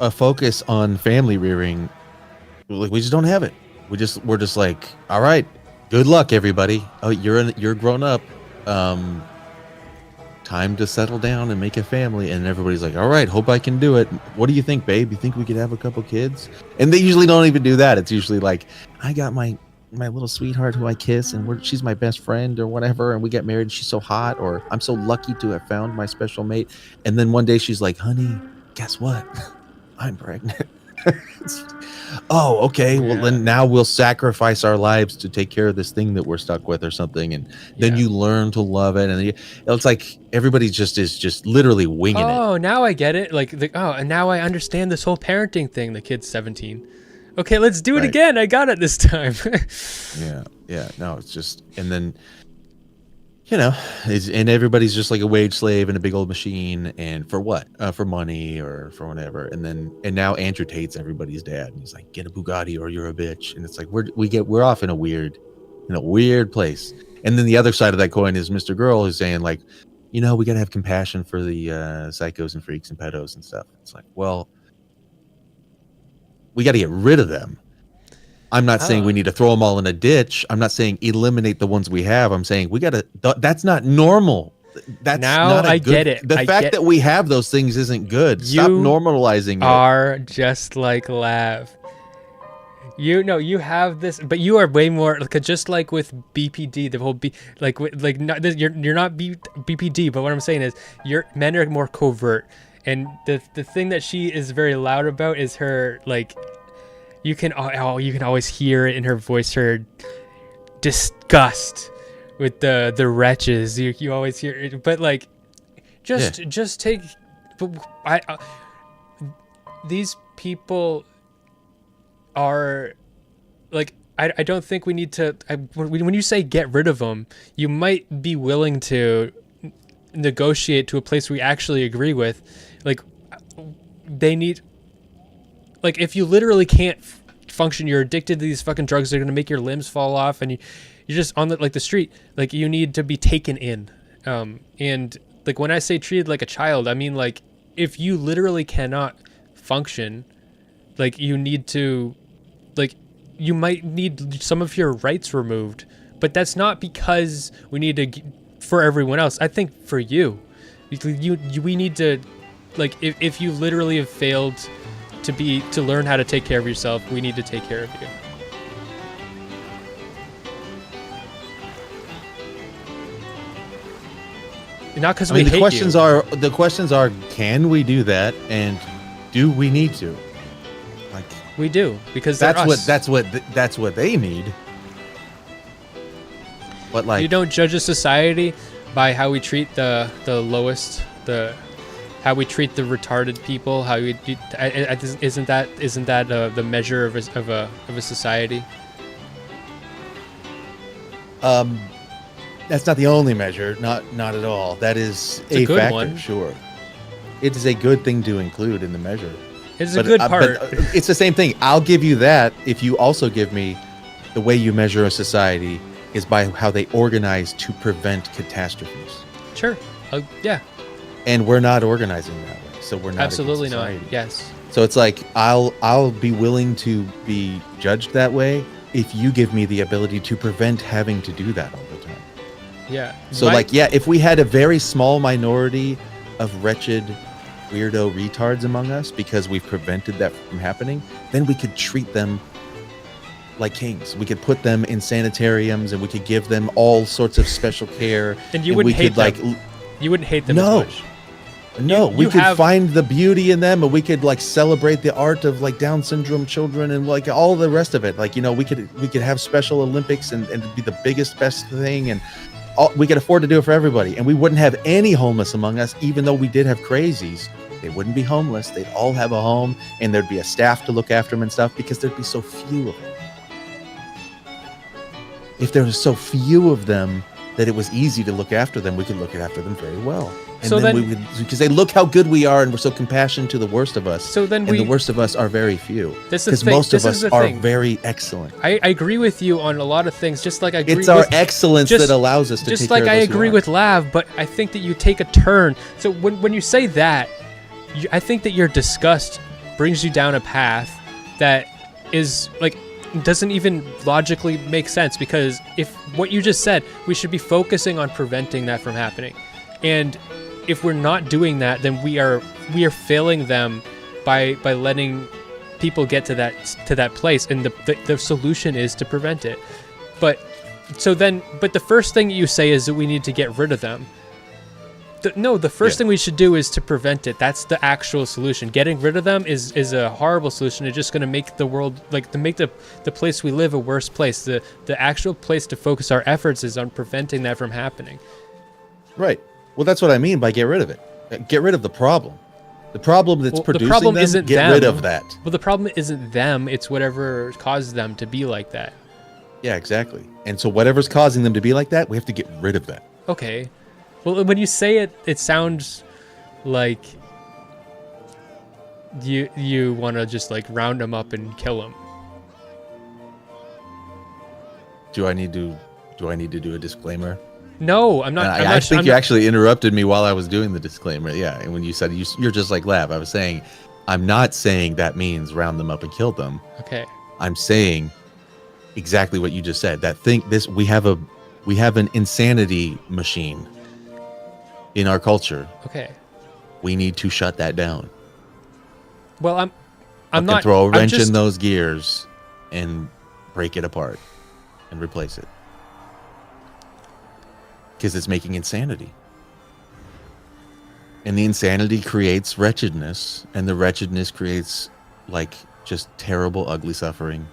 a focus on family rearing, like, we just don't have it. We're just like, all right, good luck, everybody. Oh, you're grown up. Time to settle down and make a family. And everybody's like, all right, hope I can do it. What do you think, babe? You think we could have a couple kids? And they usually don't even do that. It's usually like, I got my little sweetheart who I kiss, and she's my best friend or whatever, and we get married and she's so hot, or I'm so lucky to have found my special mate. And then one day she's like, honey, guess what? I'm pregnant. Oh, okay. Well, then now we'll sacrifice our lives to take care of this thing that we're stuck with or something. And then you learn to love it. And it's like everybody is just literally winging it. Oh, now I get it. And now I understand this whole parenting thing. The kid's 17. Okay, let's do it again. I got it this time. Yeah. No, it's just, and then, and everybody's just like a wage slave in a big old machine. And for what? For money or for whatever. And now Andrew Tate's everybody's dad. And he's like, get a Bugatti or you're a bitch. And it's like, we're off in a weird place. And then the other side of that coin is Mr. Girl, who's saying like, we got to have compassion for the psychos and freaks and pedos and stuff. It's like, well, we got to get rid of them. I'm not saying we need to throw them all in a ditch. I'm not saying eliminate the ones we have. I'm saying we got to. That's not normal. That's now not I get it. The fact that we have those things isn't good. Stop normalizing it. Are just like Lav. You have this, but you are way more just like with BPD. The whole you're not BPD, but what I'm saying is men are more covert. And the thing that she is very loud about is her, like, you can always hear it in her voice, her disgust with the wretches. You always hear it, but like, just take. But these people are like, I don't think we need to. When you say get rid of them, you might be willing to negotiate to a place we actually agree with. Like, they need, like, if you literally can't function, you're addicted to these fucking drugs, they're gonna make your limbs fall off, and you're just on the street, like, you need to be taken in. And like, when I say treated like a child, I mean, like, if you literally cannot function, like, you need to, like, you might need some of your rights removed, but that's not because we need to for everyone else. I think for you we need to, like, if you literally have failed to learn how to take care of yourself, we need to take care of you. Not because we hate you. The questions are, can we do that, and do we need to? Like, we do, because that's what they need. But like, you don't judge a society by how we treat the lowest, how we treat the retarded people. How we isn't that the measure of a society? That's not the only measure. Not at all. That is a good factor. one. Sure, it is a good thing to include in the measure. It's a good part. But it's the same thing. I'll give you that if you also give me the way you measure a society is by how they organize to prevent catastrophes. Sure. Yeah. And we're not organizing that way, so we're not. Absolutely not. Yes. So it's like I'll be willing to be judged that way if you give me the ability to prevent having to do that all the time. Yeah. So if we had a very small minority of wretched, weirdo retards among us because we've prevented that from happening, then we could treat them like kings. We could put them in sanitariums and we could give them all sorts of special care. And you wouldn't hate them. You wouldn't hate them as much. No, we could find the beauty in them, and we could like celebrate the art of like Down syndrome children and like all the rest of it. Like, we could have Special Olympics and it'd be the biggest, best thing, and we could afford to do it for everybody. And we wouldn't have any homeless among us, even though we did have crazies. They wouldn't be homeless. They'd all have a home, and there'd be a staff to look after them and stuff because there'd be so few of them. If there was so few of them, that it was easy to look after them, we could look after them very well. And So then- we would, because they look how good we are, and we're so compassionate to the worst of us. So then and the worst of us are very few. This is the because thing. most This of is us the are thing. very excellent. I agree with you on a lot of things, just like I agree It's our with, excellence just- that allows us to just take like care I of those who agree aren't. with Lav, but I think that you take a turn. So when you say that, I think that your disgust brings you down a path that is like doesn't even logically make sense, because if what you just said, we should be focusing on preventing that from happening, and if we're not doing that, then we are failing them by letting people get to that place, and the solution is to prevent it. But the first thing you say is that we need to get rid of them. The first thing we should do is to prevent it. That's the actual solution. Getting rid of them is a horrible solution. It's just going to make the world, like, to make the place we live a worse place. The actual place to focus our efforts is on preventing that from happening. Right. Well, that's what I mean by get rid of it. Get rid of the problem. The problem that's producing the problem them, isn't get them. rid of that. Well, the problem isn't them. It's whatever caused them to be like that. Yeah, exactly. And so whatever's causing them to be like that, we have to get rid of that. Okay. Well, when you say it, it sounds like you want to just like round them up and kill them. Do I need to do a disclaimer? No, I'm not. I think you actually interrupted me while I was doing the disclaimer. Yeah, and when you said you're just like Lav, I was saying, I'm not saying that means round them up and kill them. Okay. I'm saying exactly what you just said. We have an insanity machine in our culture. Okay. We need to shut that down. Well, I'm not throw a I'm wrench just- in those gears and break it apart and replace it. Because it's making insanity. And the insanity creates wretchedness, and the wretchedness creates like just terrible, ugly suffering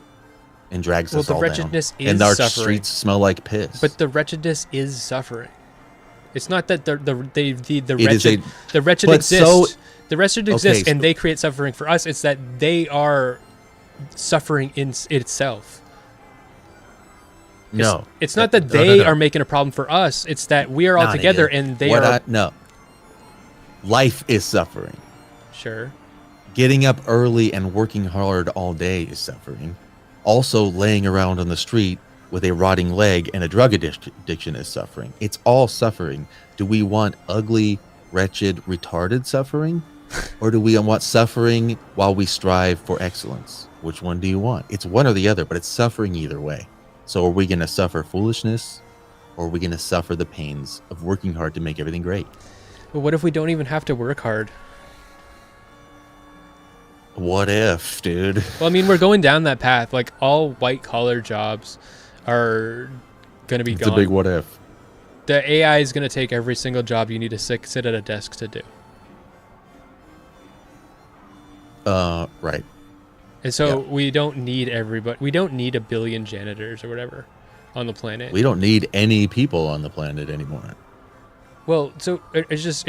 and drags us the all wretchedness down. is And our suffering. streets smell like piss. But the wretchedness is suffering. It's not that the It is wretched the wretched but exist. so- The wretched Okay, exist, and so- they create suffering for us. It's that they are suffering in itself. no. It's not that No, they no. are making a problem for us. It's that we are all Not together, it. and they What are no. Life is suffering. sure. Getting up early and working hard all day is suffering. Also, laying around on the street with a rotting leg and a drug addiction is suffering. It's all suffering. Do we want ugly, wretched, retarded suffering? Or do we want suffering while we strive for excellence? Which one do you want? It's one or the other, but it's suffering either way. So are we going to suffer foolishness, or are we going to suffer the pains of working hard to make everything great? But what if we don't even have to work hard? What if, dude? Well, I mean, we're going down that path. Like, all white-collar jobs are going to be It's gone. a big what if. The AI is going to take every single job you need to sit at a desk to do. Right. And so Yeah. we don't need everybody. We don't need 1 billion janitors or whatever on the planet. We don't need any people on the planet anymore. Well, so it's just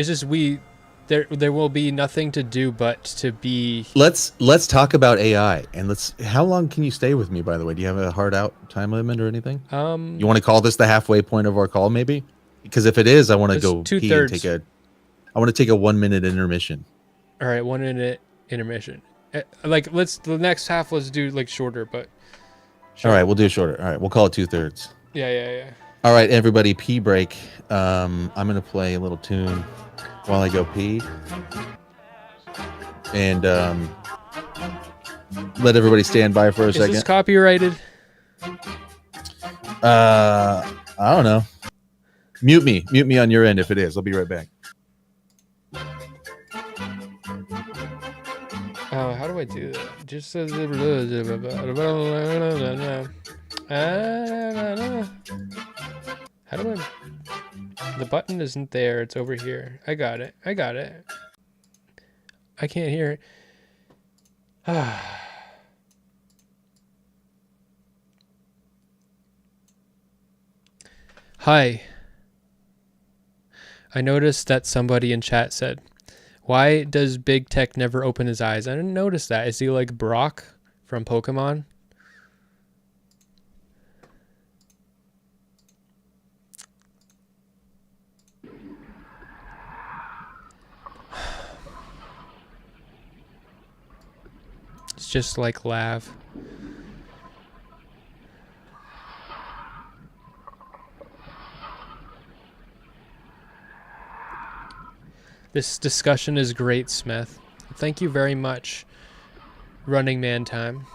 there will be nothing to do but to be. Let's talk about AI, and how long can you stay with me, by the way? Do you have a hard out time limit or anything? You want to call this the halfway point of our call, maybe? Because if it is, I want to It's go pee and 2/3. I want to take a 1 minute intermission. All right, 1 minute intermission. Like, the next half, let's do like shorter, but. All right, we'll do it shorter. All right, we'll call it 2/3. Yeah. All right, everybody, pee break. I'm gonna play a little tune while I go pee, and let everybody stand by for a Is second. this copyrighted? I don't know. Mute me on your end if it is. I'll be right back. Oh, how do I do that? Just how do I? The button isn't there. It's over here. I got it. I can't hear it. Hi. I noticed that somebody in chat said, "Why does BigTech never open his eyes?" I didn't notice that. Is he like Brock from Pokemon? just like Lav. This discussion is great, Smeth. Thank you very much, Running Man Time.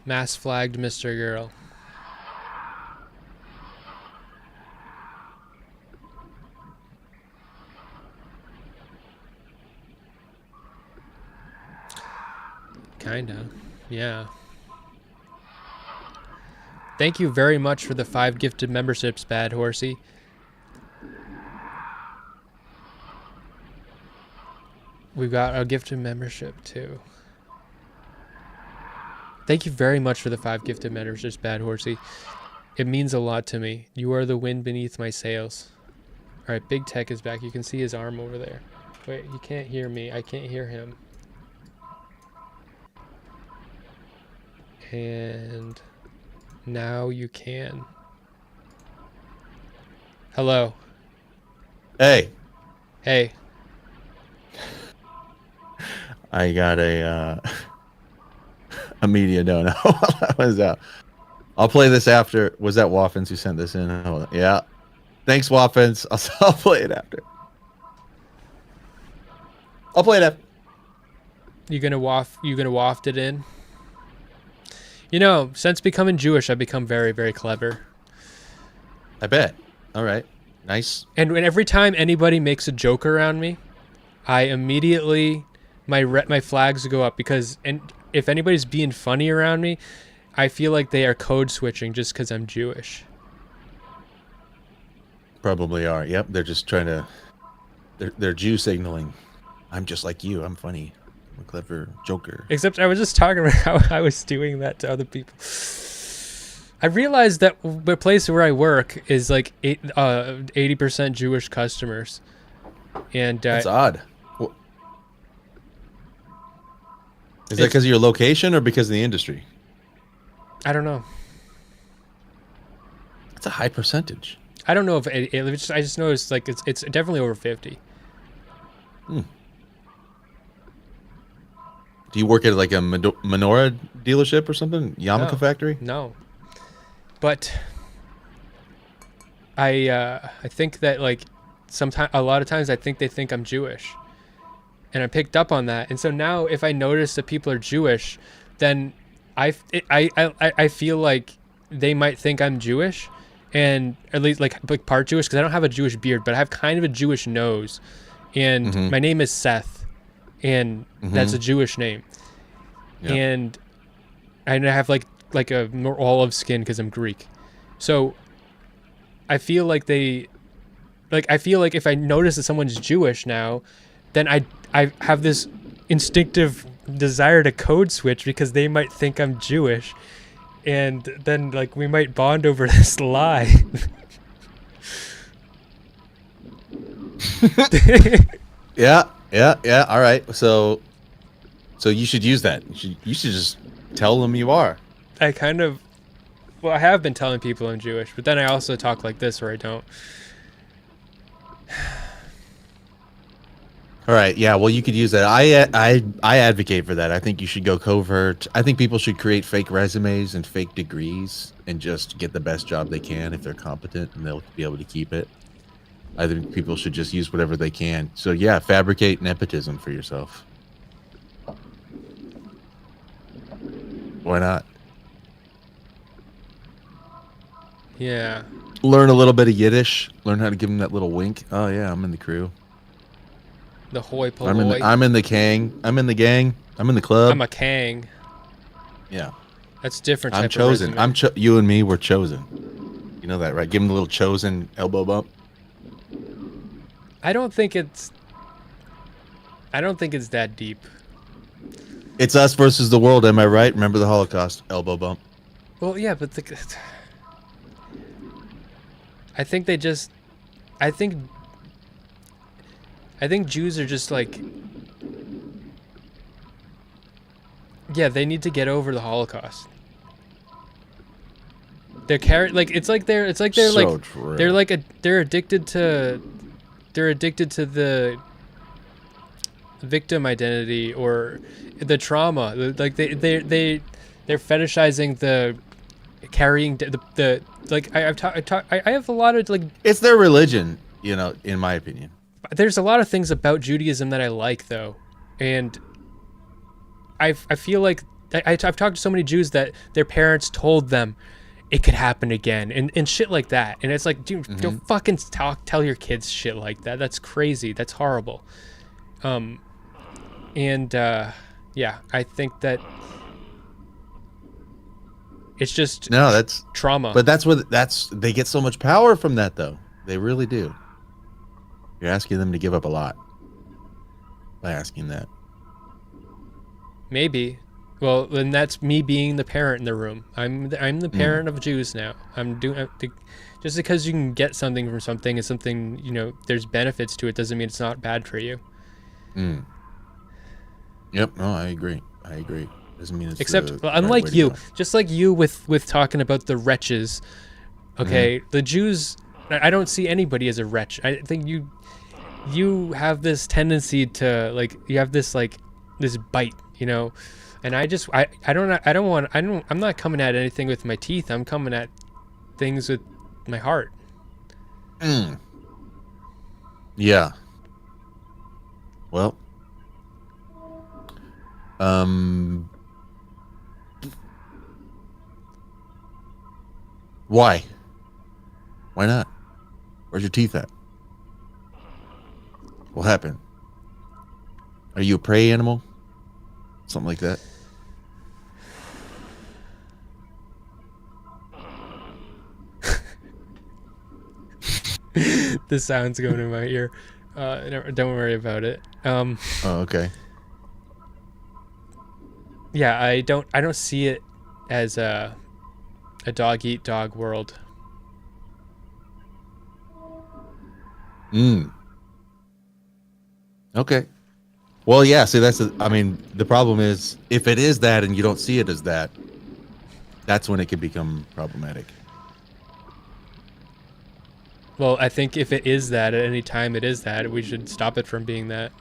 Mass flagged Mr. Girl. Kinda, yeah. Thank you very much for the 5 gifted memberships, Bad Horsey. We've got a gifted membership too. Thank you very much for the 5 gifted memberships, Bad Horsey. It means a lot to me. You are the wind beneath my sails. All right, BigTech is back. You can see his arm over there. Wait, you can't hear me. I can't hear him. And now you can. Hello. Hey. Hey. I got a media dono. That was out. I'll play this after. Was that Waffens who sent this in? Hold on. Yeah. Thanks, Waffens. I'll play it after. I'll play it after. You gonna waft it in? You know, since becoming Jewish, I've become very, very clever. I bet. All right. Nice. And every time anybody makes a joke around me, I immediately my flags go up because if anybody's being funny around me, I feel like they are code switching just because I'm Jewish. Probably are. Yep. They're just trying to. They're Jew signaling. I'm just like you. I'm funny. I'm a clever joker. Except I was just talking about how I was doing that to other people. I realized that the place where I work is like 80% Jewish customers, and that's odd. Is that because of your location or because of the industry? I don't know. That's a high percentage. I don't know if I just noticed like it's definitely over 50. Hmm. Do you work at like a menorah dealership or something? Yarmulke factory? No. But I think that like a lot of times I think they think I'm Jewish. And I picked up on that. And so now if I notice that people are Jewish, then I feel like they might think I'm Jewish, and at least like part Jewish, because I don't have a Jewish beard, but I have kind of a Jewish nose. And my name is Seth, and that's a Jewish name. Yep. And I have like a more olive skin because I'm Greek. So I feel like if I notice that someone's Jewish now, then I have this instinctive desire to code switch because they might think I'm Jewish, and then like we might bond over this lie. Yeah. All right. So you should use that. You should just tell them you are. I have been telling people I'm Jewish, but then I also talk like this where I don't. All right. Yeah. Well, you could use that. I advocate for that. I think you should go covert. I think people should create fake resumes and fake degrees and just get the best job they can if they're competent, and they'll be able to keep it. I think people should just use whatever they can. So yeah, fabricate nepotism for yourself. Why not? Yeah. Learn a little bit of Yiddish. Learn how to give them that little wink. Oh yeah, I'm in the crew. The hoi polloi. I'm in the gang. I'm in the gang. I'm in the club. I'm a Kang. Yeah. That's different. I'm chosen. You and me were chosen. You know that, right? Give him the little chosen elbow bump. I don't think it's that deep. It's us versus the world. Am I right? Remember the Holocaust? Elbow bump. Well, yeah, but I think Jews are just like, yeah, they need to get over the Holocaust. They're they're addicted to they're addicted to the victim identity or the trauma. Like they're fetishizing the carrying the like I have a lot of like, it's their religion, you know, in my opinion. there's a lot of things about Judaism that I like though, and I feel like I've talked to so many Jews that their parents told them it could happen again and shit like that, and it's like, dude, don't fucking tell your kids shit like that. That's crazy. That's horrible. Yeah, I think that it's just that's trauma. But they get so much power from that, though. They really do. You're asking them to give up a lot by asking that. Maybe. Well, then that's me being the parent in the room. I'm the parent of Jews now. I'm doing just because you can get something from something and something, you know, there's benefits to it doesn't mean it's not bad for you. Yep. No, I agree. Doesn't mean it's except the unlike right way to you, go. just like you with talking about the wretches. Okay, the Jews. I don't see anybody as a wretch. I think you have this tendency to like, you have this like this bite, you know, and I'm not coming at anything with my teeth. I'm coming at things with my heart. Yeah. Well. Why? Why not? Where's your teeth at? What happened? Are you a prey animal? Something like that? The sound's going in my ear. Don't worry about it. Oh, okay. Yeah, I don't see it as a dog eat dog world. Okay. Well, yeah. See, the problem is if it is that and you don't see it as that, that's when it could become problematic. Well, I think if it is that at any time it is that, we should stop it from being that.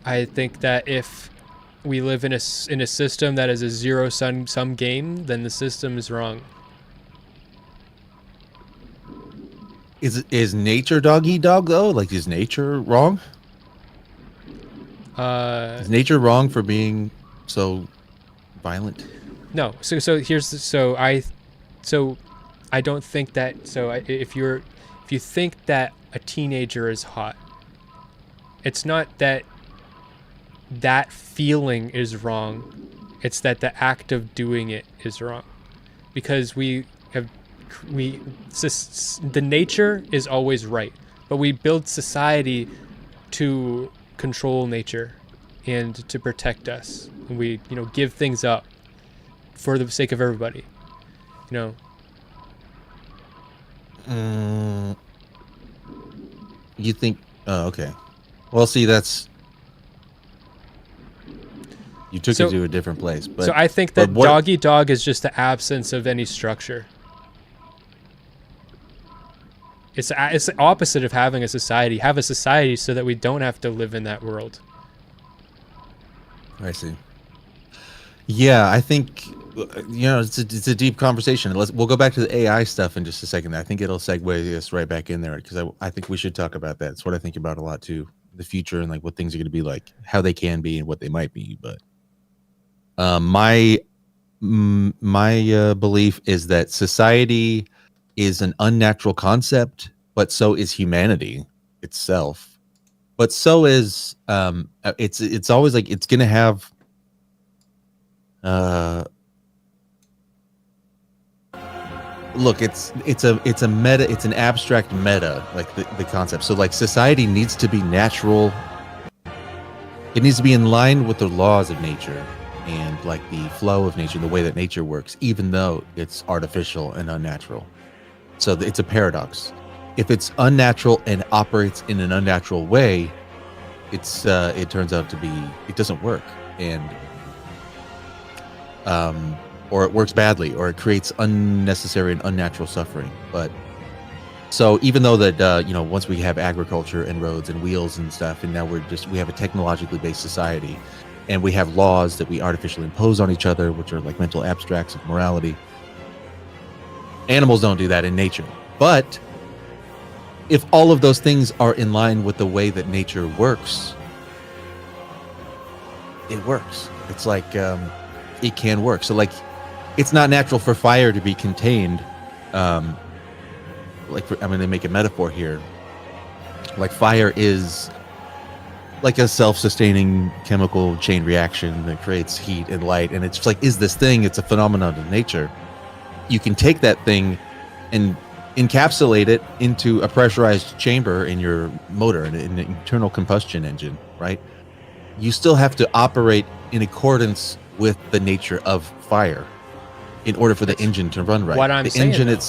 I think that if we live in a system that is a zero-sum game, then the system is wrong. Is nature dog eat dog though? Like, is nature wrong? Is nature wrong for being so violent? No. So I don't think that. So if you think that a teenager is hot, it's not that feeling is wrong. It's that the act of doing it is wrong, because the nature is always right, but we build society to control nature and to protect us, and we give things up for the sake of everybody, You think? Oh, okay. Well, see, you took it to a different place. But so I think that dog eat dog is just the absence of any structure. It's the opposite of having a society. Have a society so that we don't have to live in that world. I see. Yeah, I think it's a deep conversation. We'll go back to the AI stuff in just a second. I think it'll segue us right back in there, because I think we should talk about that. It's what I think about a lot too, the future and like what things are going to be like, how they can be and what they might be. But my belief is that society is an unnatural concept, but so is humanity itself. But so is it's always like it's going to have look, it's a meta, it's an abstract meta, like the concept. So like society needs to be natural. It needs to be in line with the laws of nature and like the flow of nature, the way that nature works, even though it's artificial and unnatural. So it's a paradox. If it's unnatural and operates in an unnatural way, it turns out to be, it doesn't work. And or it works badly, or it creates unnecessary and unnatural suffering. But so even though that once we have agriculture and roads and wheels and stuff, and now we have a technologically based society, and we have laws that we artificially impose on each other, which are like mental abstracts of morality. Animals don't do that in nature. But if all of those things are in line with the way that nature works, it works. It's like it can work. So like, it's not natural for fire to be contained. I'm going to make a metaphor here. Like fire is like a self-sustaining chemical chain reaction that creates heat and light, and it's just like, is this thing? It's a phenomenon of nature. You can take that thing and encapsulate it into a pressurized chamber in your motor, in an internal combustion engine, right? You still have to operate in accordance with the nature of fire in order for the engine to run right. What I'm saying,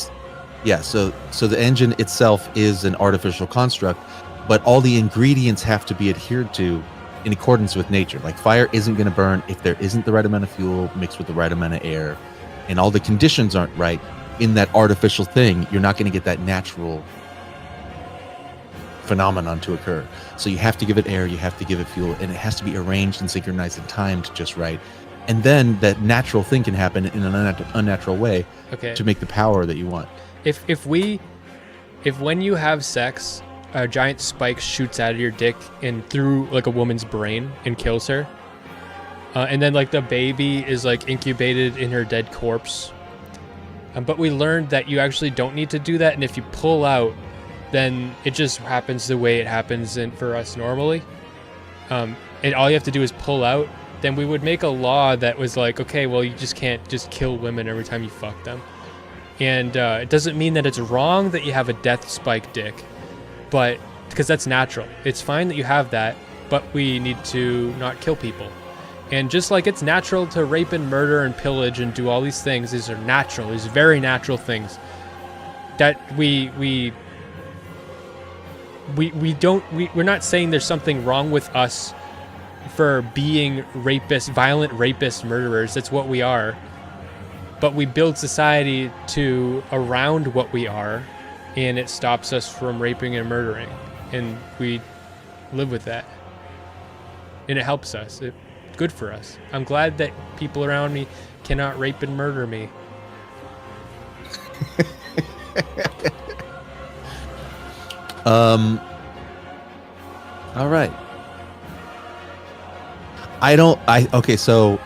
so the engine itself is an artificial construct, but all the ingredients have to be adhered to in accordance with nature. Like fire isn't going to burn if there isn't the right amount of fuel mixed with the right amount of air, and all the conditions aren't right in that artificial thing. You're not going to get that natural phenomenon to occur. So you have to give it air, you have to give it fuel, and it has to be arranged and synchronized and timed just right. And then that natural thing can happen in an unnatural way to make the power that you want. If when you have sex, a giant spike shoots out of your dick and through like a woman's brain and kills her, and then like the baby is like incubated in her dead corpse, but we learned that you actually don't need to do that, and if you pull out, then it just happens the way it happens for us normally, and all you have to do is pull out. Then we would make a law that was like, okay, well, you just can't just kill women every time you fuck them. And it doesn't mean that it's wrong that you have a death spike dick, but because that's natural. It's fine that you have that, but we need to not kill people. And just like it's natural to rape and murder and pillage and do all these things, these are natural, these very natural things that we're not saying there's something wrong with us for being rapists, violent rapists, murderers. That's what we are. But we build society around what we are, and it stops us from raping and murdering. And we live with that. And it helps us. It's good for us. I'm glad that people around me cannot rape and murder me. All right. Okay, so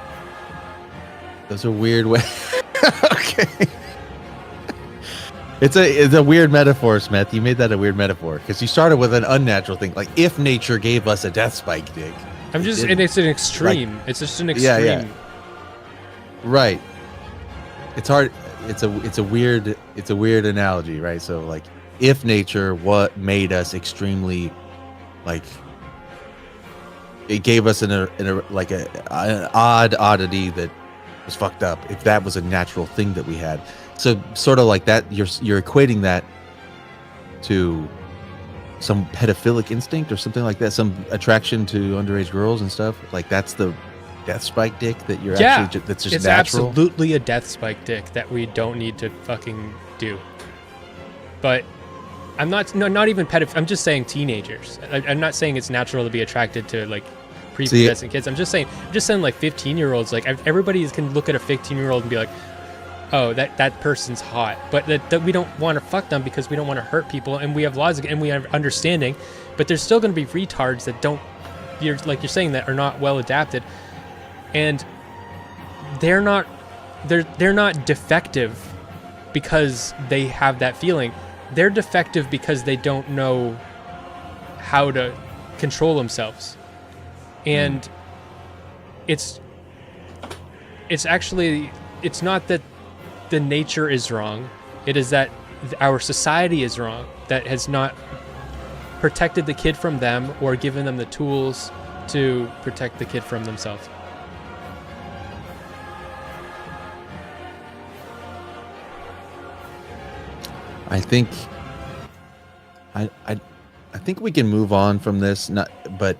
those are weird way. Okay. It's a weird metaphor, Smeth. You made that a weird metaphor because you started with an unnatural thing, like if nature gave us a death spike dick. And it's an extreme. Like, it's just an extreme. Yeah. Right. It's hard. It's a weird analogy, right? So like, if nature what made us extremely, like, it gave us an odd oddity that was fucked up. If that was a natural thing that we had, so sort of like that, you're equating that to some pedophilic instinct or something like that, some attraction to underage girls and stuff. Like that's the death spike dick that you're actually that's just it's natural. Absolutely a death spike dick that we don't need to fucking do. But I'm not even pedophile. I'm just saying teenagers. I'm not saying it's natural to be attracted to like prepubescent kids. I'm just saying like 15-year-olds. Like everybody can look at a 15-year-old and be like, oh, that person's hot. But that we don't want to fuck them because we don't want to hurt people, and we have laws and we have understanding. But there's still going to be retards that don't. You're saying that are not well adapted, and they're not defective because they have that feeling. They're defective because they don't know how to control themselves. And it's not that the nature is wrong. It is that our society is wrong, that has not protected the kid from them or given them the tools to protect the kid from themselves. I think we can move on from this. But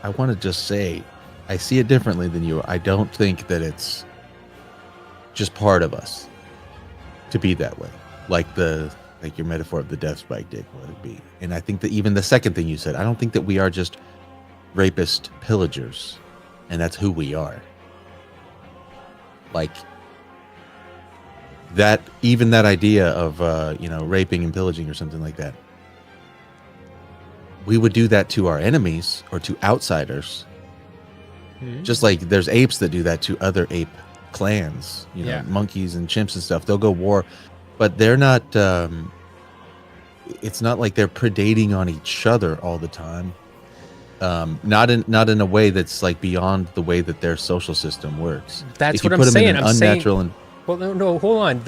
I want to just say, I see it differently than you. I don't think that it's just part of us to be that way, like your metaphor of the death spike dick would be. And I think that even the second thing you said, I don't think that we are just rapist pillagers, and that's who we are. Like that, even that idea of raping and pillaging or something like that, we would do that to our enemies or to outsiders. Just like there's apes that do that to other ape clans, monkeys and chimps and stuff. They'll go war, but they're not. It's not like they're predating on each other all the time. Not in a way that's like beyond the way that their social system works. That's if you what put I'm them saying. in an I'm unnatural saying. Well, no, hold on.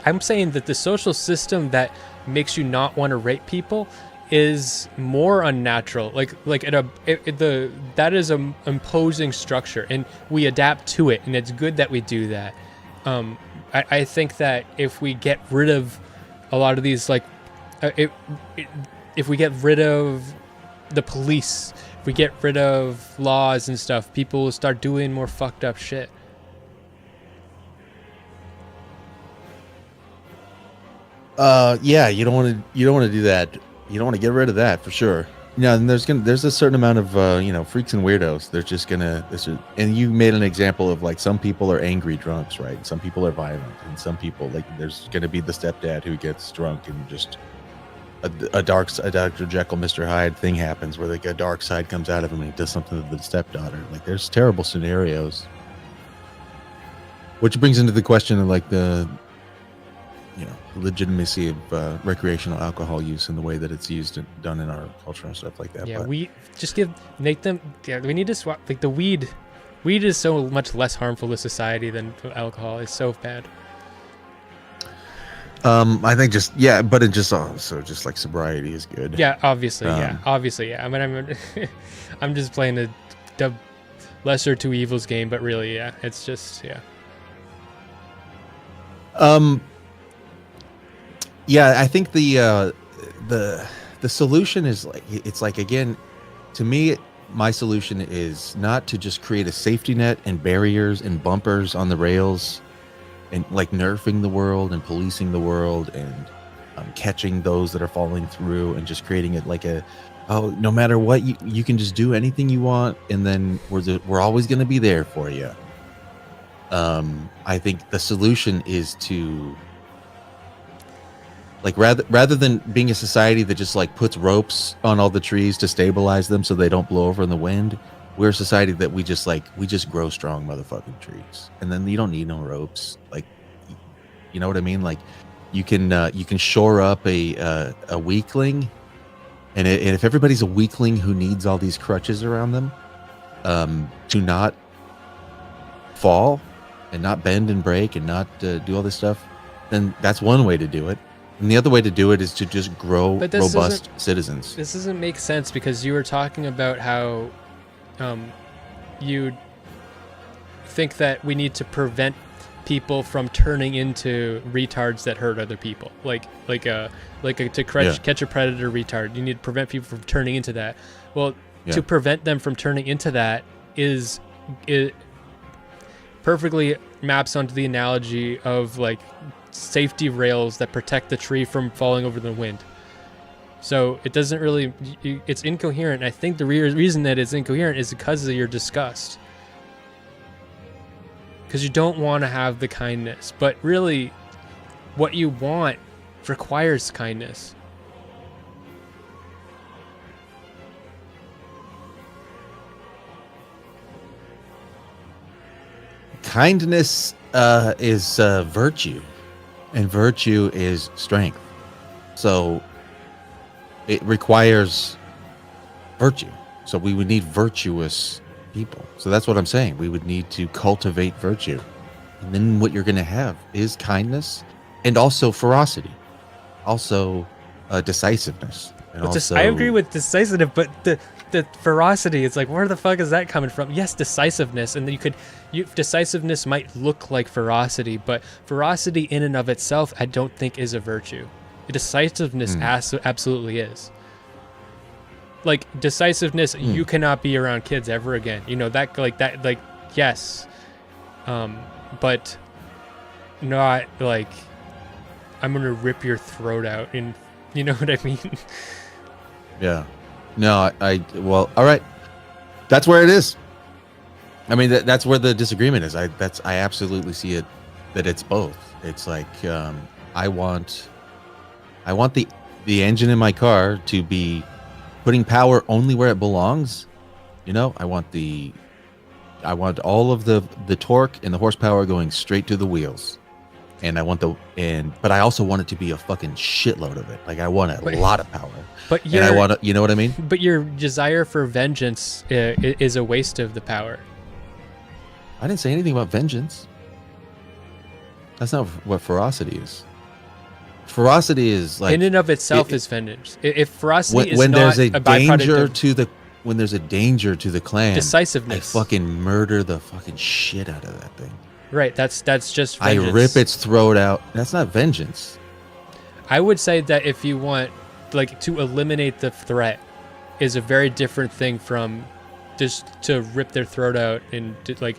I'm saying that the social system that makes you not want to rape people is more unnatural. That is a imposing structure, and we adapt to it, and it's good that we do that. I think that if we get rid of a lot of these, if we get rid of the police, if we get rid of laws and stuff, people will start doing more fucked up shit. Yeah, you don't want to do that. You don't want to get rid of that for sure. Yeah, and there's a certain amount of freaks and weirdos. They're just and you made an example of like some people are angry drunks, right? Some people are violent, and some people like there's gonna be the stepdad who gets drunk and just a Dr. Jekyll, Mr. Hyde thing happens where like a dark side comes out of him and he does something to the stepdaughter. Like there's terrible scenarios, which brings into the question of like the legitimacy of recreational alcohol use and the way that it's used and done in our culture and stuff like that. Yeah, but we just make them. Yeah, we need to swap. Like the weed is so much less harmful to society than alcohol. It's so bad. I think but it just also just like sobriety is good. Yeah, obviously, yeah. I mean, I'm just playing the lesser two evils game, but really, yeah, it's just Yeah, I think the solution is like again, to me, my solution is not to just create a safety net and barriers and bumpers on the rails and like nerfing the world and policing the world and catching those that are falling through and just creating it like no matter what, you can just do anything you want and then we're always going to be there for you. I think the solution is to like rather than being a society that just like puts ropes on all the trees to stabilize them so they don't blow over in the wind, we're a society that we just grow strong motherfucking trees, and then you don't need no ropes. Like, you know what I mean? Like, you can shore up a weakling, and if everybody's a weakling who needs all these crutches around them, to not fall and not bend and break and not do all this stuff, then that's one way to do it. And the other way to do it is to just grow robust citizens. This doesn't make sense because you were talking about how you think that we need to prevent people from turning into retards that hurt other people. Catch a predator retard. You need to prevent people from turning into that. Well, to prevent them from turning into that it perfectly maps onto the analogy of like safety rails that protect the tree from falling over the wind. So it doesn't really, it's incoherent. I think the reason that it's incoherent is because of your disgust. Because you don't want to have the kindness, but really what you want requires kindness. Kindness is virtue, and virtue is strength. So it requires virtue. So we would need virtuous people. So that's what I'm saying. We would need to cultivate virtue. And then what you're going to have is kindness and also ferocity, also decisiveness. And I agree with decisiveness, but the ferocity, it's like, where the fuck is that coming from? Yes, decisiveness, and decisiveness might look like ferocity, but ferocity in and of itself, I don't think is a virtue. Decisiveness absolutely is. Like decisiveness, you cannot be around kids ever again. You know that, yes, but not like I'm gonna rip your throat out, and you know what I mean. Yeah. No, well, all right. That's where it is. I mean, that's where the disagreement is. I absolutely see it, that it's both. It's like, I want the engine in my car to be putting power only where it belongs. You know, I want all of the torque and the horsepower going straight to the wheels. And but I also want it to be a fucking shitload of it. Like, I want a lot of power. But and I want to, you know what I mean? But your desire for vengeance is a waste of the power. I didn't say anything about vengeance. That's not what ferocity is. Ferocity is like, in and of itself is vengeance. If ferocity is when not there's a byproduct danger of when there's a danger to the clan, decisiveness, I fucking murder the fucking shit out of that thing. Right, that's just vengeance. I rip its throat out. That's not vengeance. I would say that if you want, like, to eliminate the threat is a very different thing from just to rip their throat out and like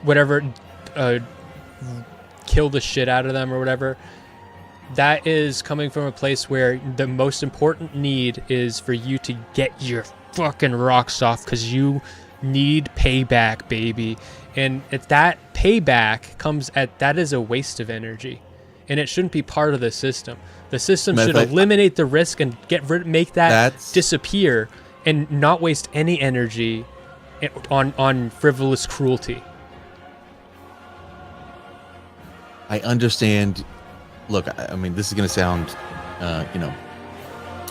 whatever, kill the shit out of them or whatever. That is coming from a place where the most important need is for you to get your fucking rocks off because you need payback, baby. And if that payback comes that is a waste of energy, and it shouldn't be part of the system. The system should eliminate the risk and make that disappear, and not waste any energy on frivolous cruelty. I understand. Look, I mean, this is going to sound,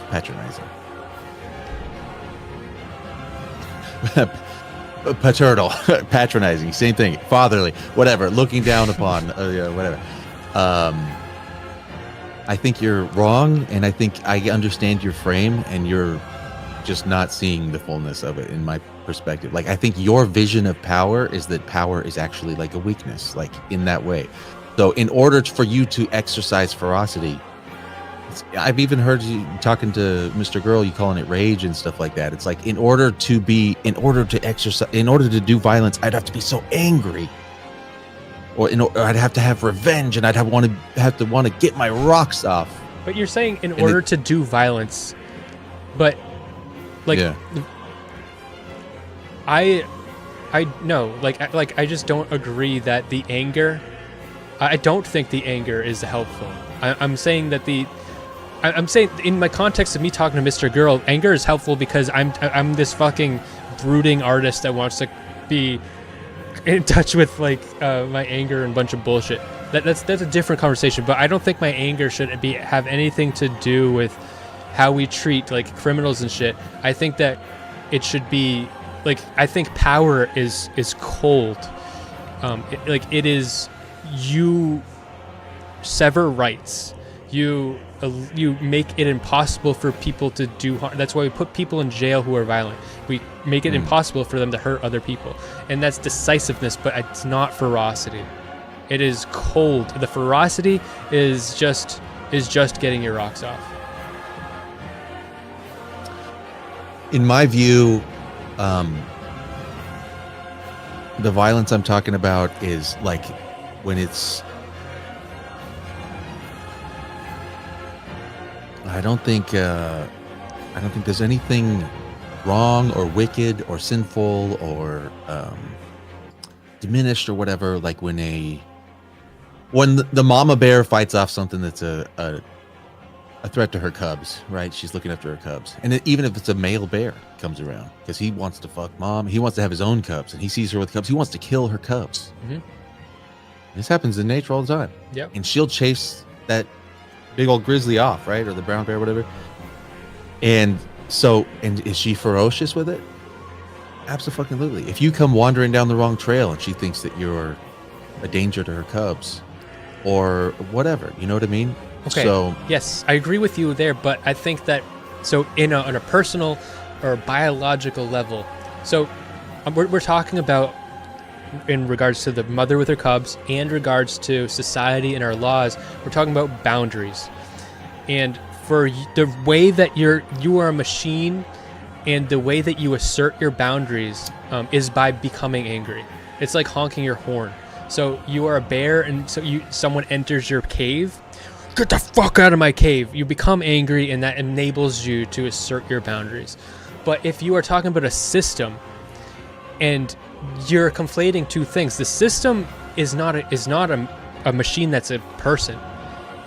patronizing. Paternal, patronizing, same thing. Fatherly, whatever. Looking down upon, whatever. I think you're wrong, and I think I understand your frame, and you're just not seeing the fullness of it in my perspective. Like, I think your vision of power is that power is actually like a weakness, like in that way. So in order for you to exercise ferocity, I've even heard you talking to Mr. Girl, you calling it rage and stuff like that. It's like, in order to do violence, I'd have to be so angry, or I'd have to have revenge, and I'd have to want to get my rocks off. But you're saying in order to do violence, but like, yeah. I no, like I just don't agree that the anger. I don't think the anger is helpful. I'm saying that I'm saying in my context of me talking to Mr. Girl, anger is helpful because I'm this fucking brooding artist that wants to be in touch with like my anger and a bunch of bullshit. That's a different conversation. But I don't think my anger should have anything to do with how we treat like criminals and shit. I think that it should be like, I think power is cold. It is. You sever rights. You make it impossible for people to do harm. That's why we put people in jail who are violent. We make it impossible for them to hurt other people, and that's decisiveness. But it's not ferocity. It is cold. The ferocity is just getting your rocks off. In my view, the violence I'm talking about is like when it's. I don't think there's anything wrong or wicked or sinful or diminished or whatever. Like when the mama bear fights off something that's a threat to her cubs, right? She's looking after her cubs, and even if it's a male bear comes around because he wants to fuck mom, he wants to have his own cubs, and he sees her with cubs, he wants to kill her cubs. Mm-hmm. This happens in nature all the time. Yep. And she'll chase that big old grizzly off, right? Or the brown bear, whatever. And is she ferocious with it? Absolutely. If you come wandering down the wrong trail and she thinks that you're a danger to her cubs or whatever, you know what I mean? Okay. So yes, I agree with you there, but I think that on a personal or biological level, so we're talking about in regards to the mother with her cubs and regards to society and our laws, we're talking about boundaries. And for the way that you are a machine, and the way that you assert your boundaries is by becoming angry. It's like honking your horn. So you are a bear, and so someone enters your cave. Get the fuck out of my cave. You become angry, and that enables you to assert your boundaries. But if you are talking about a system, and you're conflating two things, the system is not a machine that's a person.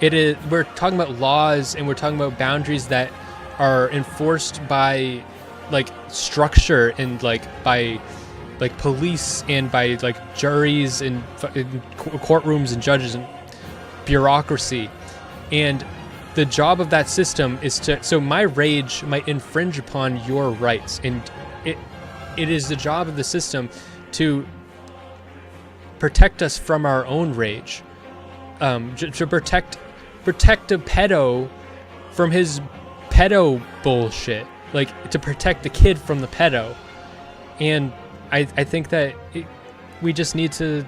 It is. We're talking about laws, and we're talking about boundaries that are enforced by like structure and like by like police and by like juries and courtrooms and judges and bureaucracy. And the job of that system is to, so my rage might infringe upon your rights, and it is the job of the system to protect us from our own rage, to protect a pedo from his pedo bullshit, like to protect the kid from the pedo. And I think that we just need to.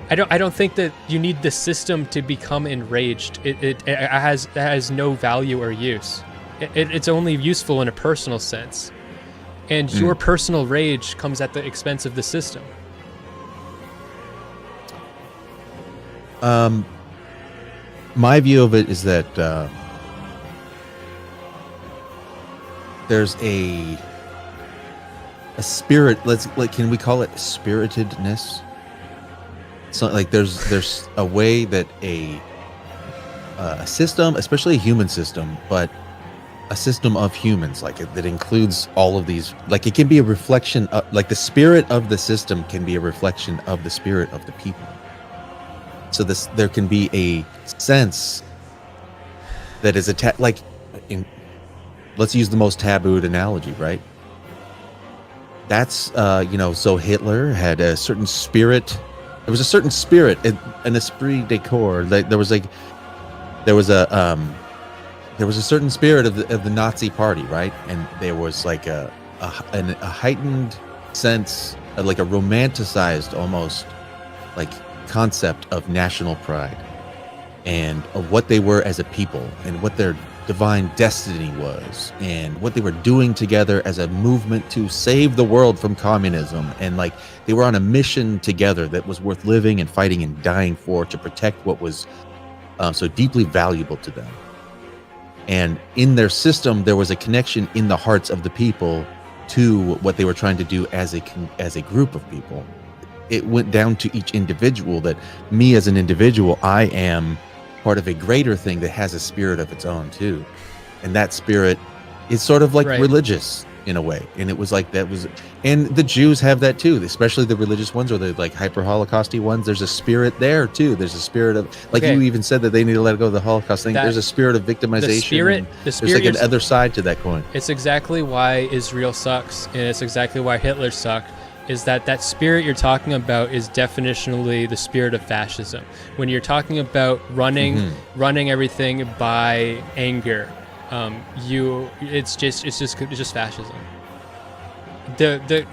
I don't think that you need the system to become enraged. It has no value or use. It's only useful in a personal sense, and your personal rage comes at the expense of the system. My view of it is that there's a spirit. Can we call it spiritedness? So like there's a way that a system, especially a human system, but a system of humans, like that includes all of these, like it can be a reflection of, like the spirit of the system can be a reflection of the spirit of the people. So there can be a sense that is let's use the most tabooed analogy, right? That's so Hitler had a certain spirit. There was a certain spirit, an esprit de corps. There was a certain spirit of the Nazi Party, right? And there was like a heightened sense, like a romanticized almost like concept of national pride and of what they were as a people and what their divine destiny was and what they were doing together as a movement to save the world from communism. And like they were on a mission together that was worth living and fighting and dying for, to protect what was so deeply valuable to them. And in their system, there was a connection in the hearts of the people to what they were trying to do as a group of people. It went down to each individual that me as an individual, I am part of a greater thing that has a spirit of its own too. And that spirit is sort of like religious in a way. And it was like and the Jews have that too, especially the religious ones or the like hyper Holocausty ones. There's a spirit there too. There's a spirit of, like you even said that they need to let go of the Holocaust thing. There's a spirit of victimization. There's like an other side to that coin. It's exactly why Israel sucks, and it's exactly why Hitler sucked. Is that spirit you're talking about is definitionally the spirit of fascism. When you're talking about running everything by anger, it's just fascism.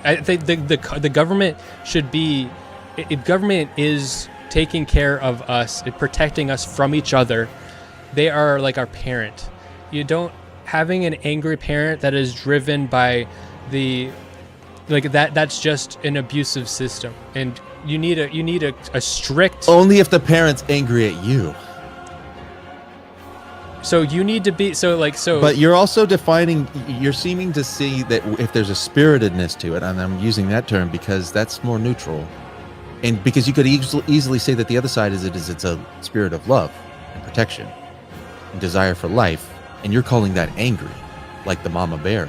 I think the government should be, if government is taking care of us, protecting us from each other, they are like our parent. You don't having an angry parent that is driven by that's just an abusive system, and you need a strict. Only if the parent's angry at you. So you need to be so. But you're also defining. You're seeming to see that if there's a spiritedness to it, and I'm using that term because that's more neutral, and because you could easily say that the other side it's a spirit of love and protection and desire for life, and you're calling that angry, like the mama bear.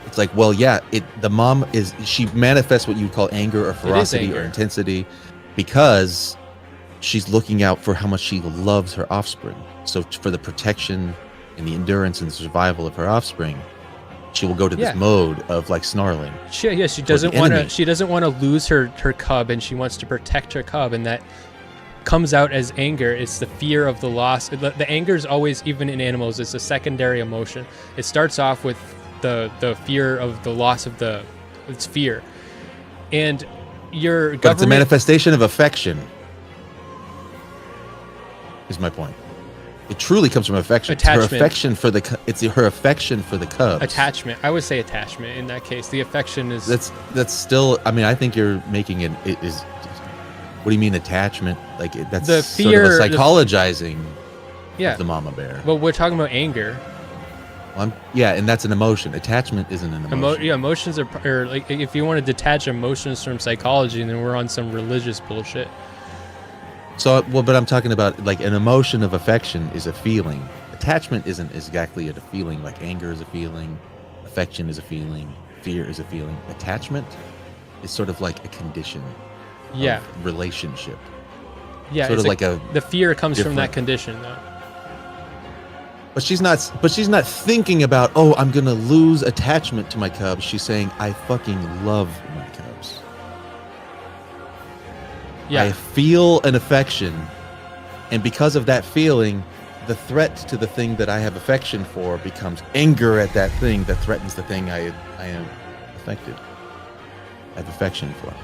It's like, well, yeah, the mom she manifests what you would call anger or ferocity or intensity because she's looking out for how much she loves her offspring. So for the protection and the endurance and the survival of her offspring, she will go to this mode of like snarling. She doesn't want to. She doesn't want to lose her cub, and she wants to protect her cub, and that comes out as anger. It's the fear of the loss. The anger is always, even in animals, it's a secondary emotion. It starts off with the fear of the loss of it's fear, and your government. But it's a manifestation of affection. Is my point. It truly comes from affection. Attachment. Her affection for her affection for the cubs. Attachment. I would say attachment in that case. The affection is. That's still. I mean, I think you're making it is. What do you mean attachment? Like that's The sort of a fear- psychologizing Yeah. of the mama bear. Well, we're talking about anger. Yeah, and that's an emotion. Attachment isn't an emotion. Emotions are like, if you want to detach emotions from psychology, then we're on some religious bullshit. So, well, but I'm talking about like an emotion of affection is a feeling. Attachment isn't exactly a feeling. Like anger is a feeling, affection is a feeling, fear is a feeling. Attachment is sort of like a condition. Yeah. Of relationship. Yeah. Sort it's of like a the fear comes from that different- condition, though. But she's not thinking about, oh, I'm gonna lose attachment to my cubs. She's saying, I fucking love my cubs. Yeah. I feel an affection, and because of that feeling, the threat to the thing that I have affection for becomes anger at that thing that threatens the thing I am affected. I have affection for.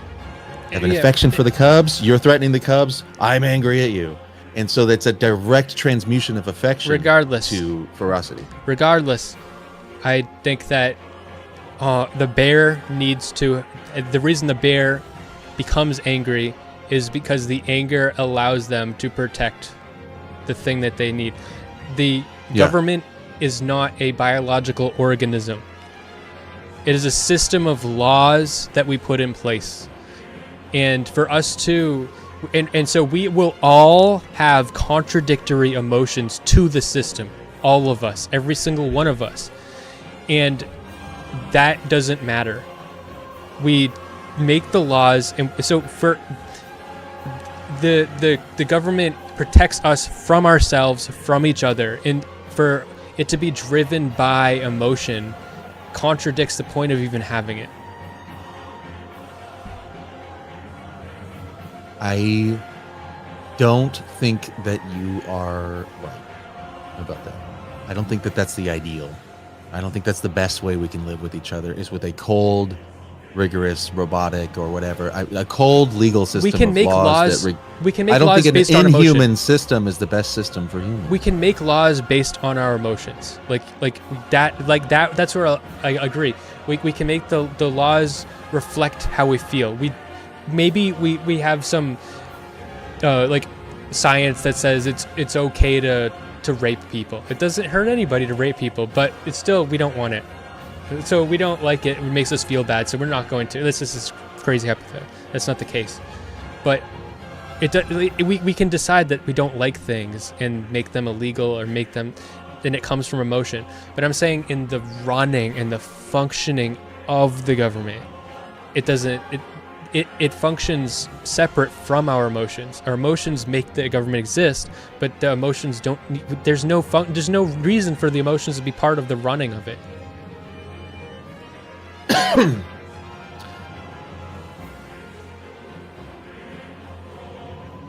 I have an Yeah. affection for the cubs. You're threatening the cubs. I'm angry at you. And so that's a direct transmutation of affection Regardless. to ferocity. Regardless, I think that the bear needs to. The reason the bear becomes angry is because the anger allows them to protect the thing that they need. The government is not a biological organism. It is a system of laws that we put in place. And for us to, and so we will all have contradictory emotions to the system. All of us, every single one of us. And that doesn't matter. We make the laws, and so for the government protects us from ourselves, from each other, and for it to be driven by emotion contradicts the point of even having it. I don't think that you are right about that. I don't think that that's the ideal. I don't think that's the best way we can live with each other, is with a cold, rigorous, robotic, or whatever. A cold legal system. We can of make laws. That We can make I don't laws think based an on emotion. inhuman system is the best system for humans. We can make laws based on our emotions, like that. That's where I agree. We can make the laws reflect how we feel. We have some like science that says it's okay to rape people. It doesn't hurt anybody to rape people, but it's still, we don't want it. So we don't like it. It makes us feel bad. So we're not going to. This is crazy hypothetical. That's not the case. But we can decide that we don't like things and make them illegal or make them, and it comes from emotion. But I'm saying in the running and the functioning of the government, it doesn't. It functions separate from our emotions. Our emotions make the government exist, but the emotions don't. There's no reason for the emotions to be part of the running of it.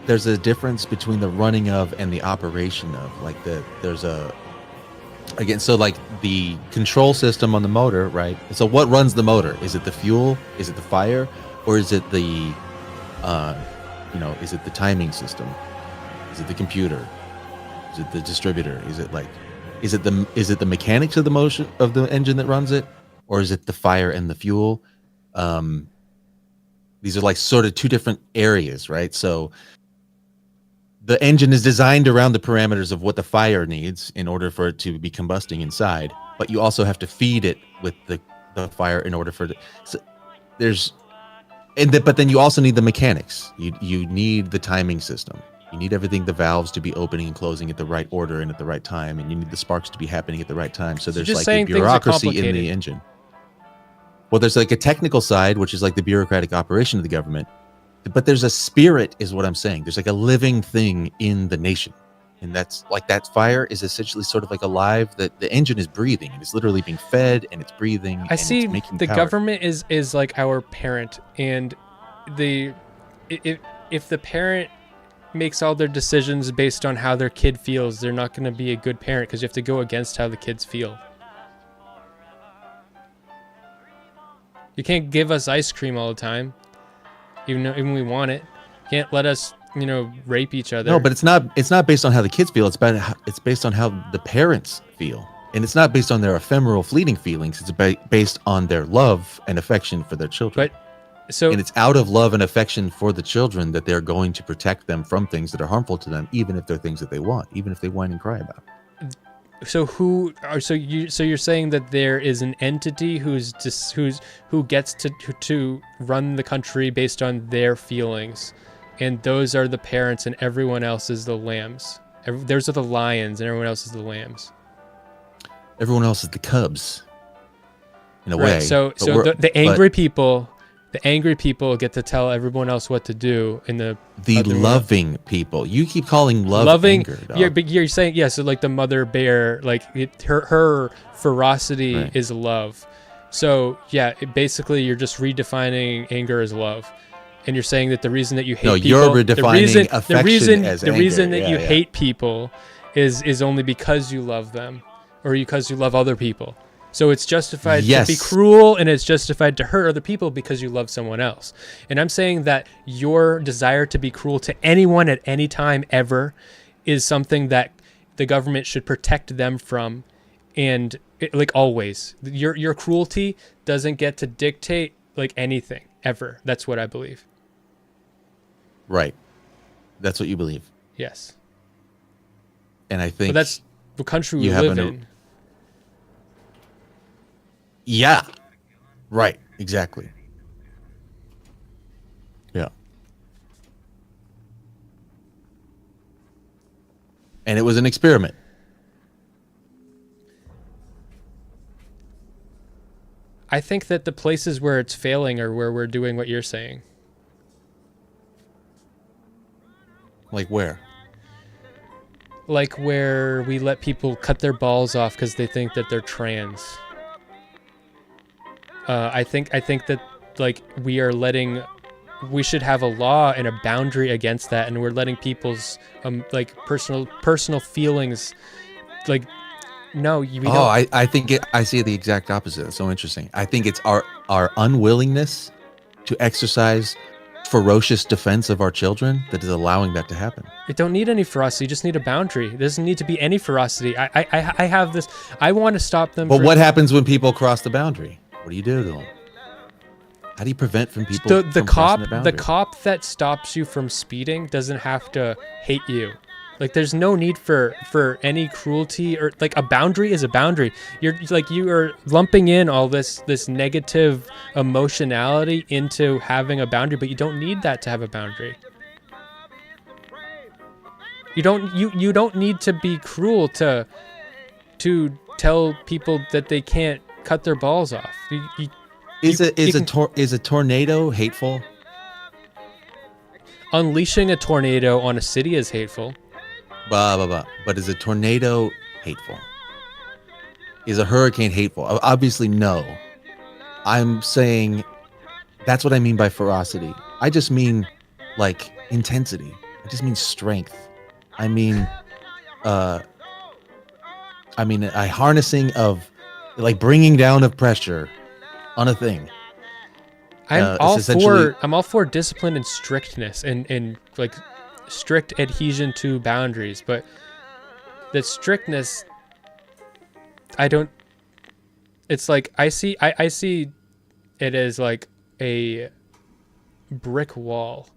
There's a difference between the running of and the operation of. Like there's a, again, so like the control system on the motor, right? So what runs the motor? Is it the fuel? Is it the fire? Or is it the, is it the timing system? Is it the computer? Is it the distributor? Is it the mechanics of the motion of the engine that runs it? Or is it the fire and the fuel? These are like sort of two different areas, right? So the engine is designed around the parameters of what the fire needs in order for it to be combusting inside, but you also have to feed it with the fire in order for it. So there's, but then you also need the mechanics. You need the timing system. You need everything, the valves to be opening and closing at the right order and at the right time, and you need the sparks to be happening at the right time. So there's like a bureaucracy in the engine. Well, there's like a technical side, which is like the bureaucratic operation of the government, but there's a spirit, is what I'm saying. There's like a living thing in the nation, and that's like that fire is essentially sort of like alive. That the engine is breathing, and it's literally being fed, and it's breathing. I see it's making the power. government is like our parent, and if the parent makes all their decisions based on how their kid feels, they're not going to be a good parent, because you have to go against how the kids feel. You can't give us ice cream all the time, even when we want it. You can't let us, rape each other. No, but it's not based on how the kids feel. It's based on how the parents feel, and it's not based on their ephemeral, fleeting feelings. It's based on their love and affection for their children. So and it's out of love and affection for the children that they're going to protect them from things that are harmful to them, even if they're things that they want, even if they whine and cry about. So you're saying that there is an entity who gets to run the country based on their feelings, and those are the parents, and everyone else is the lambs. Those are the lions, and everyone else is the lambs. Everyone else is the cubs, in a Right. way. So the angry people. The angry people get to tell everyone else what to do in the loving people. You keep calling loving anger, dog. Yeah, but you're saying so like the mother bear, like her ferocity is love. So yeah, basically you're just redefining anger as love, and you're saying that the reason that you hate people, you're redefining affection as the anger. reason that you hate people is only because you love them, or because you love other people. So it's justified to be cruel, and it's justified to hurt other people because you love someone else. And I'm saying that your desire to be cruel to anyone at any time ever is something that the government should protect them from. And like always, your cruelty doesn't get to dictate like anything ever. That's what I believe. Right. That's what you believe. Yes. And I think but that's the country we live in. Yeah. Right. Exactly. Yeah. And it was an experiment. I think that the places where it's failing are where we're doing what you're saying. Like where? Like where we let people cut their balls off because they think that they're trans. I think that like we should have a law and a boundary against that, and we're letting people's like personal feelings like no. I think I see the exact opposite. It's so interesting. I think it's our unwillingness to exercise ferocious defense of our children that is allowing that to happen. You don't need any ferocity. You just need a boundary. There doesn't need to be any ferocity. I have this. I want to stop them. But what happens when people cross the boundary? What do you do to them? How do you prevent from people the from cop crossing the boundary? The cop that stops you from speeding doesn't have to hate you. Like there's no need for any cruelty, or like a boundary is a boundary. You are lumping in all this negative emotionality into having a boundary, but you don't need that to have a boundary. You don't need to be cruel to tell people that they can't cut their balls off. Is a tornado hateful? Unleashing a tornado on a city is hateful. But is a tornado hateful? Is a hurricane hateful? Obviously, no. I'm saying that's what I mean by ferocity. I just mean like intensity. I just mean strength. I mean a harnessing of like bringing down of pressure on a thing. I'm all for discipline and strictness and like strict adhesion to boundaries, but the strictness, it's like I see it as like a brick wall,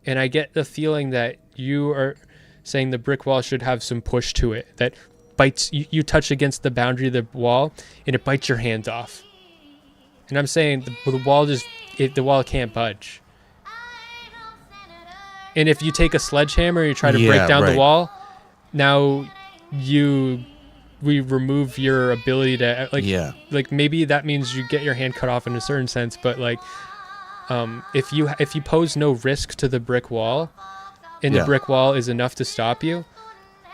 and I get the feeling that you are saying the brick wall should have some push to it that bites you touch against the boundary of the wall and it bites your hands off. And I'm saying the wall can't budge. And if you take a sledgehammer and you try to break down the wall, now we remove your ability to like maybe that means you get your hand cut off in a certain sense, but like if you pose no risk to the brick wall and the brick wall is enough to stop you,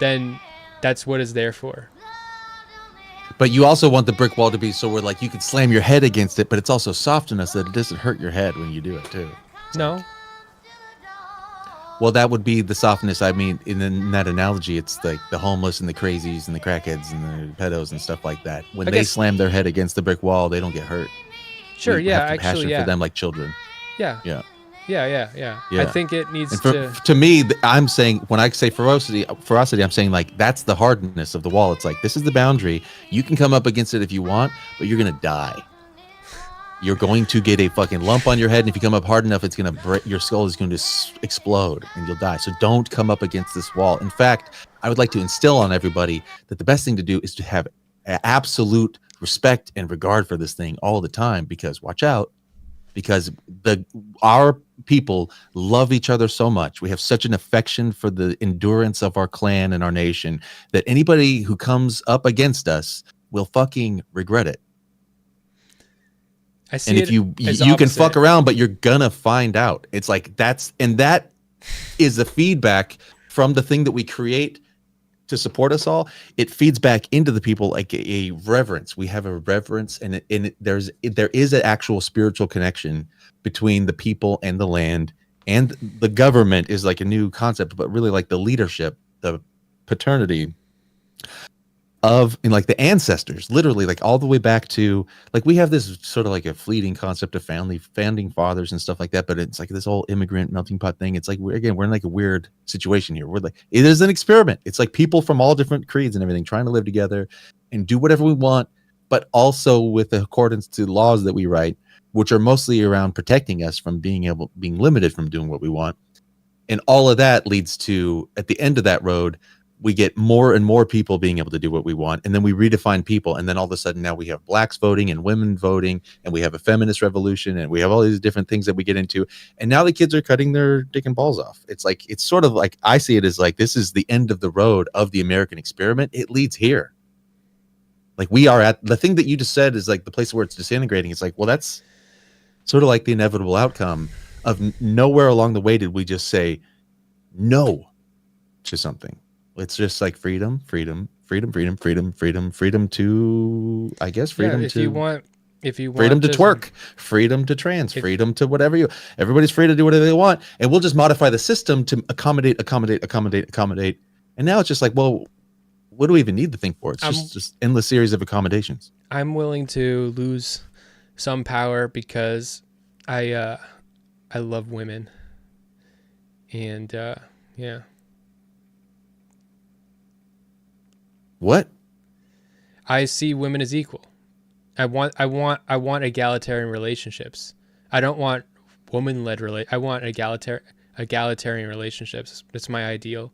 then that's what it's there for. But you also want the brick wall to be so where like you can slam your head against it, but it's also soft enough that it doesn't hurt your head when you do it too. No. Well, that would be the softness. I mean, in that analogy, it's like the homeless and the crazies and the crackheads and the pedos and stuff like that. When they slam their head against the brick wall, they don't get hurt. Sure, we have compassion for them like children. Yeah. Yeah. I think it needs to me, I'm saying when I say ferocity, I'm saying like that's the hardness of the wall. It's like this is the boundary. You can come up against it if you want, but you're gonna die. you're going to get a fucking lump on your head, and if you come up hard enough, it's going to break. Your skull is going to explode, and you'll die. So don't come up against this wall. In fact, I would like to instill on everybody that the best thing to do is to have absolute respect and regard for this thing all the time, because watch out, because our people love each other so much. We have such an affection for the endurance of our clan and our nation that anybody who comes up against us will fucking regret it. I see. And if you can fuck around, but you're gonna find out. It's like that is the feedback from the thing that we create to support us all. It feeds back into the people like a reverence. We have a reverence, and there is an actual spiritual connection between the people and the land, and the government is like a new concept, but really like the leadership, the paternity of, and like the ancestors, literally like all the way back to, like, we have this sort of like a fleeting concept of founding fathers and stuff like that, but it's like this whole immigrant melting pot thing. It's like we're in like a weird situation here. We're like, it is an experiment. It's like people from all different creeds and everything trying to live together and do whatever we want, but also with accordance to laws that we write, which are mostly around protecting us from being limited from doing what we want. And all of that leads to, at the end of that road, we get more and more people being able to do what we want. And then we redefine people. And then all of a sudden now we have blacks voting and women voting, and we have a feminist revolution, and we have all these different things that we get into. And now the kids are cutting their dick and balls off. It's like, it's sort of like, I see it as like, this is the end of the road of the American experiment. It leads here. Like, we are at the thing that you just said is like the place where it's disintegrating. It's like, well, that's sort of like the inevitable outcome of nowhere along the way did we just say no to something. It's just like freedom to, I guess, freedom if to, you want freedom to twerk, freedom to trans, freedom to whatever everybody's free to do whatever they want. And we'll just modify the system to accommodate. And now it's just like, well, what do we even need the thing for? It's just endless series of accommodations. I'm willing to lose some power because I love women. And yeah. What? I see women as equal. I want egalitarian relationships. I don't want woman-led I want egalitarian relationships. It's my ideal.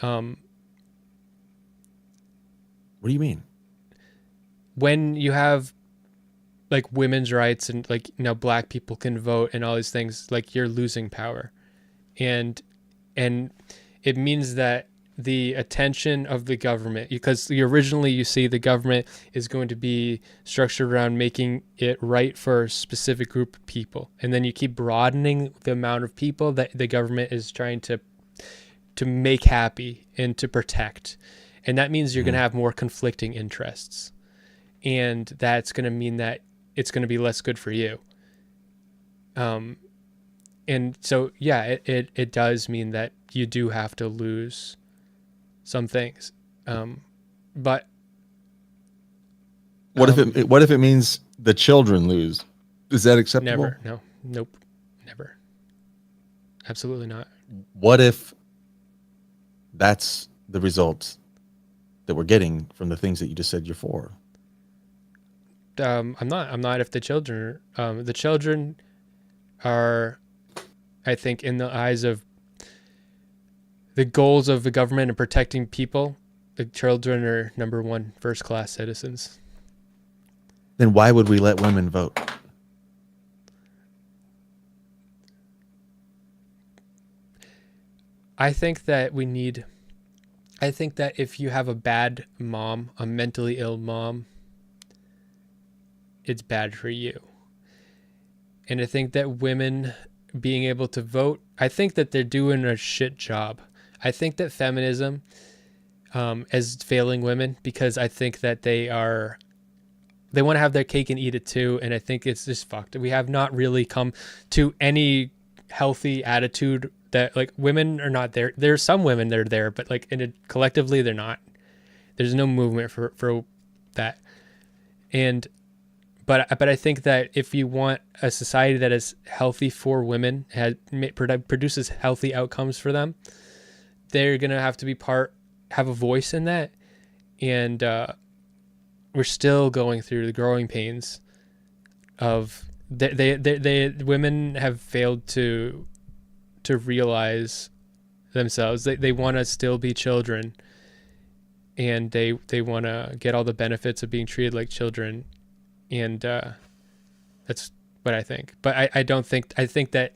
What do you mean? When you have like women's rights and like, you know, black people can vote and all these things, like, you're losing power. And it means that the attention of the government, because originally you see the government is going to be structured around making it right for a specific group of people, and then you keep broadening the amount of people that the government is trying to make happy and to protect, and that means you're going to have more conflicting interests, and that's going to mean that it's going to be less good for you. And so yeah, it does mean that you do have to lose some things, but what if it means the children lose? Is that acceptable? Never. No. Nope. Never. Absolutely not. What if that's the result that we're getting from the things that you just said you're for? I'm not. If the children are, I think, in the eyes of the goals of the government and protecting people, the children are number one, first-class citizens. Then why would we let women vote? I think that if you have a bad mom, a mentally ill mom, it's bad for you. And I think that women being able to vote, I think that they're doing a shit job. I think that feminism is failing women because I think that they want to have their cake and eat it too. And I think it's just fucked. We have not really come to any healthy attitude that, like, women are not there. There's some women that are there, but like collectively they're not. There's no movement for that. But I think that if you want a society that is healthy for women, produces healthy outcomes for them, they're going to have to have a voice in that. And we're still going through the growing pains of they women have failed to realize themselves. They want to still be children, and they want to get all the benefits of being treated like children, and that's what I think. But I don't think, I think that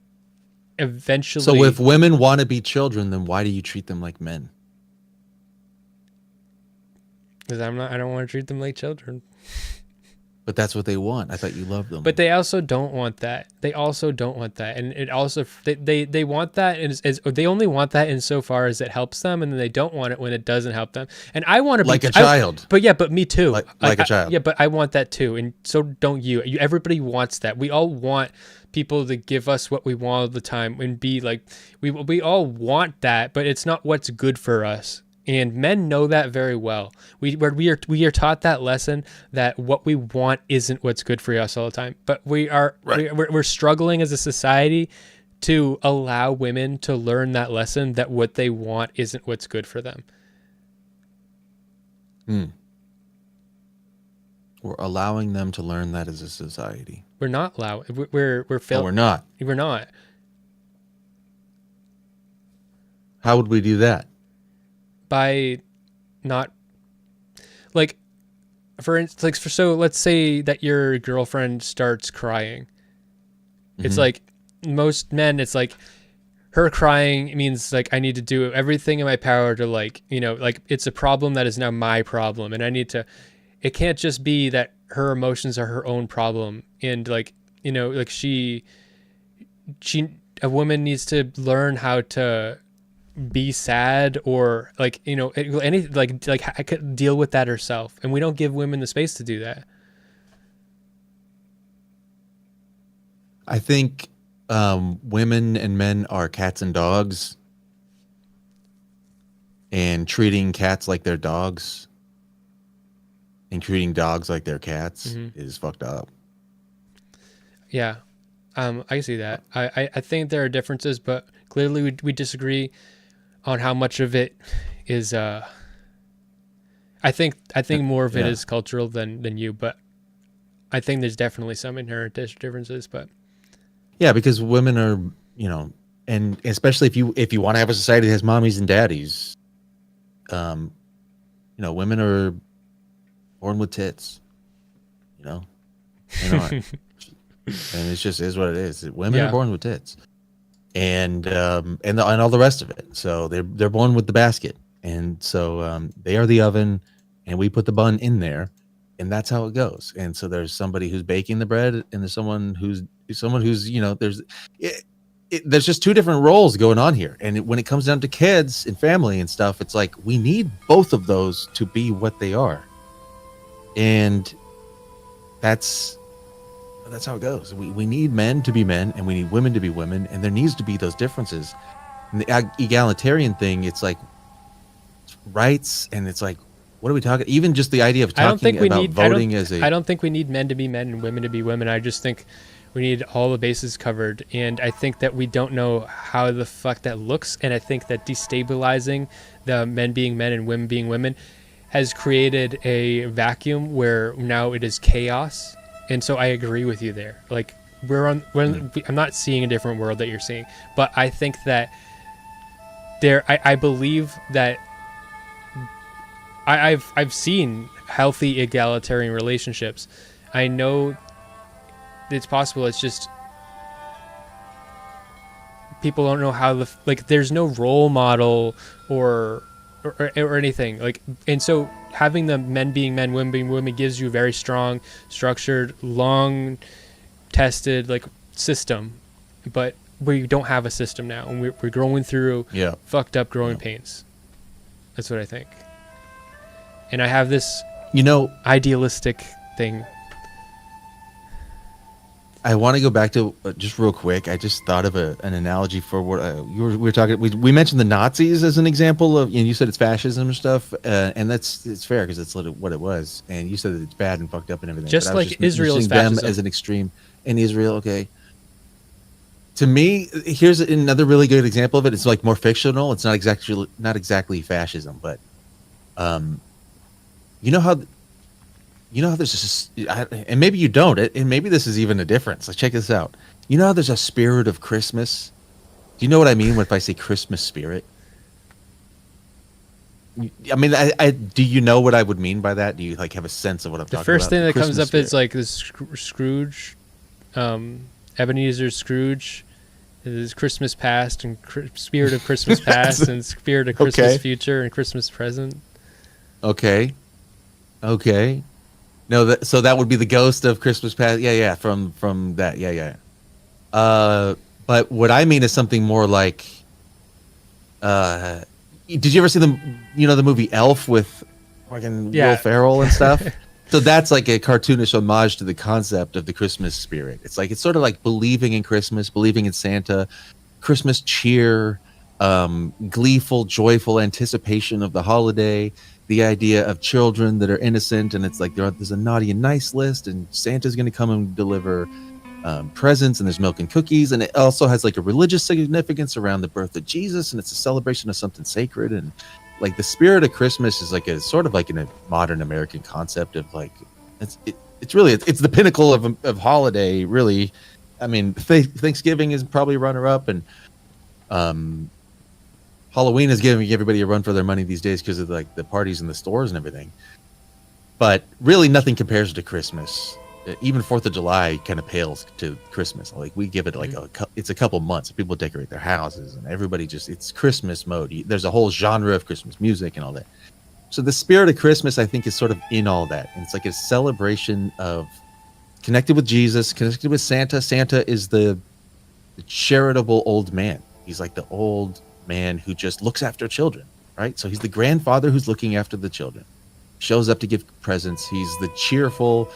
eventually. So if women want to be children, then why do you treat them like men? Because I don't want to treat them like children. But that's what they want. I thought you loved them. But they also don't want that. They also don't want that, and it also they want that as they only want that insofar as it helps them, and then they don't want it when it doesn't help them. And I want to be like a child. But me too. Like a child. Yeah, but I want that too, and so don't you. Everybody wants that. We all want people to give us what we want all the time and be like, we all want that, but it's not what's good for us. And men know that very well. We are taught that lesson that what we want isn't what's good for us all the time. But we're struggling as a society to allow women to learn that lesson that what they want isn't what's good for them. We're allowing them to learn that as a society. We're not allowing. We're No, we're not. We're not. How would we do that? By not, like, for instance, like, so let's say that your girlfriend starts crying. It's like most men, it's like her crying means like I need to do everything in my power to, like, you know, like it's a problem that is now my problem, and I need to. It can't just be that her emotions are her own problem, and, like, you know, like a woman needs to learn how to be sad, or, like, you know, any like I could deal with that herself, and we don't give women the space to do that. I think women and men are cats and dogs, and treating cats like they're dogs and treating dogs like they're cats is fucked up. Yeah, I see that. I think there are differences, but clearly we disagree on how much of it is. I think more of it is cultural than you, but I think there's definitely some inherent differences. But yeah, because women are, you know, and especially if you want to have a society that has mommies and daddies, you know, women are born with tits, you know, they aren't. And it's just is what it is. Women are born with tits, and all the rest of it. So they're born with the basket, and so they are the oven, and we put the bun in there, and that's how it goes. And so there's somebody who's baking the bread, and there's someone who's you know, there's just two different roles going on here. And when it comes down to kids and family and stuff, it's like we need both of those to be what they are, and that's how it goes. We need men to be men, and we need women to be women, and there needs to be those differences. And the egalitarian thing, it's like rights, and it's like, what are we talking? Even just the idea of talking about voting as a... I don't think we need men to be men and women to be women. I just think we need all the bases covered, and I think that we don't know how the fuck that looks, and I think that destabilizing the men being men and women being women has created a vacuum where now it is chaos. And so I agree with you there. Like, I'm not seeing a different world that you're seeing, but I think that I believe that I've seen healthy egalitarian relationships. I know it's possible. It's just people don't know how there's no role model or anything, like, and so having the men being men, women being women gives you a very strong, structured, long tested, like, system. But we don't have a system now, and we're going through fucked up growing pains. That's what I think. And I have this, you know, idealistic thing. I want to go back to just real quick. I just thought of an analogy for what we were talking. We mentioned the Nazis as an example of, and you said it's fascism and stuff, and it's fair because it's what it was. And you said that it's bad and fucked up and everything. Just like Israel is fascism. Them as an extreme in Israel. Okay. To me, here's another really good example of it. It's like more fictional. It's not exactly fascism, but you know how you know how there's this, and maybe you don't, and maybe this is even a difference. Like, check this out. You know how there's a spirit of Christmas? Do you know what I mean if I say Christmas spirit? I mean, I do you know what I would mean by that? Do you like have a sense of what I'm talking about? The first thing that comes Christmas up is spirit. like this Scrooge, Ebenezer Scrooge, is Christmas past and spirit of Christmas past and spirit of Christmas Okay. future and Christmas present. Okay. No, so that would be the ghost of Christmas past. Yeah, from that. Yeah. But what I mean is something more like, did you ever see the movie Elf with fucking Yeah. Will Ferrell and stuff? So that's like a cartoonish homage to the concept of the Christmas spirit. It's sort of like believing in Christmas, believing in Santa, Christmas cheer, gleeful, joyful anticipation of the holiday, the idea of children that are innocent, and it's like there's a naughty and nice list, and Santa's going to come and deliver presents, and there's milk and cookies, and it also has like a religious significance around the birth of Jesus, and it's a celebration of something sacred. And like the spirit of Christmas is like a sort of like in a modern American concept of like it's really the pinnacle of holiday, really. I mean, Thanksgiving is probably runner up, and Halloween is giving everybody a run for their money these days because of like the parties in the stores and everything. But really, nothing compares to Christmas. Even 4th of July kind of pales to Christmas. Like we give it like it's a couple months. People decorate their houses and everybody it's Christmas mode. There's a whole genre of Christmas music and all that. So the spirit of Christmas, I think, is sort of in all that. And it's like a celebration of connected with Jesus, connected with Santa. Santa is the charitable old man. He's like the old man who just looks after children, right? So he's the grandfather who's looking after the children. Shows up to give presents. He's the cheerful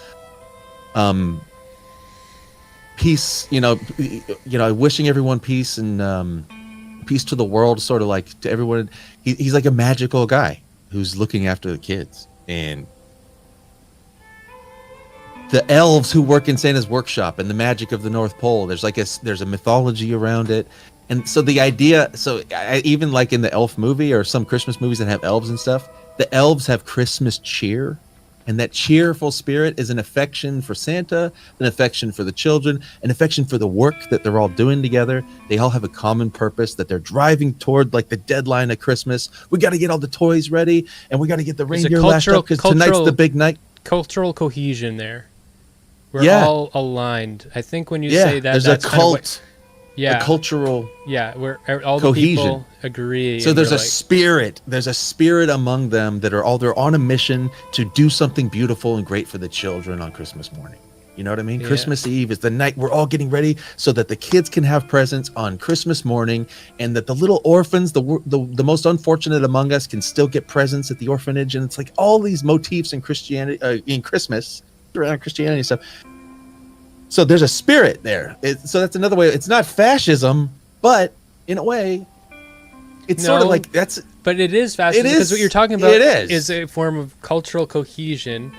peace, wishing everyone peace and peace to the world, sort of like to everyone. He's like a magical guy who's looking after the kids. And the elves who work in Santa's workshop and the magic of the North Pole, there's a mythology around it. And so the idea, even like in the elf movie or some Christmas movies that have elves and stuff, the elves have Christmas cheer. And that cheerful spirit is an affection for Santa, an affection for the children, an affection for the work that they're all doing together. They all have a common purpose that they're driving toward, like the deadline of Christmas. We got to get all the toys ready, and we got to get the reindeer lashed up because tonight's the big night. Cultural cohesion there. We're all aligned. I think when you say that, there's that's a cult. A cultural where all cohesion. The people agree. So there's a spirit. There's a spirit among them that they're on a mission to do something beautiful and great for the children on Christmas morning. You know what I mean? Yeah. Christmas Eve is the night we're all getting ready so that the kids can have presents on Christmas morning, and that the little orphans, the most unfortunate among us, can still get presents at the orphanage. And it's like all these motifs in Christianity, in Christmas, around Christianity and stuff. So there's a spirit there. So that's another way. It's not fascism, but in a way, it's sort of like that's. But it is fascism because what you're talking about is a form of cultural cohesion.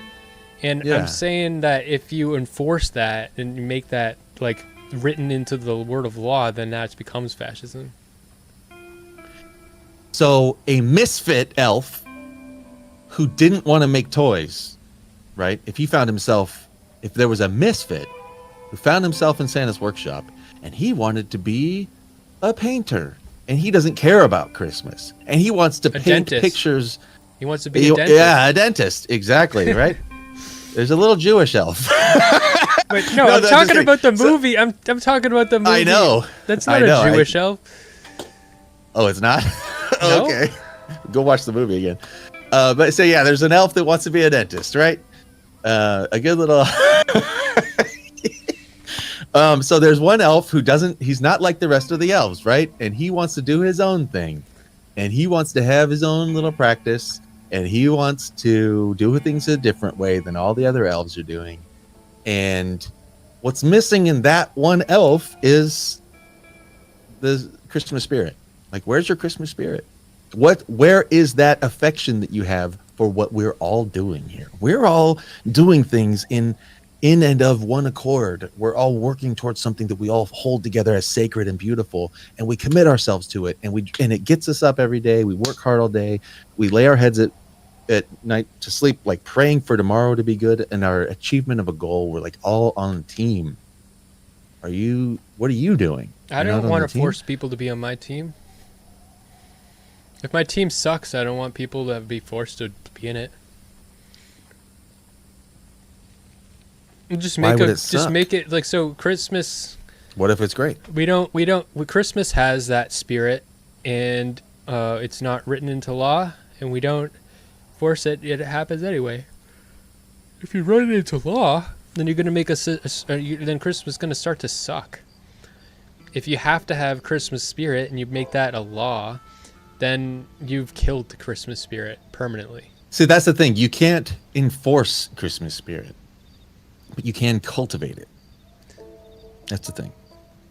And I'm saying that if you enforce that and you make that like written into the word of law, then that becomes fascism. So a misfit elf who didn't want to make toys, right? If there was a misfit who found himself in Santa's workshop and he wanted to be a painter and he doesn't care about Christmas and he wants to paint pictures. He wants to be a dentist. Yeah, a dentist. Exactly, right? There's a little Jewish elf. But no, I'm talking about the movie. I'm talking about the movie. I know. That's not a Jewish elf. Oh, it's not? No? Okay. Go watch the movie again. But so yeah, there's an elf that wants to be a dentist, right? A good little so there's one elf who he's not like the rest of the elves, right? And he wants to do his own thing. And he wants to have his own little practice. And he wants to do things a different way than all the other elves are doing. And what's missing in that one elf is the Christmas spirit. Like, where's your Christmas spirit? Where is that affection that you have for what we're all doing here? We're all doing things in and of one accord. We're all working towards something that we all hold together as sacred and beautiful, and we commit ourselves to it, and it gets us up every day. We work hard all day. We lay our heads at night to sleep, like praying for tomorrow to be good and our achievement of a goal. We're like all on a team. What are you doing? I don't want to force people to be on my team. If my team sucks, I don't want people to be forced to be in it. Just make it like, so Christmas. What if it's great? Christmas has that spirit, and it's not written into law, and we don't force it. It happens anyway. If you write it into law, then you're going to make then Christmas is going to start to suck. If you have to have Christmas spirit and you make that a law, then you've killed the Christmas spirit permanently. See, that's the thing. You can't enforce Christmas spirit, but you can cultivate it. That's the thing.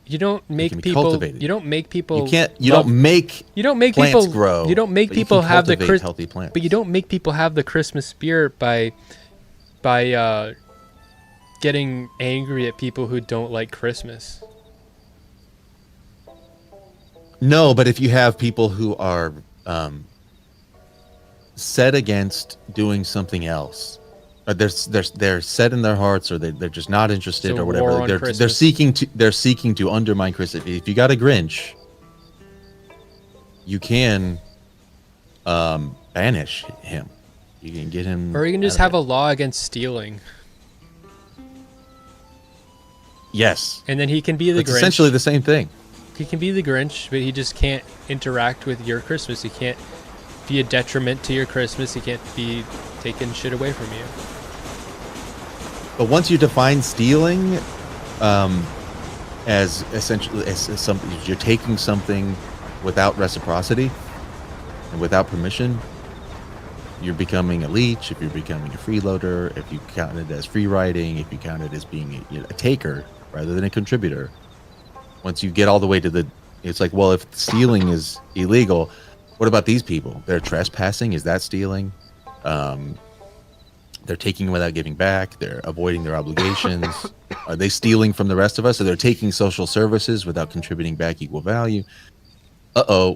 You don't make people. You don't make people. You can't. You don't make. You don't make plants people grow. You don't make people have the healthy plants. But you don't make people have the Christmas spirit by getting angry at people who don't like Christmas. No, but if you have people who are set against doing something else, or they're set in their hearts, or they're just not interested, So or whatever. war on They're Christmas. seeking to undermine Christmas. If you got a Grinch, you can banish him. You can get him, Or you can just have a law against stealing, yes, and then he can be the it's Grinch. essentially the same thing. He can be the Grinch, but he just can't interact with your Christmas. He can't be a detriment to your Christmas. He can't be taking shit away from you. But once you define stealing as essentially as something, you're taking something without reciprocity and without permission, you're becoming a leech. If you're becoming a freeloader, if you count it as free riding, if you count it as being a taker rather than a contributor, once you get all the way to it's like, well, if stealing is illegal, what about these people? They're trespassing. Is that stealing? They're taking without giving back. They're avoiding their obligations. Are they stealing from the rest of us? Or they're taking social services without contributing back equal value?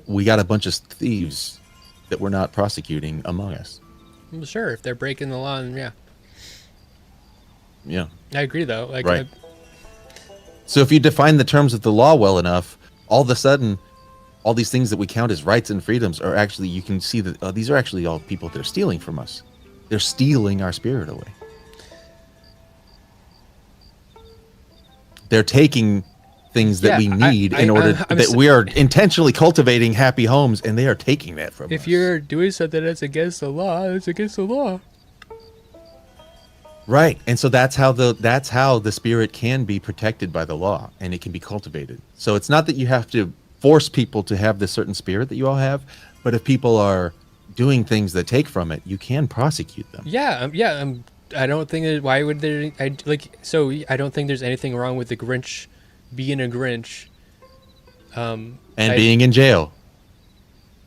We got a bunch of thieves that we're not prosecuting among us. Well, sure, if they're breaking the law, then yeah. Yeah. I agree, though. Like, right. So if you define the terms of the law well enough, all of a sudden, all these things that we count as rights and freedoms are actually, you can see that these are actually all people that are stealing from us. They're stealing our spirit away. They're taking things that we need in order that we are intentionally cultivating happy homes, and they are taking that from us. If you're doing something that's against the law, it's against the law. Right. And so that's how the spirit can be protected by the law, and it can be cultivated. So it's not that you have to force people to have this certain spirit that you all have, but if people are doing things that take from it, you can prosecute them. I don't think that, why would there, I don't think there's anything wrong with the Grinch being a Grinch. Being in jail.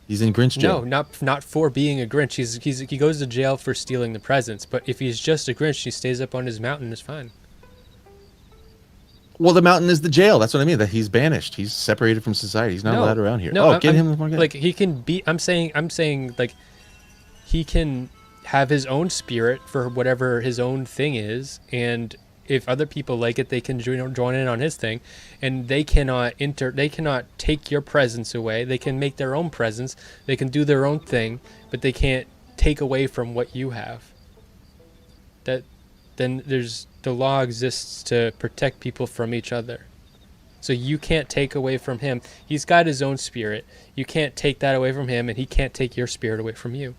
He's in Grinch jail. No, not for being a Grinch. He goes to jail for stealing the presents. But if he's just a Grinch, he stays up on his mountain. It's fine. Well, the mountain is the jail. That's what I mean. That he's banished. He's separated from society. He's not allowed around here. No, get him more. Like he can be. I'm saying like he can have his own spirit for whatever his own thing is, and if other people like it, they can join in on his thing, and they cannot take your presence away. They can make their own presence. They can do their own thing, but they can't take away from what you have. Then the law exists to protect people from each other. So you can't take away from him. He's got his own spirit. You can't take that away from him, and he can't take your spirit away from you.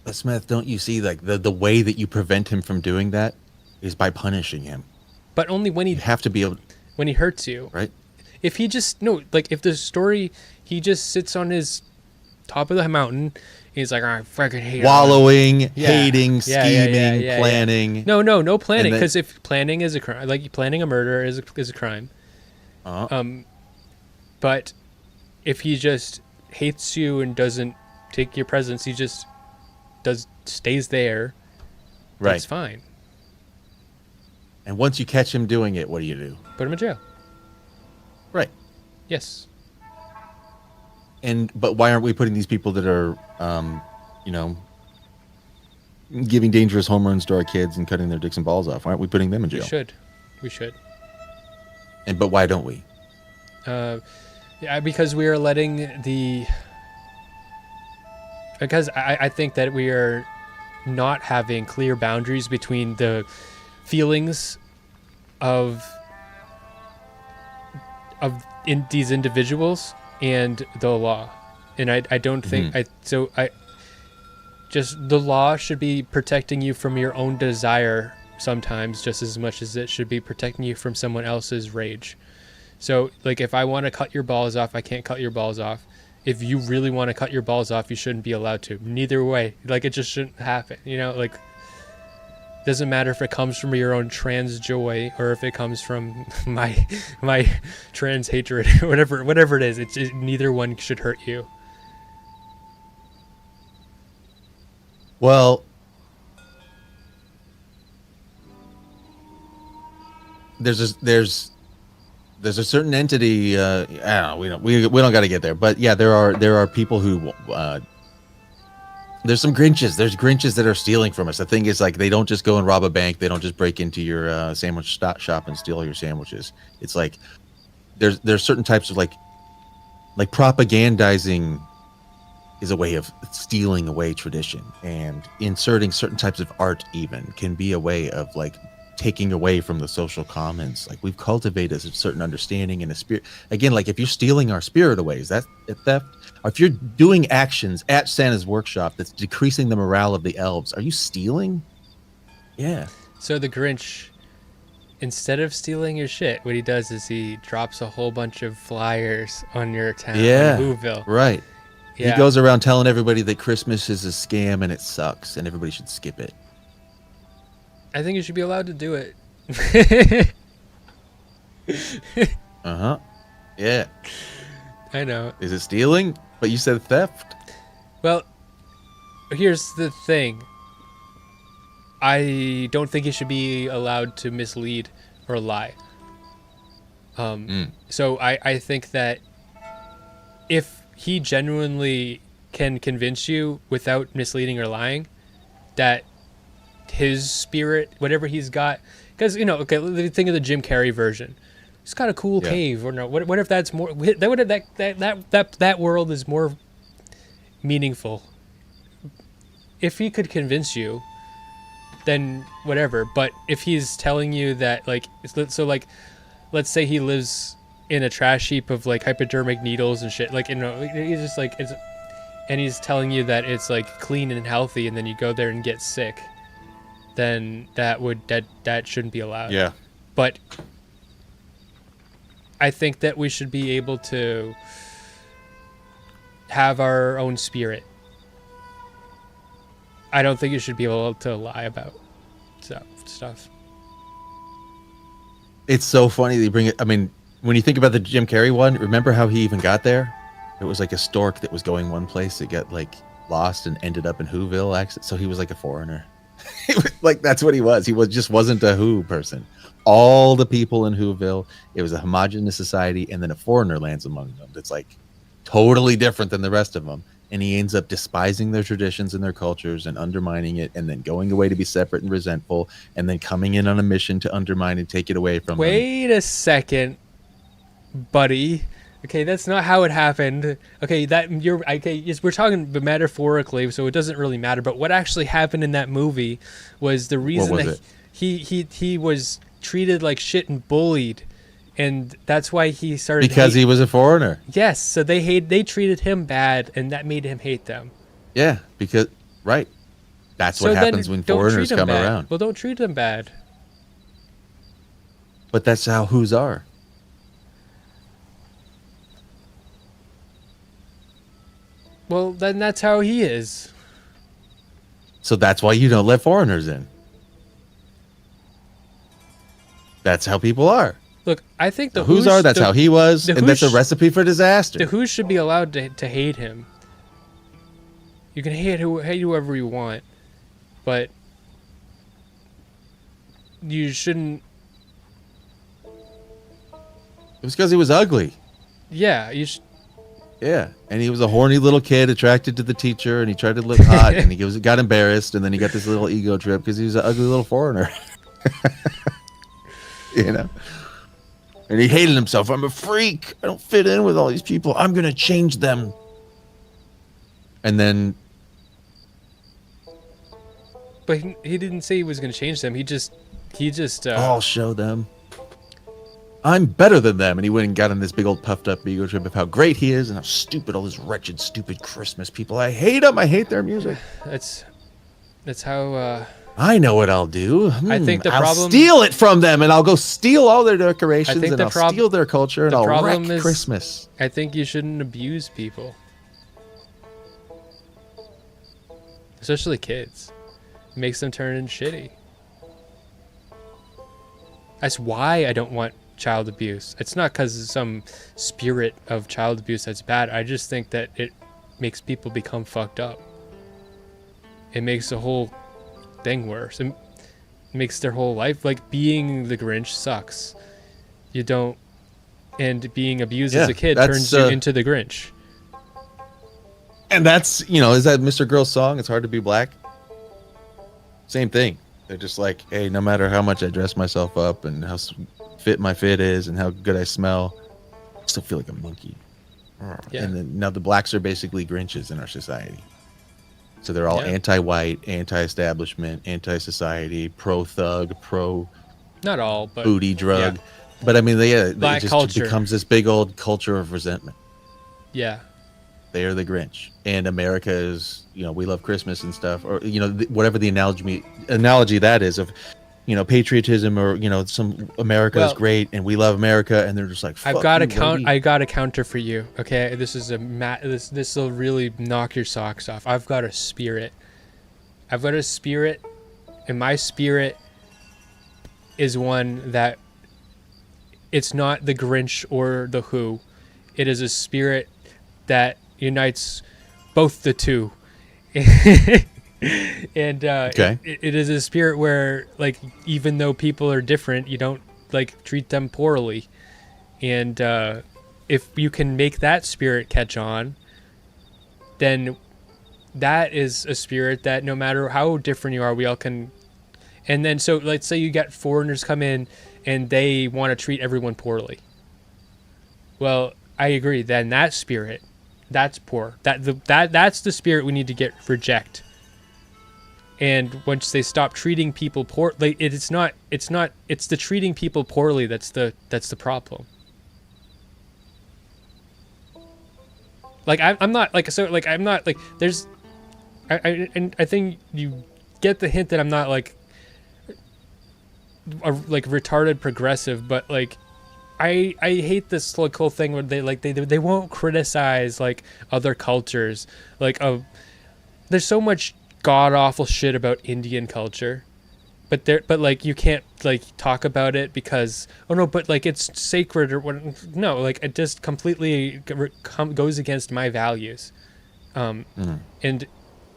But Smeth, don't you see like the way that you prevent him from doing that is by punishing him? But only when you have to be able when he hurts you, right? If he just if the story, he just sits on his top of the mountain, he's like, I fucking hate wallowing, hating, scheming, planning. No planning, because if planning is a crime, like planning a murder is a crime. But if he just hates you and doesn't take your presence, he just stays there. Right. That's fine. And once you catch him doing it, what do you do? Put him in jail. Right. Yes. But why aren't we putting these people that are, giving dangerous home runs to our kids and cutting their dicks and balls off? Why aren't we putting them in jail? We should. But why don't we? Yeah, because we are letting because I think that we are not having clear boundaries between the feelings of these individuals and the law. And I don't think the law should be protecting you from your own desire sometimes just as much as it should be protecting you from someone else's rage. So like if I want to cut your balls off, I can't cut your balls off. If you really want to cut your balls off, you shouldn't be allowed to. Neither way. Like it just shouldn't happen. Like doesn't matter if it comes from your own trans joy or if it comes from my trans hatred, whatever it is. Neither one should hurt you. Well, there's a certain entity. I don't know. We don't got to get there, but yeah, there are people who. There's some Grinches. There's Grinches that are stealing from us. The thing is, like, they don't just go and rob a bank. They don't just break into your sandwich shop and steal your sandwiches. It's like there's certain types of like propagandizing is a way of stealing away tradition, and inserting certain types of art even can be a way of like taking away from the social commons. Like we've cultivated a certain understanding and a spirit. Again, like if you're stealing our spirit away, is that a theft? Or if you're doing actions at Santa's workshop that's decreasing the morale of the elves, are you stealing? Yeah. So the Grinch, instead of stealing your shit, what he does is he drops a whole bunch of flyers on your town in Whoville. Right. Yeah. He goes around telling everybody that Christmas is a scam and it sucks and everybody should skip it. I think you should be allowed to do it. Uh-huh. Yeah. I know. Is it stealing? But you said theft. Well, here's the thing. I don't think you should be allowed to mislead or lie. So I think that if he genuinely can convince you without misleading or lying that his spirit, whatever he's got, because okay, think of the Jim Carrey version. He's got a cool cave, or no? What if that's more? That world is more meaningful. If he could convince you, then whatever. But if he's telling you that, like, so like, let's say he lives in a trash heap of like hypodermic needles and shit, like he's just like and he's telling you that it's like clean and healthy, and then you go there and get sick, then that shouldn't be allowed. Yeah. But I think that we should be able to have our own spirit. I don't think you should be able to lie about stuff. It's so funny that you bring it. I mean, when you think about the Jim Carrey one, remember how he even got there? It was like a stork that was going one place that got like lost and ended up in Whoville. So he was like a foreigner. Like that's what he was. He wasn't a Who person. All the people in Whoville, it was a homogenous society, and then a foreigner lands among them that's like totally different than the rest of them, and he ends up despising their traditions and their cultures and undermining it, and then going away to be separate and resentful, and then coming in on a mission to undermine and take it away from them. Wait a second, buddy. Okay, that's not how it happened. Okay, we're talking metaphorically, so it doesn't really matter. But what actually happened in that movie was the reason that he was treated like shit and bullied, and that's why he started because he was a foreigner. Yes, so they treated him bad, and that made him hate them. Yeah, because right, that's what happens when foreigners come around. Well, don't treat them bad. But that's how Who's are. Well, then that's how he is. So that's why you don't let foreigners in. That's how people are. Look, I think the Who's are. That's how he was, and that's a recipe for disaster. The Who should be allowed to hate him. You can hate whoever you want, but you shouldn't. It was because he was ugly. Yeah, you should. Yeah, and he was a horny little kid attracted to the teacher, and he tried to look hot, and got embarrassed, and then he got this little ego trip because he was an ugly little foreigner. You know, and he hated himself. I'm a freak. I don't fit in with all these people. I'm gonna change them. And then, But he didn't say he was going to change them. He just. I'll show them. I'm better than them. And he went and got on this big old puffed up ego trip of how great he is and how stupid all these wretched, stupid Christmas people. I hate them. I hate their music. That's how. I know what I'll do. I think the I'll problem. steal it from them, and I'll go steal all their decorations, and I'll steal their culture, and I'll wreck Christmas. I think you shouldn't abuse people, especially kids. It makes them turn in shitty. That's why I don't want child abuse. It's not because of some spirit of child abuse that's bad. I just think that it makes people become fucked up. It makes the whole thing worse. It makes their whole life, like being the Grinch sucks. You don't, and being abused as a kid turns you into the Grinch. And that's, is that Mr. Girl's song? It's hard to be black. Same thing. They're just like, hey, no matter how much I dress myself up and how fit my fit is and how good I smell, I still feel like a monkey. Yeah. And then now the blacks are basically Grinches in our society. So they're all anti-white, anti-establishment, anti-society, pro-thug, not all, but booty drug. Yeah. But I mean, it just culture becomes this big old culture of resentment. Yeah. They are the Grinch, and America is, we love Christmas and stuff, or whatever the analogy that is of, patriotism, or some America is great and we love America, and they're just like, I got a counter for you. Okay, this is this will really knock your socks off. I've got a spirit, and my spirit is one that it's not the Grinch or the Who. It is a spirit that unites both the two. And it is a spirit where, like, even though people are different, you don't treat them poorly. And if you can make that spirit catch on, then that is a spirit that no matter how different you are, we all can. And then, so let's say you get foreigners come in and they want to treat everyone poorly. Well, I agree. Then that spirit, that's poor. That's the spirit we need to reject. And once they stop treating people poor, it's the treating people poorly that's the problem. I'm not there's, I think you get the hint that I'm not a retarded progressive, but I hate this whole thing where they won't criticize other cultures. There's so much god awful shit about Indian culture, but you can't talk about it because it's sacred or what? No, it just completely goes against my values. And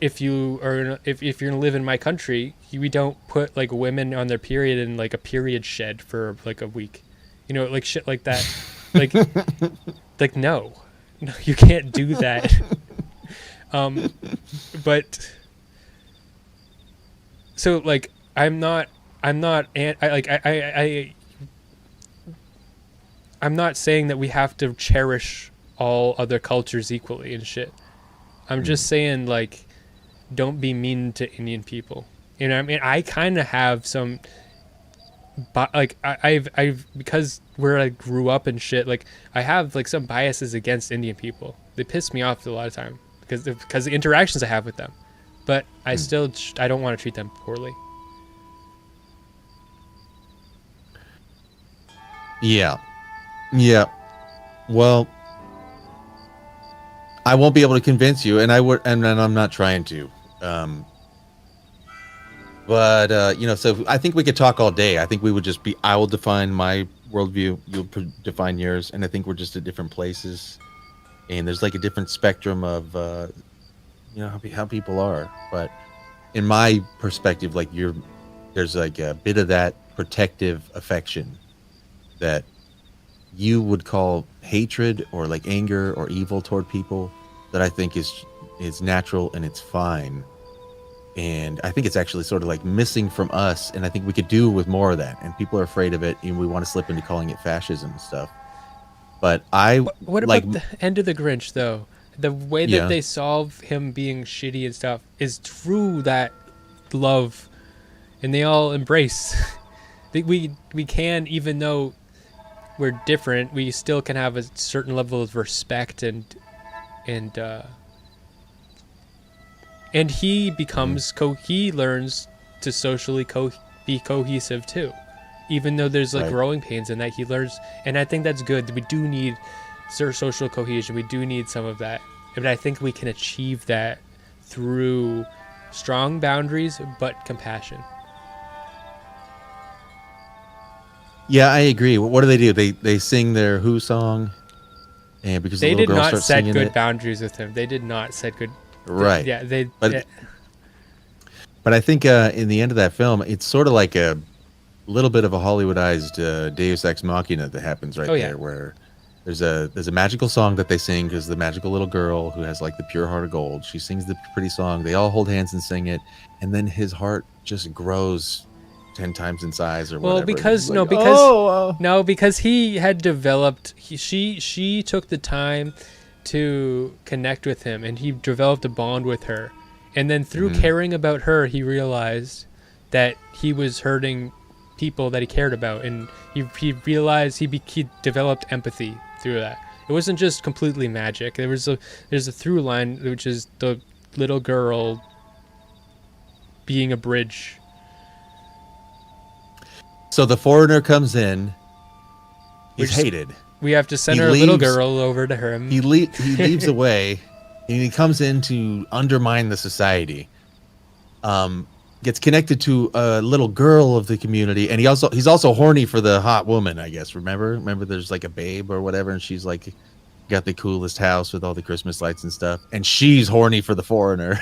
if you're gonna live in my country, we don't put women on their period in a period shed for a week, shit like that. No, you can't do that. But so I'm not saying that we have to cherish all other cultures equally and shit. I'm just saying don't be mean to Indian people. You know what I mean? I kind of have some, but I've because where I grew up and shit, I have some biases against Indian people. They piss me off a lot of time because the interactions I have with them. But I still, I don't want to treat them poorly. Yeah. Well, I won't be able to convince you, and I'm not trying to. So I think we could talk all day. I think we would just be. I will define my worldview. You'll define yours, and I think we're just at different places, and there's a different spectrum of. How people are, but in my perspective, there's a bit of that protective affection that you would call hatred or like anger or evil toward people that I think is natural and it's fine. And I think it's actually sort of like missing from us, and I think we could do with more of that. And people are afraid of it, and we want to slip into calling it fascism and stuff. But What about like the end of the Grinch though? The way that Yeah. they solve him being shitty and stuff is through that love, and they all embrace. we can, even though we're different, we still can have a certain level of respect and he becomes he learns to socially be cohesive too, even though there's like Right. growing pains in that he learns, and I think that's good. We do need social cohesion. We do need some of that, but I think we can achieve that through strong boundaries but compassion. Yeah, I agree. What do? They sing their Who song, and because They the little did girl not starts set singing good it, boundaries with him. They did not set good. right? Yeah, they. But yeah. But I think in the end of that film, it's sort of like a little bit of a Hollywoodized Deus Ex Machina that happens right Oh, yeah. there, where there's a magical song that they sing because the magical little girl who has like the pure heart of gold, she sings the pretty song. They all hold hands and sing it, and then his heart just grows 10 times in size or Well, whatever. and because he's no, like, because "Oh, no, because he had developed. She took the time to connect with him, and he developed a bond with her. And then through caring about her, he realized that he was hurting people that he cared about, and he realized he developed empathy through that. It wasn't just completely magic. There's a through line, which is the little girl being a bridge. So the foreigner comes in. He's Which- hated. We have to send He our little leaves- girl over to him. He leaves away, and he comes in to undermine the society. Gets connected to a little girl of the community, and he's also horny for the hot woman, I guess. Remember, there's like a babe or whatever, and she's like got the coolest house with all the Christmas lights and stuff, and she's horny for the foreigner.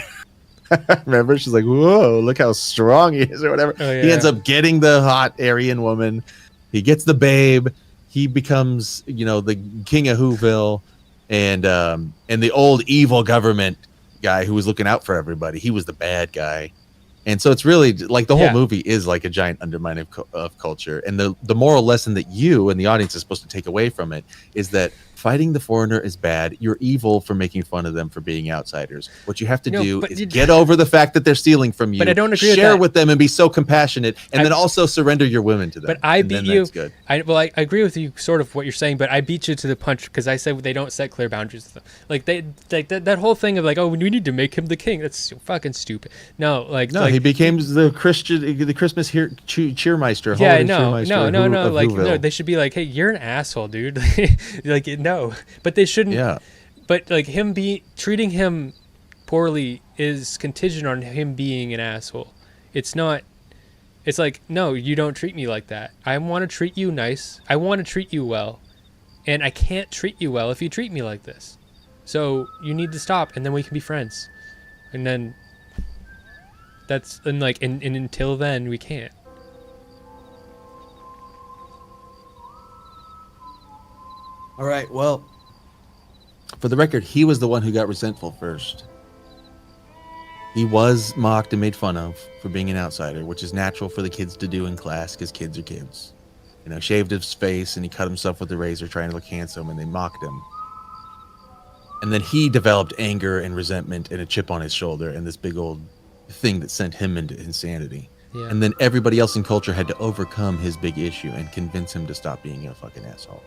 Remember, she's like, "Whoa, look how strong he is," or whatever. Oh, He yeah. ends up getting the hot Aryan woman. He gets the babe. He becomes, the king of Whoville, and the old evil government guy who was looking out for everybody. He was the bad guy. And so it's really like the whole Yeah. movie is like a giant undermining of culture. And the moral lesson that you and the audience is supposed to take away from it is that fighting the foreigner is bad. You're evil for making fun of them for being outsiders. What you have to No, do but is you- get over the fact that they're stealing from you. But I don't agree with Share that. with them and be so compassionate, and I- then also surrender your women to them. But I and beat then you. That's good. I agree with you, sort of what you're saying, but I beat you to the punch because I said they don't set clear boundaries with them. Like that whole thing of like, oh, we need to make him the king. That's so fucking stupid. No, He became the Christmas cheermeister. Yeah, holiday no, cheermeister no. of Like, Whoville. no, they should be like, hey, you're an asshole, dude. Like, no, but they shouldn't. Yeah. But like treating him poorly is contingent on him being an asshole. It's not. It's like, no, you don't treat me like that. I want to treat you nice. I want to treat you well, and I can't treat you well if you treat me like this. So you need to stop, and then we can be friends. And then and until then we can't. All right. Well, for the record, he was the one who got resentful first. He was mocked and made fun of for being an outsider, which is natural for the kids to do in class because kids are kids. Shaved his face and he cut himself with a razor trying to look handsome, and they mocked him. And then he developed anger and resentment and a chip on his shoulder and this big old thing that sent him into insanity. Yeah. And then everybody else in culture had to overcome his big issue and convince him to stop being a fucking asshole.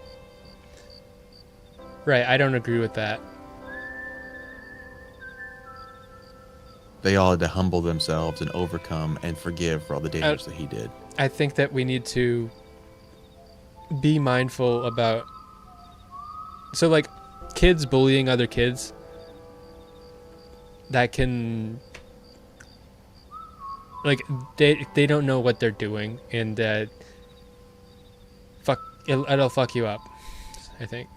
Right. I don't agree with that. They all had to humble themselves and overcome and forgive for all the damage that he did. I think that we need to be mindful about. So, like, kids bullying other kids, that can, like, they don't know what they're doing, and it'll fuck you up, I think.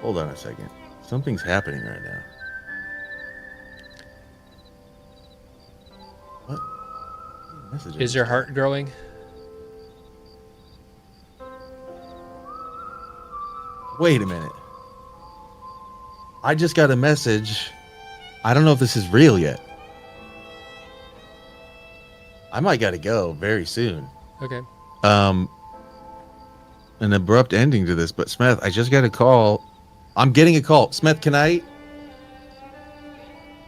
Hold on a second. Something's happening right now. What? Messages. Is your heart growing? Wait a minute. I just got a message. I don't know if this is real yet. I might gotta go very soon. Okay. An abrupt ending to this, but Smeth, I just got a call. I'm getting a call. Smeth, can I?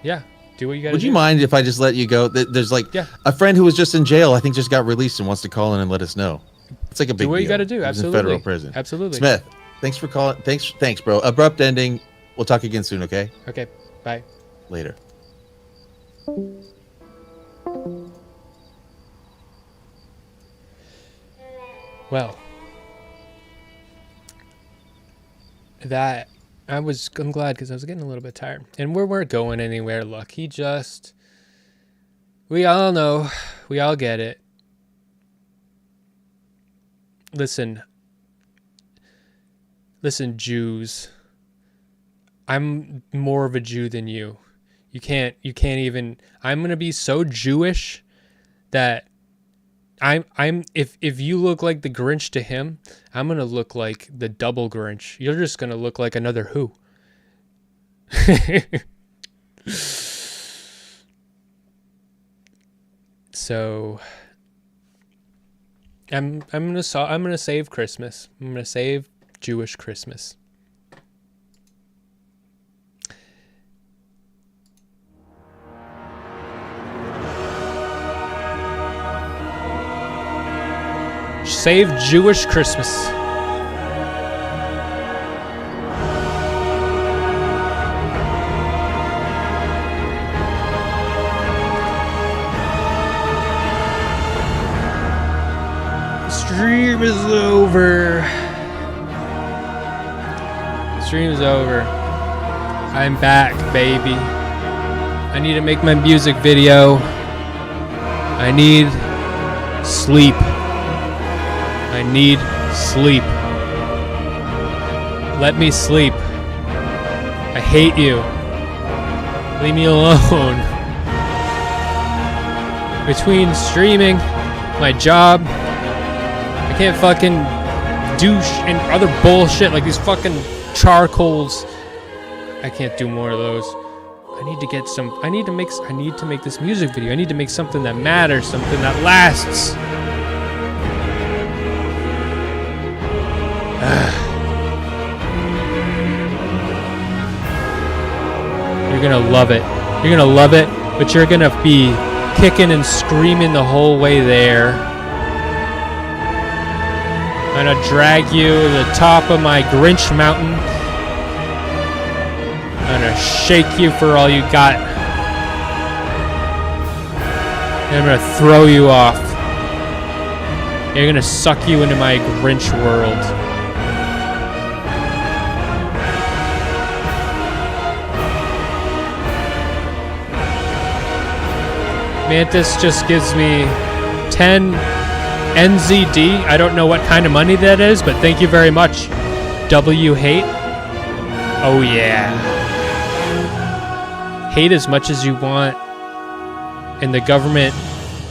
Yeah. Do what you gotta Would do. you mind if I just let you go? There's like Yeah. a friend who was just in jail. I think just got released and wants to call in and let us know. It's like a big Do what you deal. gotta do. He's Absolutely. in federal prison. Absolutely. Smith, thanks for calling. Thanks, bro. Abrupt ending. We'll talk again soon. Okay. Okay. Bye. Later. Well, I'm glad because I was getting a little bit tired, and we weren't going anywhere. Look, we all know, we all get it. Listen, Jews. I'm more of a Jew than you. You can't even. I'm gonna be so Jewish that if you look like the Grinch to him, I'm gonna look like the double Grinch. You're just gonna look like another Who. So I'm gonna save Christmas. I'm gonna save Jewish Christmas. Save Jewish Christmas. Stream is over. Stream is over. I'm back, baby. I need to make my music video. I need sleep. I need sleep. Let me sleep. I hate you. Leave me alone. Between streaming, my job, I can't fucking douche and other bullshit like these fucking charcoals. I can't do more of those. I need to get some. I need to make this music video. I need to make something that matters, something that lasts. You're gonna love it. You're gonna love it, but you're gonna be kicking and screaming the whole way there. I'm gonna drag you to the top of my Grinch mountain. I'm gonna shake you for all you got. And I'm gonna throw you off. You're gonna suck you into my Grinch world. Mantis just gives me 10 NZD. I don't know what kind of money that is, but thank you very much. W hate. Oh yeah. Hate as much as you want, and the government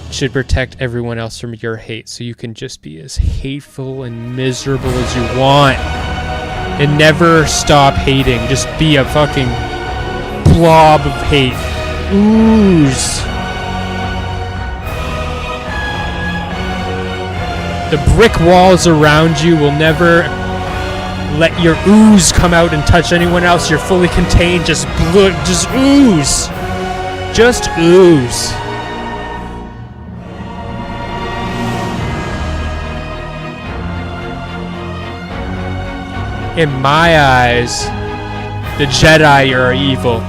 should protect everyone else from your hate, so you can just be as hateful and miserable as you want and never stop hating. Just be a fucking blob of hate. Ooze. The brick walls around you will never let your ooze come out and touch anyone else. You're fully contained. Just ooze. Just ooze. In my eyes, the Jedi are evil.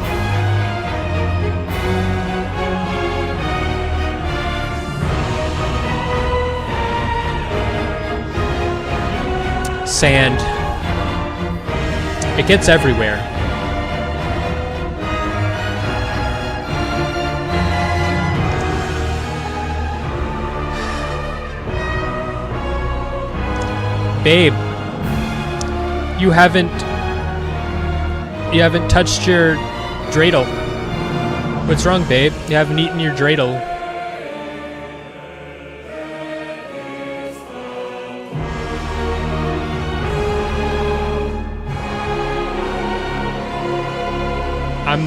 Sand. It gets everywhere. Babe, you haven't touched your dreidel. What's wrong, babe? You haven't eaten your dreidel.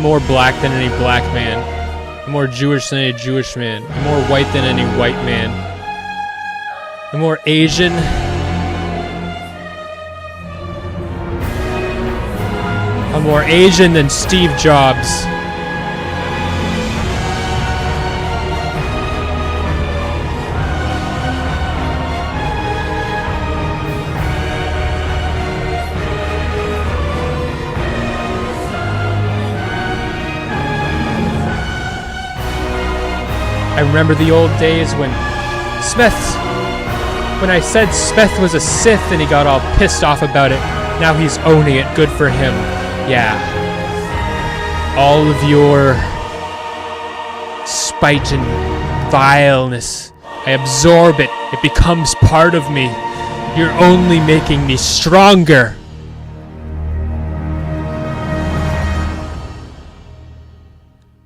more black than any black man. I'm more Jewish than any Jewish man. I'm more white than any white man. I'm more Asian. I'm more Asian than Steve Jobs. I remember the old days when I said Smeth was a Sith and he got all pissed off about it. Now he's owning it. Good for him. Yeah. All of your spite and vileness, I absorb it. It becomes part of me. You're only making me stronger.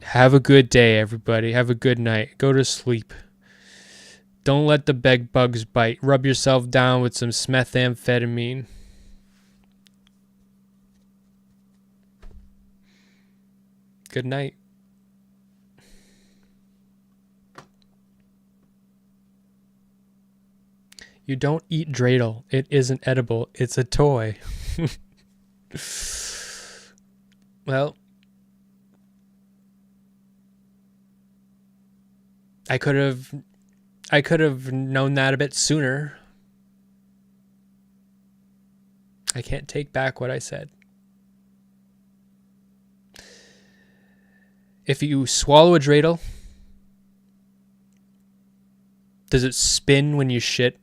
Have a good day, everybody. Have a good night. Go to sleep. Don't let the bed bugs bite. Rub yourself down with some methamphetamine. Good night. You don't eat dreidel. It isn't edible. It's a toy. Well, I could have known that a bit sooner. I can't take back what I said. If you swallow a dreidel, does it spin when you shit?